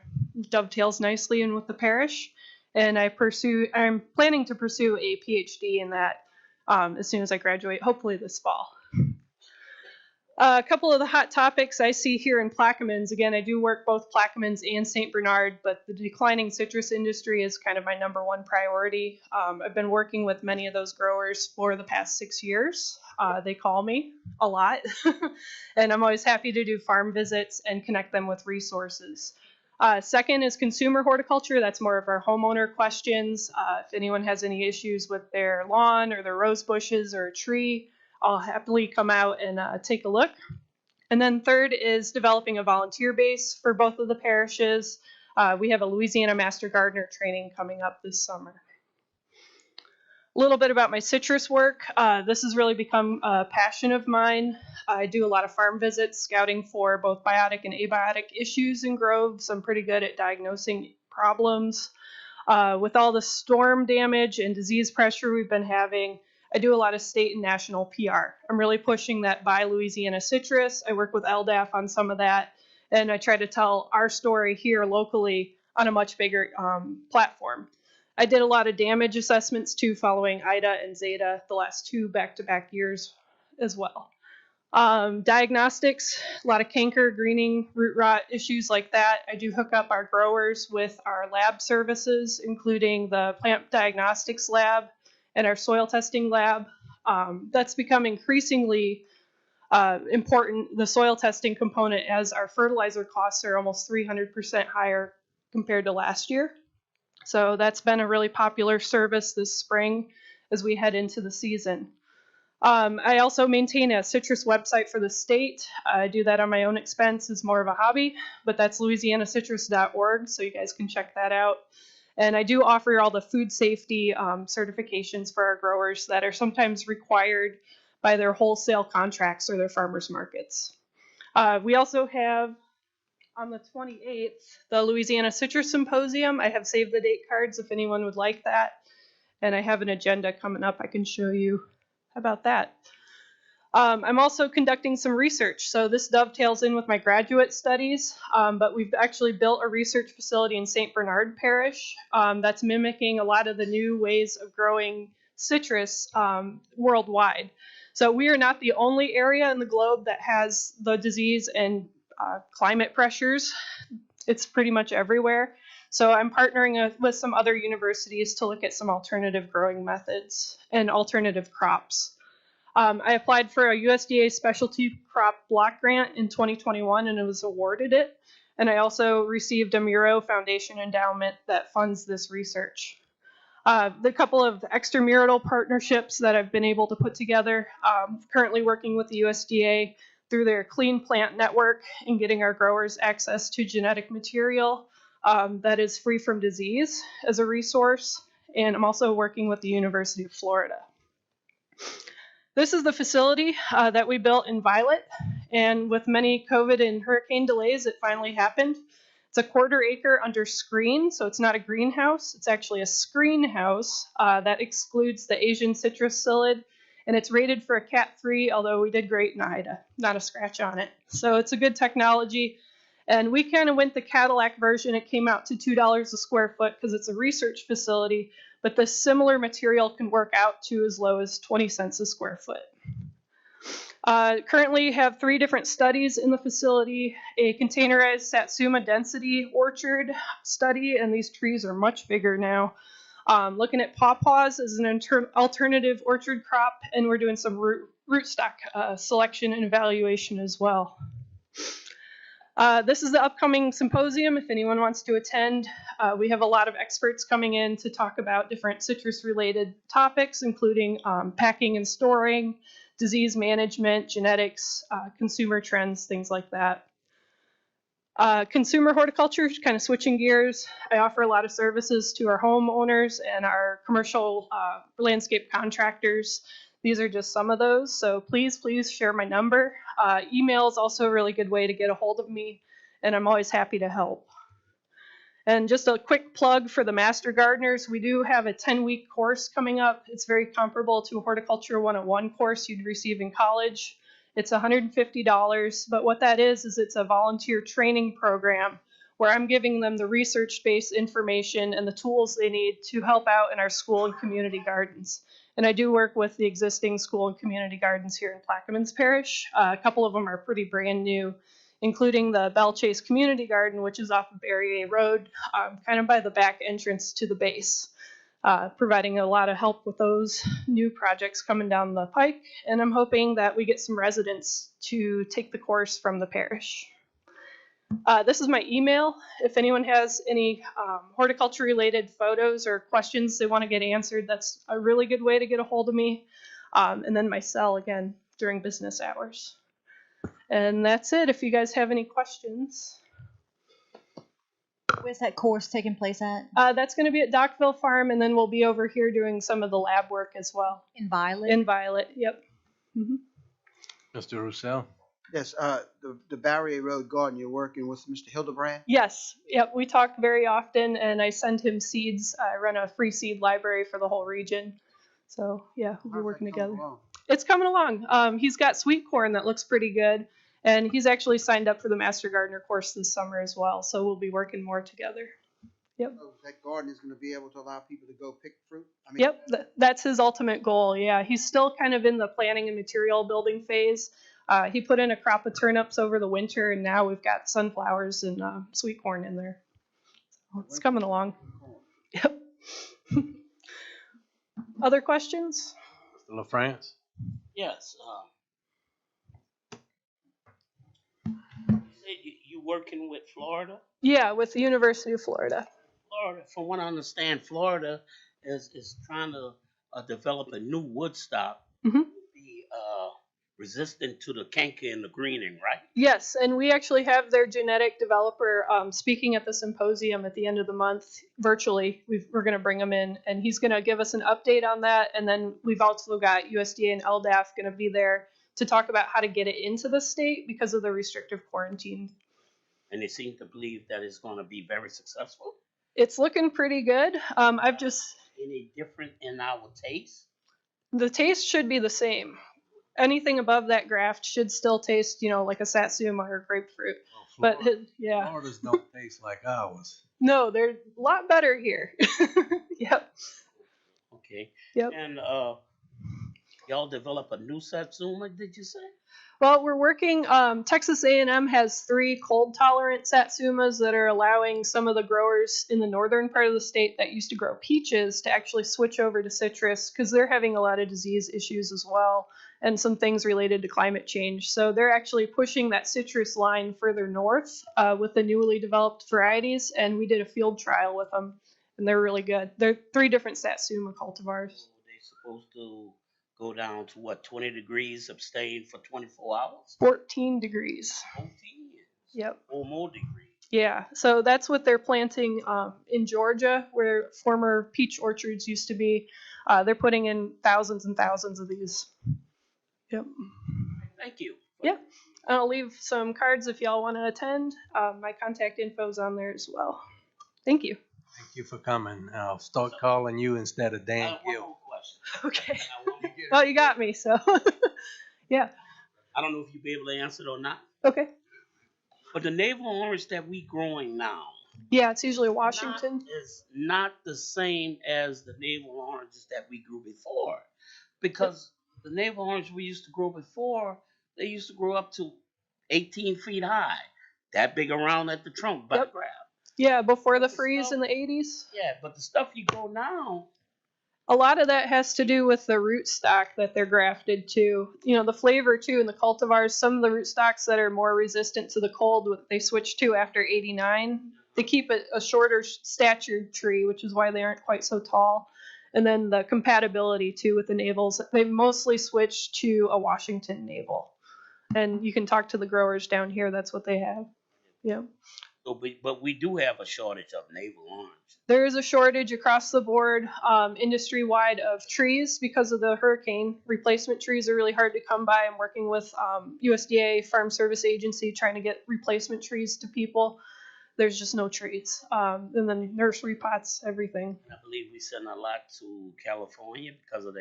dovetails nicely in with the parish. And I'm planning to pursue a PhD in that as soon as I graduate, hopefully this fall. A couple of the hot topics I see here in Plaquemines. Again, I do work both Plaquemines and St. Bernard, but the declining citrus industry is kind of my #1 priority. I've been working with many of those growers for the past 6 years. They call me a lot, and I'm always happy to do farm visits and connect them with resources. Second is consumer horticulture. That's more of our homeowner questions. If anyone has any issues with their lawn or their rose bushes or a tree, I'll happily come out and take a look. And then third is developing a volunteer base for both of the parishes. We have a Louisiana Master Gardener training coming up this summer. A little bit about my citrus work. This has really become a passion of mine. I do a lot of farm visits, scouting for both biotic and abiotic issues in groves. I'm pretty good at diagnosing problems. With all the storm damage and disease pressure we've been having, I do a lot of state and national PR. I'm really pushing that Buy Louisiana Citrus. I work with LDAF on some of that, and I try to tell our story here locally on a much bigger platform. I did a lot of damage assessments too following Ida and Zeta the last 2 back-to-back years as well. Diagnostics, a lot of canker, greening, root rot, issues like that. I do hook up our growers with our lab services, including the plant diagnostics lab and our soil testing lab. That's become increasingly important, the soil testing component, as our fertilizer costs are almost 300% higher compared to last year. So that's been a really popular service this spring as we head into the season. I also maintain a citrus website for the state. I do that on my own expense as more of a hobby, but that's louisianacitrus.org, so you guys can check that out. And I do offer all the food safety certifications for our growers that are sometimes required by their wholesale contracts or their farmers markets. We also have on the 28th, the Louisiana Citrus Symposium. I have save the date cards if anyone would like that. And I have an agenda coming up I can show you about that. I'm also conducting some research. So this dovetails in with my graduate studies, but we've actually built a research facility in St. Bernard Parish that's mimicking a lot of the new ways of growing citrus worldwide. So we are not the only area in the globe that has the disease and climate pressures. It's pretty much everywhere. So I'm partnering with some other universities to look at some alternative growing methods and alternative crops. I applied for a USDA specialty crop block grant in 2021 and was awarded it. And I also received a Muro Foundation endowment that funds this research. The couple of extramural partnerships that I've been able to put together, currently working with the USDA through their Clean Plant Network and getting our growers access to genetic material that is free from disease as a resource. And I'm also working with the University of Florida. This is the facility that we built in Violet, and with many COVID and hurricane delays, it finally happened. It's a 1/4 acre under screen, so it's not a greenhouse. It's actually a screen house that excludes the Asian citrus psyllid, and it's rated for a Cat 3, although we did great in Ida, not a scratch on it. So it's a good technology, and we kind of went the Cadillac version. It came out to $2 a square foot because it's a research facility, but the similar material can work out to as low as 20 cents a square foot. Currently have 3 different studies in the facility, a containerized Satsuma density orchard study, and these trees are much bigger now. Looking at pawpaws as an alternative orchard crop, and we're doing some rootstock selection and evaluation as well. This is the upcoming symposium if anyone wants to attend. We have a lot of experts coming in to talk about different citrus-related topics, including packing and storing, disease management, genetics, consumer trends, things like that. Consumer horticulture, kind of switching gears. I offer a lot of services to our homeowners and our commercial landscape contractors. These are just some of those, so please share my number. Email is also a really good way to get a hold of me, and I'm always happy to help. And just a quick plug for the Master Gardeners. We do have a 10-week course coming up. It's very comparable to a Horticulture 101 course you'd receive in college. It's $150, but what that is it's a volunteer training program where I'm giving them the research-based information and the tools they need to help out in our school and community gardens. And I do work with the existing school and community gardens here in Plaquemines Parish. A couple of them are pretty brand new, including the Bell Chase Community Garden, which is off of Barrier Road, kind of by the back entrance to the base, providing a lot of help with those new projects coming down the pike. And I'm hoping that we get some residents to take the course from the parish. This is my email. If anyone has any horticulture-related photos or questions they want to get answered, that's a really good way to get a hold of me. And then my cell, again, during business hours. And that's it. If you guys have any questions. Where's that course taking place at? That's going to be at Dockville Farm, and then we'll be over here doing some of the lab work as well. In Violet? In Violet, yep. Mr. Roussel? Yes, the Barrier Road Garden, you're working with Mr. Hildebrand? Yes, yep, we talk very often, and I send him seeds. I run a free seed library for the whole region. So, yeah, we'll be working together. It's coming along. He's got sweet corn that looks pretty good, and he's actually signed up for the Master Gardener course this summer as well, so we'll be working more together. Yep. So that garden is going to be able to allow people to go pick fruit? Yep, that's his ultimate goal, yeah. He's still kind of in the planning and material building phase. He put in a crop of turnips over the winter, and now we've got sunflowers and sweet corn in there. So it's coming along. Yep. Other questions? Mr. LaFrance? Yes. said you working with Florida? Yeah, with the University of Florida. Florida, from what I understand, Florida is trying to develop a new wood stock Mhm. be resistant to the canker and the greening, right? Yes, and we actually have their genetic developer speaking at the symposium at the end of the month virtually. We're going to bring him in, and he's going to give us an update on that. And then we've also got USDA and LDAF going to be there to talk about how to get it into the state because of the restrictive quarantine. And they seem to believe that it's going to be very successful. It's looking pretty good. I've just Any different in our taste? the taste should be the same. Anything above that graft should still taste, like a Satsuma or a grapefruit. But yeah, Florida's don't taste like ours. no, they're a lot better here. Yep. Okay. Yep. And y'all develop a new Satsuma, did you say? Well, we're working. Texas A&M has 3 cold tolerant Satsumas that are allowing some of the growers in the northern part of the state that used to grow peaches to actually switch over to citrus because they're having a lot of disease issues as well and some things related to climate change. So they're actually pushing that citrus line further north with the newly developed varieties, and we did a field trial with them, and they're really good. They're 3 different Satsuma cultivars. They're supposed to go down to what, 20 degrees, abstain for 24 hours? 14 degrees. 14 years. Yep. Or more degrees. Yeah, so that's what they're planting in Georgia, where former peach orchards used to be. They're putting in thousands and thousands of these. Yep. Thank you. Yep. I'll leave some cards if y'all want to attend. My contact info's on there as well. Thank you. Thank you for coming. I'll start calling you instead of Dan One Gill. more question. Okay. Well, you got me, so yeah. I don't know if you'll be able to answer it or not. Okay. But the navel orange that we growing now Yeah, it's usually Washington. is not the same as the navel oranges that we grew before. Because the navel orange we used to grow before, they used to grow up to 18 feet high. That big around at the trunk, butt grab. Yeah, before the freeze in the 80s. Yeah, but the stuff you grow now, A lot of that has to do with the rootstock that they're grafted to. The flavor too in the cultivars. Some of the rootstocks that are more resistant to the cold, they switch to after 89. They keep a shorter statured tree, which is why they aren't quite so tall. And then the compatibility too with the navels. They mostly switch to a Washington navel. And you can talk to the growers down here. That's what they have. Yeah. so, but we do have a shortage of navel orange. There is a shortage across the board, industry-wide, of trees because of the hurricane. Replacement trees are really hard to come by. I'm working with USDA Farm Service Agency trying to get replacement trees to people. There's just no trees. And then nursery pots, everything. I believe we send a lot to California because of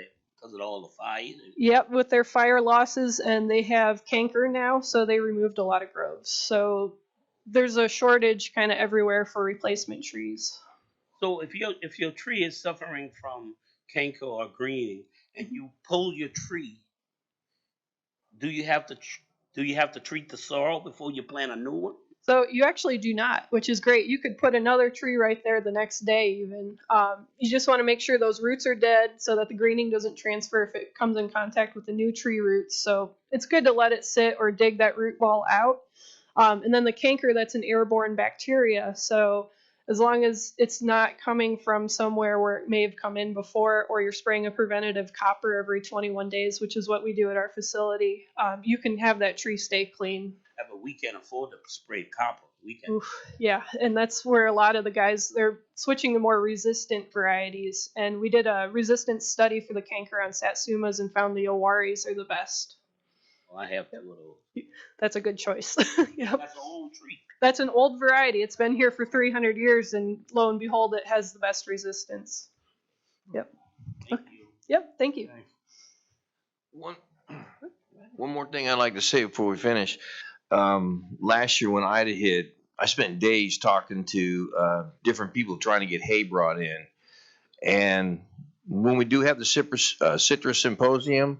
all the fires. Yep, with their fire losses, and they have canker now, so they removed a lot of groves. So there's a shortage kind of everywhere for replacement trees. So if your tree is suffering from canker or greening, and you pull your tree, do you have to treat the soil before you plant a new one? So you actually do not, which is great. You could put another tree right there the next day even. You just want to make sure those roots are dead so that the greening doesn't transfer if it comes in contact with the new tree roots. So it's good to let it sit or dig that root ball out. And then the canker, that's an airborne bacteria. So as long as it's not coming from somewhere where it may have come in before, or you're spraying a preventative copper every 21 days, which is what we do at our facility, you can have that tree stay clean. Yeah, but we can't afford to spray copper. We can. Oof, yeah, and that's where a lot of the guys, they're switching to more resistant varieties. And we did a resistance study for the canker on Satsumas and found the Owaris are the best. Well, I have 2 of those. That's a good choice. Yep. That's an old tree. That's an old variety. It's been here for 300 years, and lo and behold, it has the best resistance. Yep. Thank you. Yep, thank you. One more thing I'd like to say before we finish. Last year when Ida hit, I spent days talking to different people trying to get hay brought in. And when we do have the citrus symposium,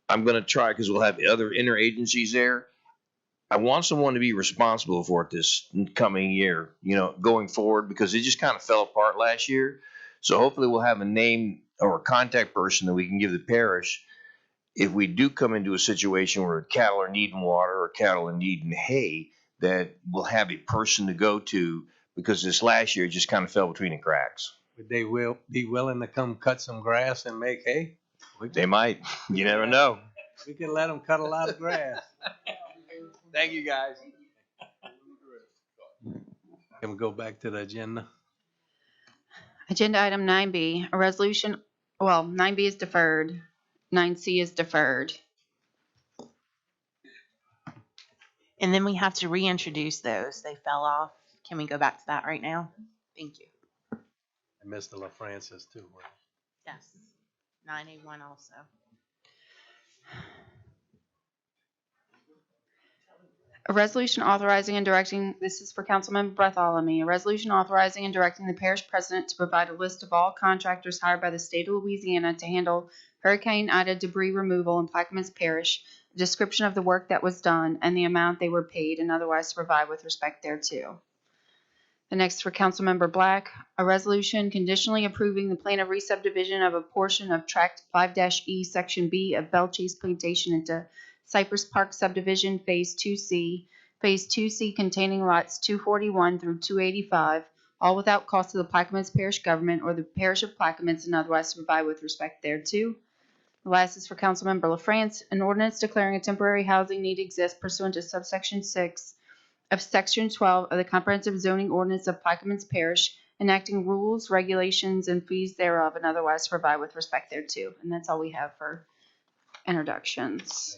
I'm going to try, because we'll have other interagencies there. I want someone to be responsible for it this coming year, going forward, because it just kind of fell apart last year. So hopefully we'll have a name or a contact person that we can give the parish if we do come into a situation where cattle are needing water or cattle are needing hay, that we'll have a person to go to, because this last year just kind of fell between the cracks. Would they will be willing to come cut some grass and make hay? They might. You never know. We can let them cut a lot of grass. Thank you, guys. Can we go back to the agenda? Agenda item 9B, a resolution, well, 9B is deferred, 9C is deferred. And then we have to reintroduce those. They fell off. Can we go back to that right now? Thank you. And Mr. LaFrancis too. Right? Yes. 9A1 also. A resolution authorizing and directing, this is for Councilmember Bartholomew, a resolution authorizing and directing the parish president to provide a list of all contractors hired by the state of Louisiana to handle Hurricane Ida debris removal in Plaquemines Parish, a description of the work that was done, and the amount they were paid and otherwise to provide with respect thereto. The next for Councilmember Black, a resolution conditionally approving the plan of re-subdivision of a portion of Tract 5-E, Section B of Belchase Plantation into Cypress Park Subdivision Phase 2C, Phase 2C containing lots 241 through 285, all without cost to the Plaquemines Parish government or the Parish of Plaquemines and otherwise to provide with respect thereto. The last is for Councilmember LaFrance, an ordinance declaring a temporary housing need exists pursuant to subsection 6 of Section 12 of the Comprehensive Zoning Ordinance of Plaquemines Parish, enacting rules, regulations, and fees thereof, and otherwise to provide with respect thereto. And that's all we have for introductions.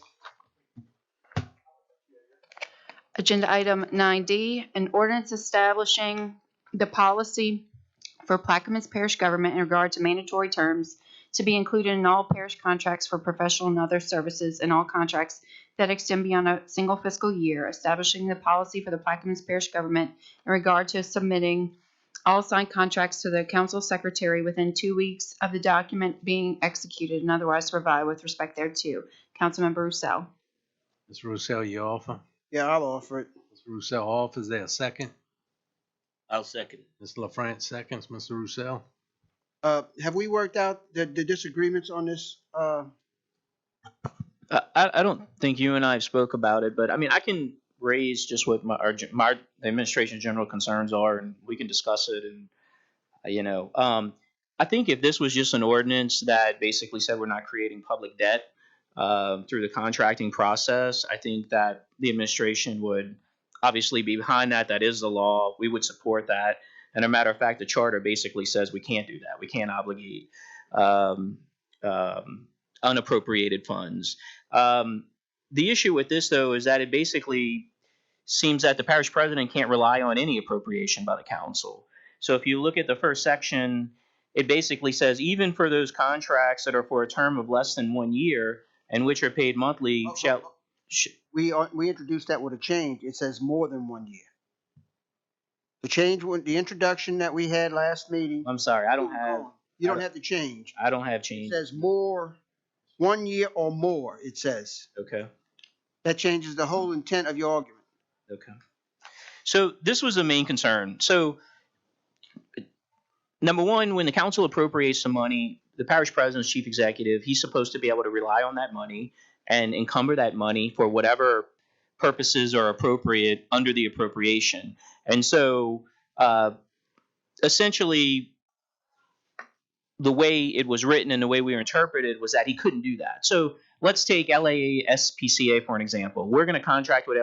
Agenda item 9D, an ordinance establishing the policy for Plaquemines Parish government in regard to mandatory terms to be included in all parish contracts for professional and other services and all contracts that extend beyond a single fiscal year, establishing the policy for the Plaquemines Parish government in regard to submitting all signed contracts to the council secretary within 2 weeks of the document being executed and otherwise to provide with respect thereto. Councilmember Roussel. Ms. Roussel, you offer? Yeah, I'll offer it. Ms. Roussel offers. Is there a second? I'll second. Mr. LaFrance seconds. Mr. Roussel? Have we worked out the disagreements on this? I don't think you and I have spoke about it, but I mean, I can raise just what my administration general concerns are, and we can discuss it. And I think if this was just an ordinance that basically said we're not creating public debt through the contracting process, I think that the administration would obviously be behind that. That is the law. We would support that. And a matter of fact, the charter basically says we can't do that. We can't obligate unappropriated funds. The issue with this, though, is that it basically seems that the parish president can't rely on any appropriation by the council. So if you look at the first section, it basically says even for those contracts that are for a term of less than 1 year and which are paid monthly, We introduced that with a change. It says more than 1 year. The change, the introduction that we had last meeting. I'm sorry, I don't have. You don't have to change. I don't have change. It says more, 1 year or more, it says. Okay. That changes the whole intent of your argument. Okay. So this was the main concern. So number one, when the council appropriates some money, the parish president's chief executive, he's supposed to be able to rely on that money and encumber that money for whatever purposes are appropriate under the appropriation. And so essentially the way it was written and the way we were interpreted was that he couldn't do that. So let's take LASPCA for an example. We're going to contract with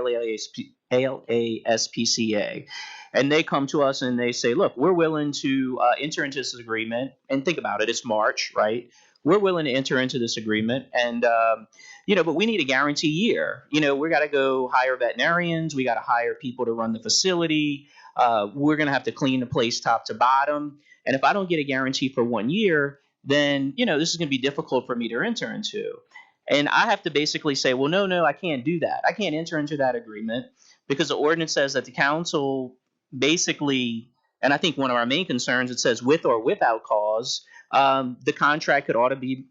LASPCA, and they come to us and they say, look, we're willing to enter into this agreement. And think about it, it's March, right? We're willing to enter into this agreement, and but we need a guarantee year. We got to go hire veterinarians. We got to hire people to run the facility. We're going to have to clean the place top to bottom. And if I don't get a guarantee for 1 year, then this is going to be difficult for me to enter into. And I have to basically say, well, no, I can't do that. I can't enter into that agreement because the ordinance says that the council basically, and I think one of our main concerns, it says with or without cause, the contract could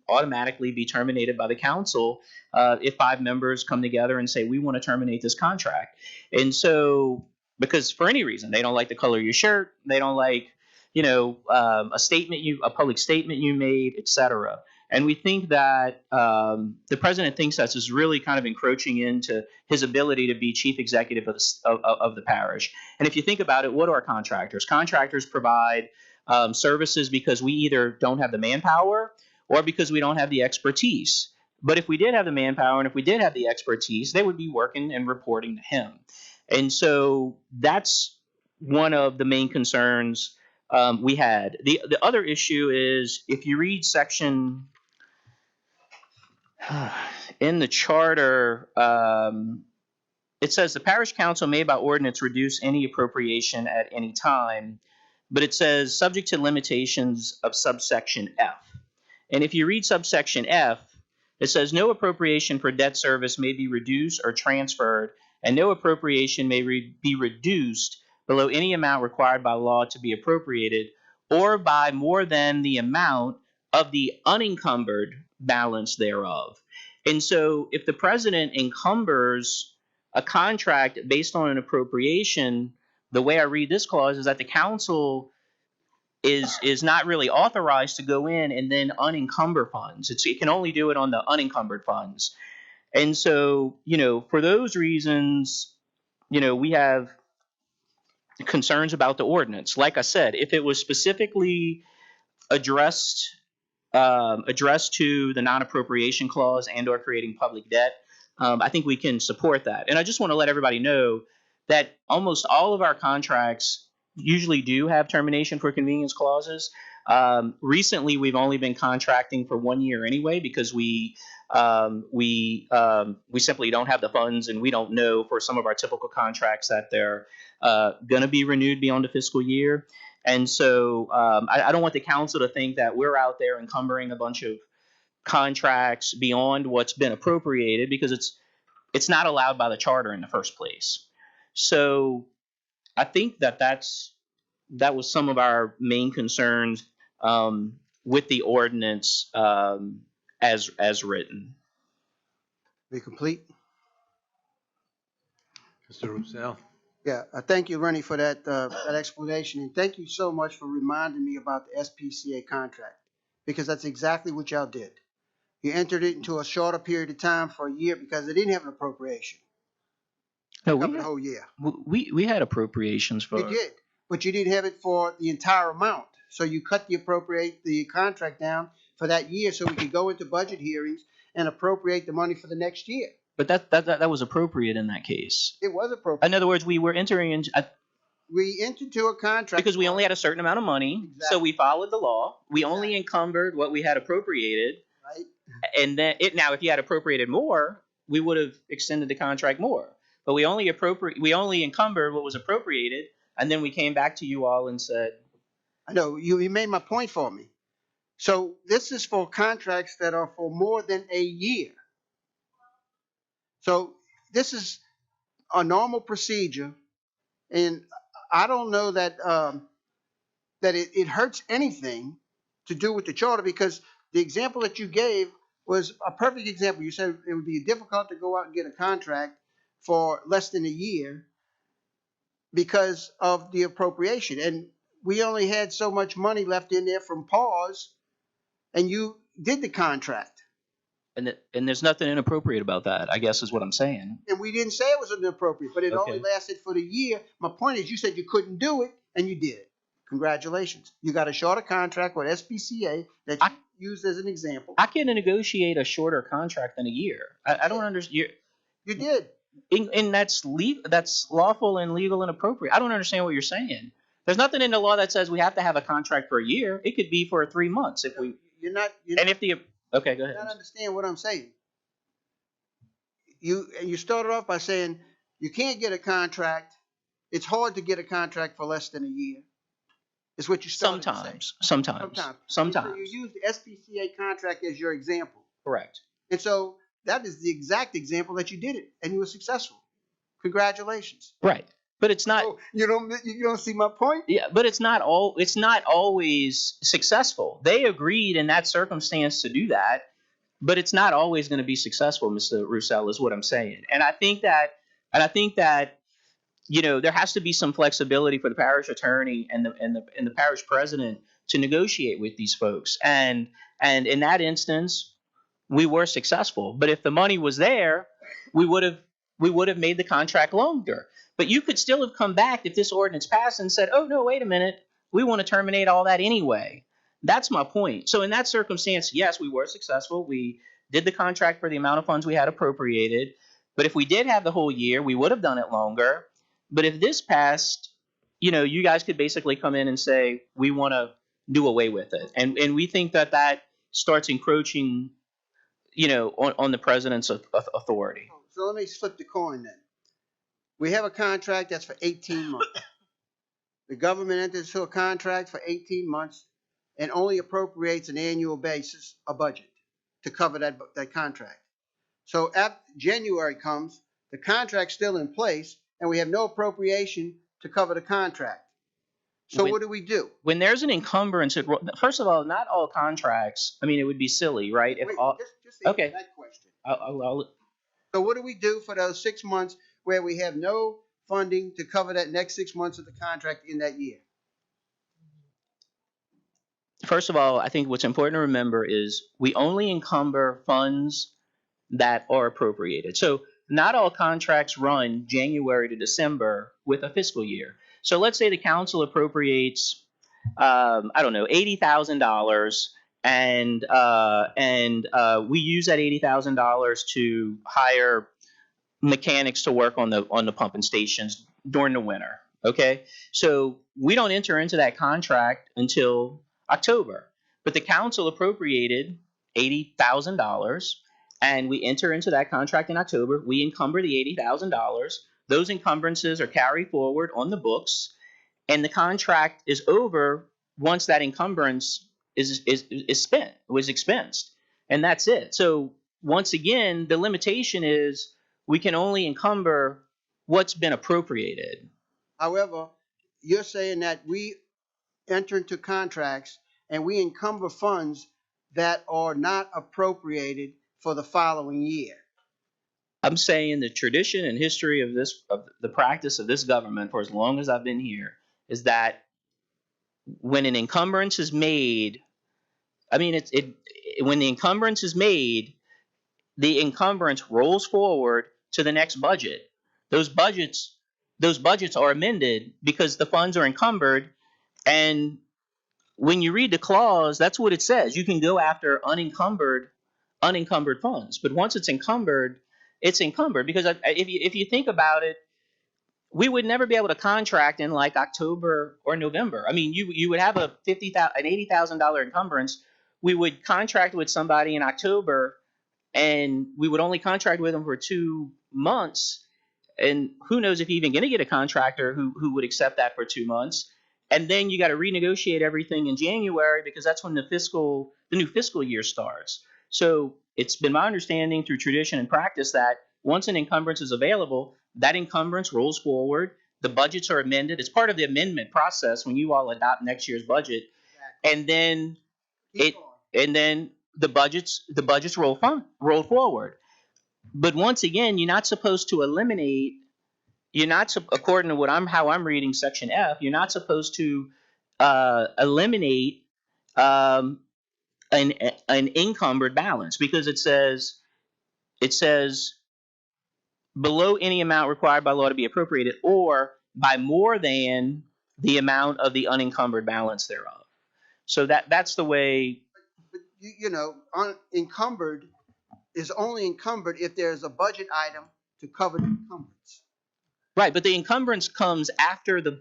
automatically be terminated by the council if 5 members come together and say, we want to terminate this contract. And so, because for any reason, they don't like the color of your shirt, they don't like, a public statement you made, etc. And we think that the president thinks that this is really kind of encroaching into his ability to be chief executive of the parish. And if you think about it, what are contractors? Contractors provide services because we either don't have the manpower or because we don't have the expertise. But if we did have the manpower and if we did have the expertise, they would be working and reporting to him. And so that's one of the main concerns we had. The other issue is if you read section in the charter, it says the parish council may by ordinance reduce any appropriation at any time, but it says subject to limitations of subsection F. And if you read subsection F, it says no appropriation for debt service may be reduced or transferred, and no appropriation may be reduced below any amount required by law to be appropriated, or by more than the amount of the unencumbered balance thereof. And so if the president encumbers a contract based on an appropriation, the way I read this clause is that the council is not really authorized to go in and then unencumber funds. It can only do it on the unencumbered funds. And so, for those reasons, we have concerns about the ordinance. Like I said, if it was specifically addressed to the non-appropriation clause and or creating public debt, I think we can support that. And I just want to let everybody know that almost all of our contracts usually do have termination for convenience clauses. Recently, we've only been contracting for 1 year anyway because we simply don't have the funds, and we don't know for some of our typical contracts that they're going to be renewed beyond the fiscal year. And so I don't want the council to think that we're out there encumbering a bunch of contracts beyond what's been appropriated, because it's not allowed by the charter in the first place. So I think that was some of our main concerns with the ordinance as written. Be complete. Mr. Roussel. Yeah, thank you, Rennie, for that explanation, and thank you so much for reminding me about the SPCA contract, because that's exactly what y'all did. You entered it into a shorter period of time for a year because they didn't have an appropriation. No, Covered the whole year. We had appropriations for. You did, but you didn't have it for the entire amount. So you cut the contract down for that year so we could go into budget hearings and appropriate the money for the next year. But that was appropriate in that case. It was appropriate. In other words, we were entering into. We entered into a contract because we only had a certain amount of money, so we followed the law. We only encumbered what we had appropriated. Right. And then now, if you had appropriated more, we would have extended the contract more. But we only encumbered what was appropriated, and then we came back to you all and said, I know you made my point for me. So this is for contracts that are for more than a year. So this is a normal procedure, and I don't know that that it hurts anything to do with the charter, because the example that you gave was a perfect example. You said it would be difficult to go out and get a contract for less than a year because of the appropriation, and we only had so much money left in there from pause, and you did the contract. And there's nothing inappropriate about that, I guess is what I'm saying. And we didn't say it was inappropriate, but it Okay. only lasted for the year. My point is, you said you couldn't do it, and you did it. Congratulations. You got a shorter contract with SPCA that you used as an example. I can negotiate a shorter contract than a year. I don't understand. You did. And that's lawful and legal and appropriate. I don't understand what you're saying. There's nothing in the law that says we have to have a contract for a year. It could be for 3 months if we. Okay, go ahead. You don't understand what I'm saying. You started off by saying you can't get a contract. It's hard to get a contract for less than a year. Is what you started to say. Sometimes. So you use the SPCA contract as your example. Correct. And so that is the exact example that you did it, and you were successful. Congratulations. Right. But it's not. Oh, you don't see my point? Yeah, but it's not always successful. They agreed in that circumstance to do that, but it's not always going to be successful, Mr. Roussel, is what I'm saying. And I think that there has to be some flexibility for the parish attorney and the parish president to negotiate with these folks. And in that instance, we were successful. But if the money was there, we would have made the contract longer. But you could still have come back if this ordinance passed and said, oh no, wait a minute, we want to terminate all that anyway. That's my point. So in that circumstance, yes, we were successful. We did the contract for the amount of funds we had appropriated. But if we did have the whole year, we would have done it longer. But if this passed, you guys could basically come in and say, we want to do away with it. And we think that that starts encroaching, on the president's authority. So let me flip the coin then. We have a contract that's for 18 months. The government enters into a contract for 18 months and only appropriates an annual basis a budget to cover that contract. So after January comes, the contract's still in place and we have no appropriation to cover the contract. So what do we do? When there's an encumbrance, first of all, not all contracts, it would be silly, right? If Wait, all, just answer okay. that question. I'll, So what do we do for those 6 months where we have no funding to cover that next 6 months of the contract in that year? first of all, I think what's important to remember is we only encumber funds that are appropriated. So not all contracts run January to December with a fiscal year. So let's say the council appropriates, $80,000, and we use that $80,000 to hire mechanics to work on the pumping stations during the winter. Okay, so we don't enter into that contract until October, but the council appropriated $80,000, and we enter into that contract in October. We encumber the $80,000. Those encumbrances are carried forward on the books, and the contract is over once that encumbrance is spent, was expensed, and that's it. So once again, the limitation is we can only encumber what's been appropriated. However, you're saying that we enter into contracts and we encumber funds that are not appropriated for the following year. I'm saying the tradition and history of the practice of this government for as long as I've been here is that when an encumbrance is made, when the encumbrance is made, the encumbrance rolls forward to the next budget. Those budgets are amended because the funds are encumbered, and when you read the clause, that's what it says. You can go after unencumbered funds, but once it's encumbered because if you think about it, we would never be able to contract in like October or November. You would have an $80,000 encumbrance. We would contract with somebody in October, and we would only contract with them for 2 months. And who knows if you're even going to get a contractor who would accept that for 2 months. And then you got to renegotiate everything in January because that's when the new fiscal year starts. So it's been my understanding through tradition and practice that once an encumbrance is available, that encumbrance rolls forward. The budgets are amended. It's part of the amendment process when you all adopt next year's budget. And then the budgets roll forward. But once again, you're not supposed to eliminate. According to how I'm reading Section F, you're not supposed to eliminate an encumbered balance because it says below any amount required by law to be appropriated or by more than the amount of the unencumbered balance thereof. So that's the way. But unencumbered is only encumbered if there's a budget item to cover the encumbrance. Right, but the encumbrance comes after the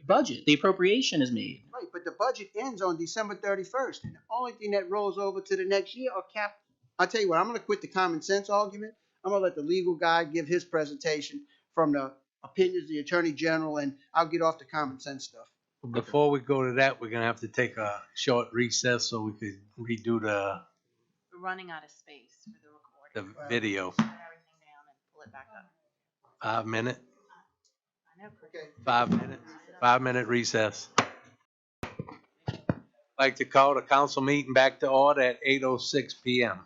budget. The appropriation is made. Right, but the budget ends on December 31st, and the only thing that rolls over to the next year are cap. I'll tell you what, I'm going to quit the common sense argument. I'm going to let the legal guy give his presentation from the opinions of the Attorney General, and I'll get off the common sense stuff. Before we go to that, we're going to have to take a short recess so we could redo We're running out of space for the recording. the video. Shut everything down and pull it back up. 5 minute. I know. Okay. 5 minutes. 5 minute recess. I'd like to call the council meeting back to order at 8:06 p.m.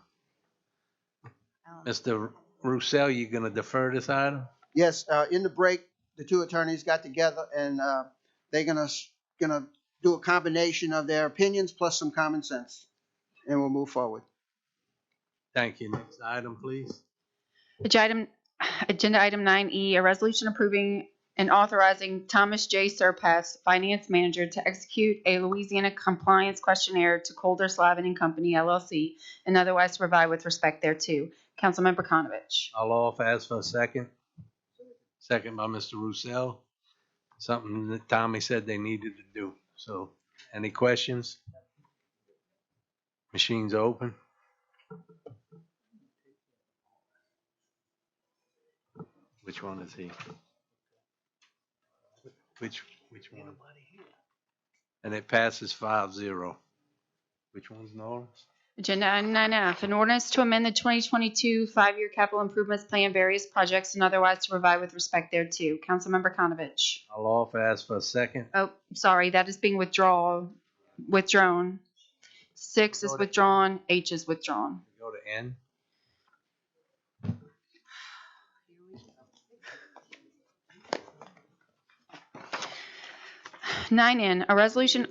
Mr. Roussel, you going to defer this item? Yes, in the break, the two attorneys got together and they're gonna do a combination of their opinions plus some common sense, and we'll move forward. Thank you. Next item, please. Agenda item 9E, a resolution approving and authorizing Thomas J. Surpass, Finance Manager, to execute a Louisiana compliance questionnaire to Colder Slavin and Company, LLC, and otherwise to provide with respect thereto. Councilmember Konovich. I'll offer as for a second. Second by Mr. Roussel. Something that Tommy said they needed to do. So, any questions? Machines open. Which one is he? Which one? And it passes 5-0. Which one's Norris? Agenda item 9F, an ordinance to amend the 2022 five-year capital improvements plan, various projects, and otherwise to provide with respect thereto. Councilmember Konovich. I'll offer as for a second. Oh, sorry, that is being withdrawn. 6 is withdrawn, H is withdrawn. Go to N. 9N, a resolution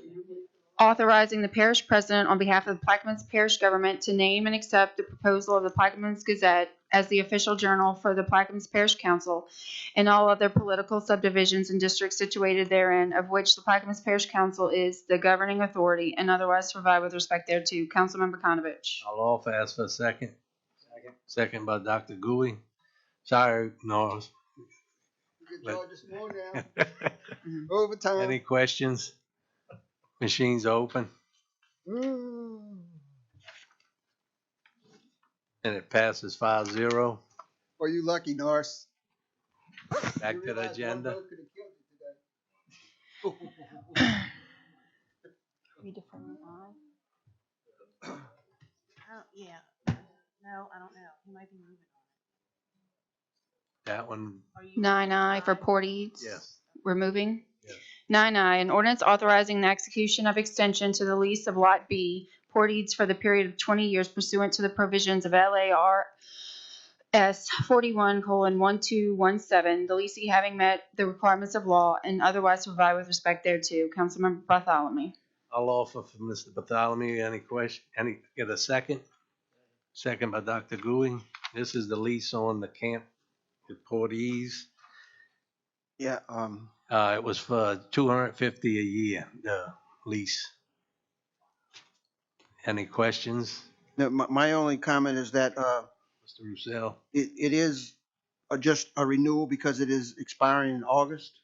authorizing the parish president on behalf of the Plaquemines Parish government to name and accept the proposal of the Plaquemines Gazette as the official journal for the Plaquemines Parish Council and all other political subdivisions and districts situated therein, of which the Plaquemines Parish Council is the governing authority, and otherwise to provide with respect thereto. Councilmember Konovich. I'll offer as for a second. Second by Dr. Gouy. Sorry, Norris. Overtime. Any questions? Machines open. Mm. And it passes 5-0. Are you lucky, Norris? Back to the agenda. Yeah. No, I don't know. He might be moving. That one. 9I for Port Eads. Yes. Removing. 9I, an ordinance authorizing the execution of extension to the lease of Lot B, Port Eads, for the period of 20 years pursuant to the provisions of LARS 41:1217, the leasing having met the requirements of law and otherwise to provide with respect thereto. Councilmember Bartholomew. I'll offer for Mr. Bartholomew. Any question? Get a second? Second by Dr. Gouy. This is the lease on the camp at Port Ease. Yeah. It was for $250 a year, the lease. Any questions? No, my only comment is that Mr. Roussel? it is just a renewal because it is expiring in August.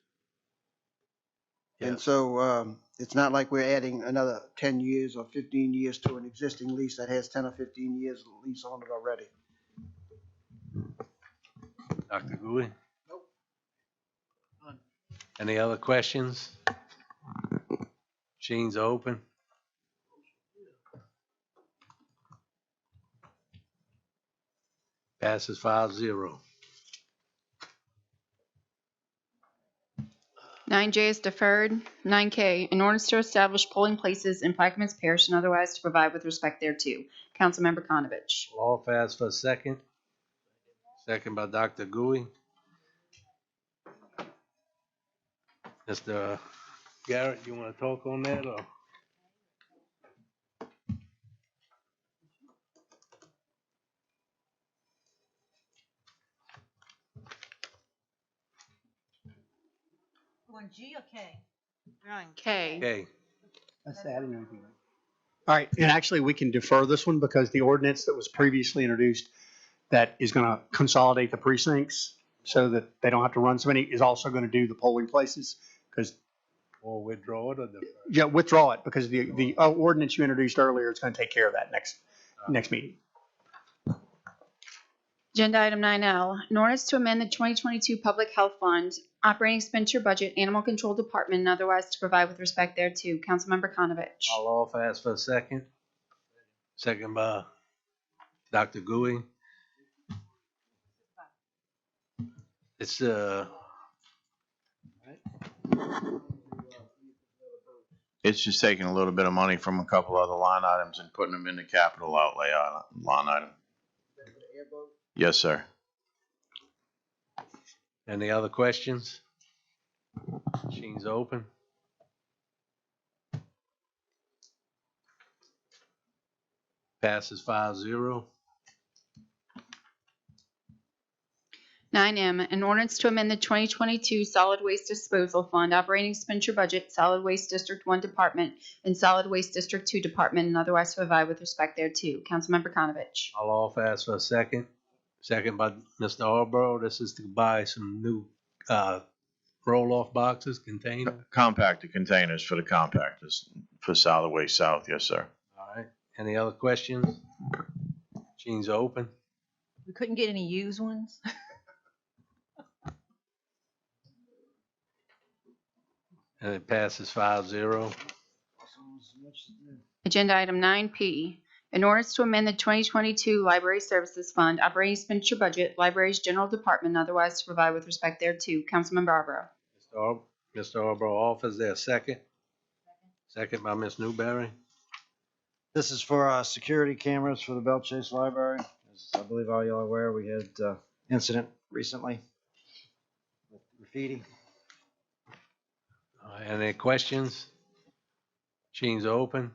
Yes. And so it's not like we're adding another 10 years or 15 years to an existing lease that has 10 or 15 years lease on it already. Dr. Gouy? Any other questions? Machines open. Passes 5-0. 9J is deferred. 9K, an ordinance to establish polling places in Plaquemines Parish and otherwise to provide with respect thereto. Councilmember Konovich. All fast for a second. Second by Dr. Gouy. Mr. Garrett, you want to talk on that or? On G or K? We're on K. Okay. All right, and actually, we can defer this one because the ordinance that was previously introduced that is going to consolidate the precincts so that they don't have to run so many is also going to do the polling places because. Or withdraw it or defer? Yeah, withdraw it because the ordinance you introduced earlier is going to take care of that next meeting. Agenda item 9L, an ordinance to amend the 2022 Public Health Fund operating expenditure budget, Animal Control Department, and otherwise to provide with respect thereto. Councilmember Konovich. I'll offer ask for a second. Second by Dr. Gouy. It's It's just taking a little bit of money from a couple other line items and putting them in the capital outlay line item. Yes, sir. Any other questions? Machines open. Passes 5-0. 9M, an ordinance to amend the 2022 Solid Waste Disposal Fund operating expenditure budget, Solid Waste District 1 Department, and Solid Waste District 2 Department, and otherwise to provide with respect thereto. Councilmember Konovich. I'll offer ask for a second. Second by Mr. Alborough. This is to buy some new roll-off boxes, containers. Compactor containers for the compactors for Solid Waste South. Yes, sir. All right. Any other questions? Machines are open. We couldn't get any used ones? And it passes 5-0. Agenda item 9P, an ordinance to amend the 2022 Library Services Fund operating expenditure budget, Libraries General Department, and otherwise to provide with respect thereto. Councilmember Arborough. Mr. Alborough offers there a second. Second by Ms. Newberry. This is for security cameras for the Bell Chase Library. As I believe all y'all are aware, we had incident recently with graffiti. Any questions? Machines are open.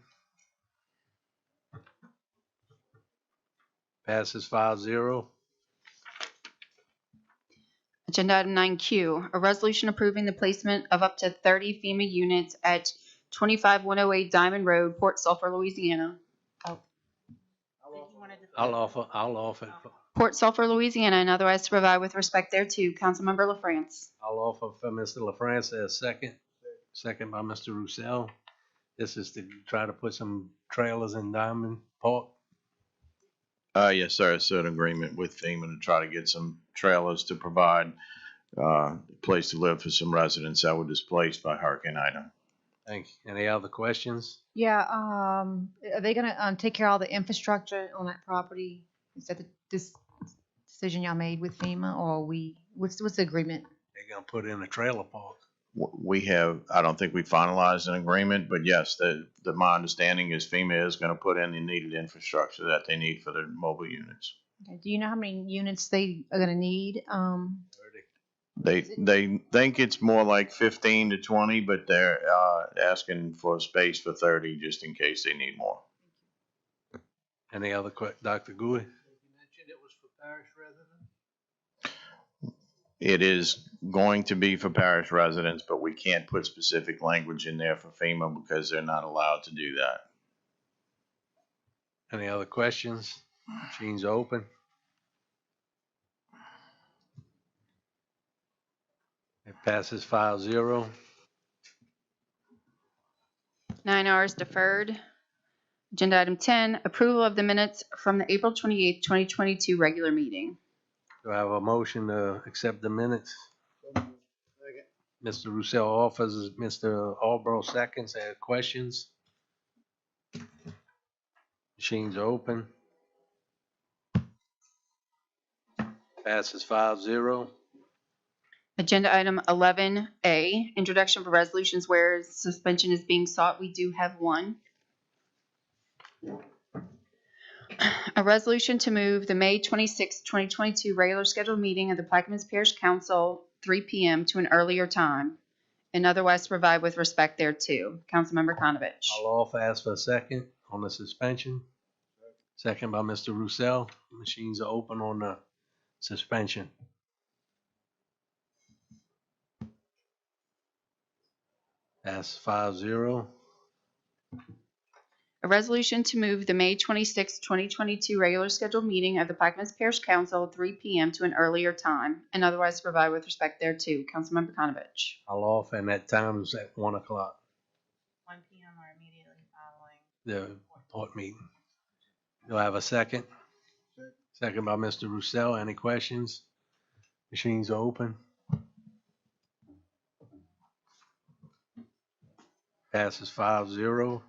Passes 5-0. Agenda item 9Q, a resolution approving the placement of up to 30 FEMA units at 25108 Diamond Road, Port Sulphur, Louisiana. I'll offer. Port Sulphur, Louisiana, and otherwise to provide with respect thereto. Councilmember LaFrance. I'll offer for Mr. LaFrance a second. Second by Mr. Roussel. This is to try to put some trailers in Diamond Park. Yes, sir. It's an agreement with FEMA to try to get some trailers to provide a place to live for some residents that were displaced by Hurricane Ida. Thank you. Any other questions? Yeah, are they gonna take care of all the infrastructure on that property? Is that this decision y'all made with FEMA, or what's the agreement? They're gonna put in a trailer park. We have, I don't think we finalized an agreement, but yes, my understanding is FEMA is going to put in the needed infrastructure that they need for their mobile units. Okay. Do you know how many units they are gonna need? They think it's more like 15 to 20, but they're asking for a space for 30 just in case they need more. Any other Dr. Gouy? It is going to be for parish residents, but we can't put specific language in there for FEMA because they're not allowed to do that. Any other questions? Machines are open. It passes 5-0. 9R is deferred. Agenda item 10, approval of the minutes from the April 28th, 2022 regular meeting. Do I have a motion to accept the minutes? Mr. Roussel offers, Mr. Alborough seconds. Any questions? Machines are open. Passes 5-0. Agenda item 11A, introduction for resolutions where suspension is being sought. We do have one. A resolution to move the May 26, 2022 regular scheduled meeting of the Plaquemines Parish Council 3 p.m. to an earlier time, and otherwise to provide with respect thereto. Councilmember Konovich. I'll offer ask for a second on the suspension. Second by Mr. Roussel. Machines are open on the suspension. Pass 5-0. A resolution to move the May 26, 2022 regular scheduled meeting of the Plaquemines Parish Council 3 p.m. to an earlier time, and otherwise to provide with respect thereto. Councilmember Konovich. I'll offer, and that time is at 1 o'clock. 1 p.m. or immediately following. The port meeting. Do I have a second? Second by Mr. Roussel. Any questions? Machines are open. Passes 5-0.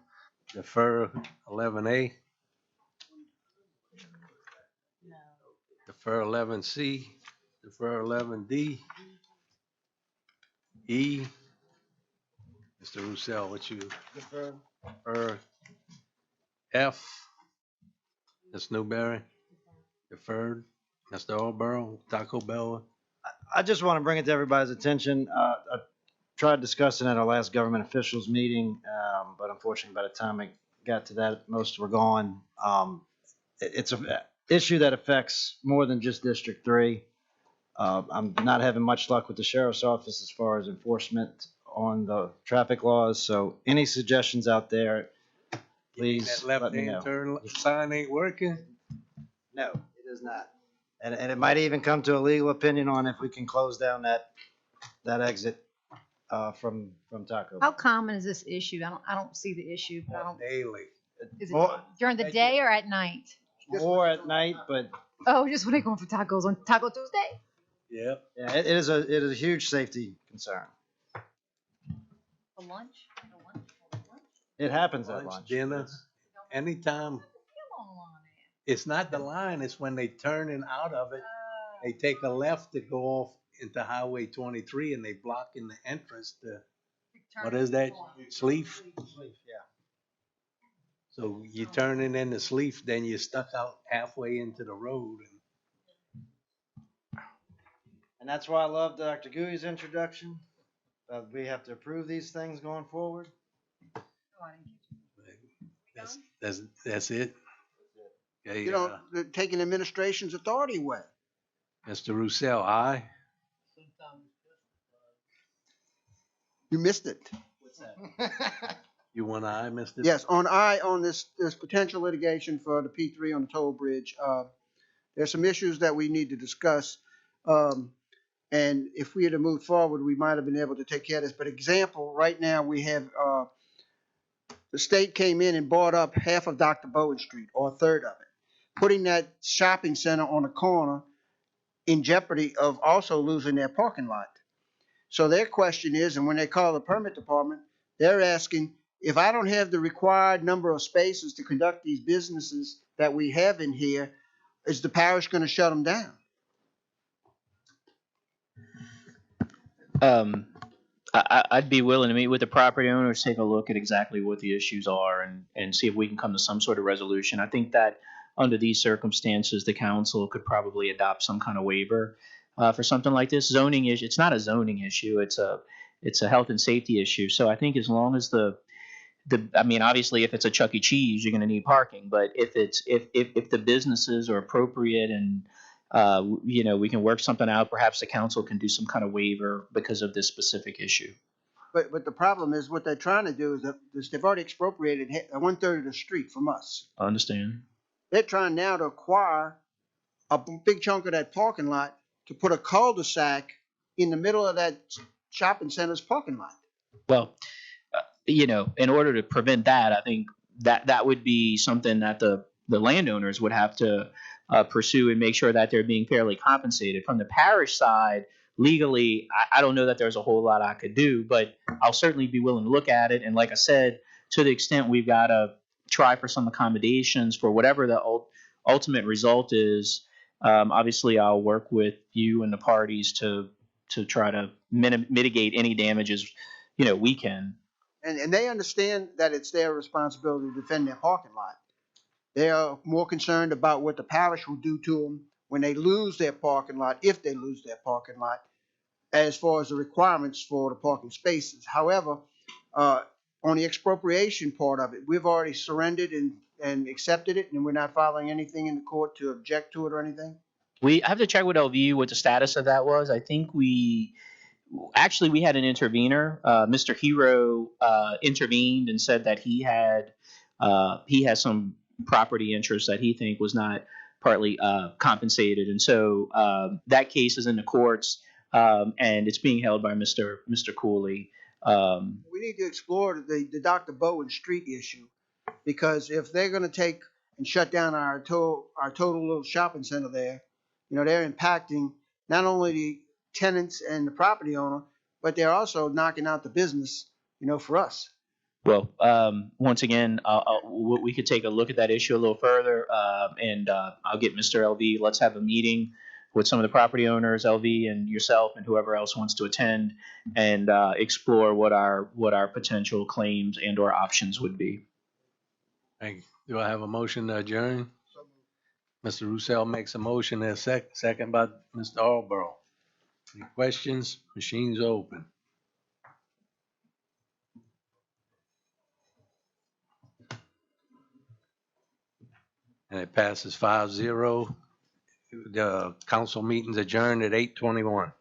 Defer 11A. Defer 11C. Defer 11D. E. Mr. Roussel, what you? Defer F. Ms. Newberry. Deferred. Mr. Alborough, Taco Bell. I just want to bring it to everybody's attention. I tried discussing at our last government officials meeting, but unfortunately by the time it got to that, most were gone. it's a issue that affects more than just District 3. I'm not having much luck with the sheriff's office as far as enforcement on the traffic laws. So any suggestions out there, please That let me know. left-hand turn sign ain't working? No, it is not. And it might even come to a legal opinion on if we can close down that exit from Taco. How common is this issue? I don't see the issue, but I don't. Daily. Is it More- during the day or at night? More at night, but Oh, just when they're going for tacos on Taco Tuesday? Yep. yeah, it is a huge safety concern. For lunch? It happens at lunch. Dinner, anytime. It's not the line, it's when they turning out of it. They take a left to go off into Highway 23 and they block in the entrance to, what is that? Sleef? Yeah. So you turning into Sleef, then you're stuck out halfway into the road. And that's why I love Dr. Gooey's introduction. We have to approve these things going forward. That's it. Okay, You know, they're taking administration's authority away. Mr. Roussel, aye. You missed it. You want aye, Mr.? Yes, on this potential litigation for the P3 on the toll bridge. There's some issues that we need to discuss. And if we had moved forward, we might have been able to take care of this. But example, right now we have, the state came in and bought up half of Dr. Bowen Street, or a third of it, putting that shopping center on the corner in jeopardy of also losing their parking lot. So their question is, and when they call the permit department, they're asking, if I don't have the required number of spaces to conduct these businesses that we have in here, is the parish going to shut them down? I'd be willing to meet with the property owners, take a look at exactly what the issues are and see if we can come to some sort of resolution. I think that under these circumstances, the council could probably adopt some kind of waiver for something like this. Zoning issue, it's not a zoning issue, it's a health and safety issue. So I think as long as I mean, obviously if it's a Chuck E. Cheese, you're going to need parking, but if the businesses are appropriate and we can work something out, perhaps the council can do some kind of waiver because of this specific issue. But the problem is what they're trying to do is that they've already expropriated 1/3 of the street from us. I understand. They're trying now to acquire a big chunk of that parking lot to put a cul-de-sac in the middle of that shopping center's parking lot. Well, in order to prevent that, I think that would be something that the landowners would have to pursue and make sure that they're being fairly compensated. From the parish side, legally, I don't know that there's a whole lot I could do, but I'll certainly be willing to look at it. And like I said, to the extent we've got to try for some accommodations for whatever the ultimate result is, obviously I'll work with you and the parties to try to mitigate any damages, we can. And they understand that it's their responsibility to defend their parking lot. They are more concerned about what the parish will do to them when they lose their parking lot, if they lose their parking lot, as far as the requirements for the parking spaces. However, on the expropriation part of it, we've already surrendered and accepted it, and we're not filing anything in the court to object to it or anything. I have to check with LV what the status of that was. I think we had an intervener. Mr. Hero intervened and said that he had some property interest that he think was not partly compensated, and so that case is in the courts and it's being held by Mr. Cooley. We need to explore the Dr. Bowen Street issue, because if they're going to take and shut down our total little shopping center there, they're impacting not only the tenants and the property owner, but they're also knocking out the business, for us. Well, once again, we could take a look at that issue a little further, and I'll get Mr. LV. Let's have a meeting with some of the property owners, LV and yourself and whoever else wants to attend, and explore what our potential claims and or options would be. Thank you. Do I have a motion to adjourn? Mr. Roussel makes a motion, and a second by Mr. Alborough. Any questions? Machine's open. And it passes 5-0. The council meeting's adjourned at 8:21.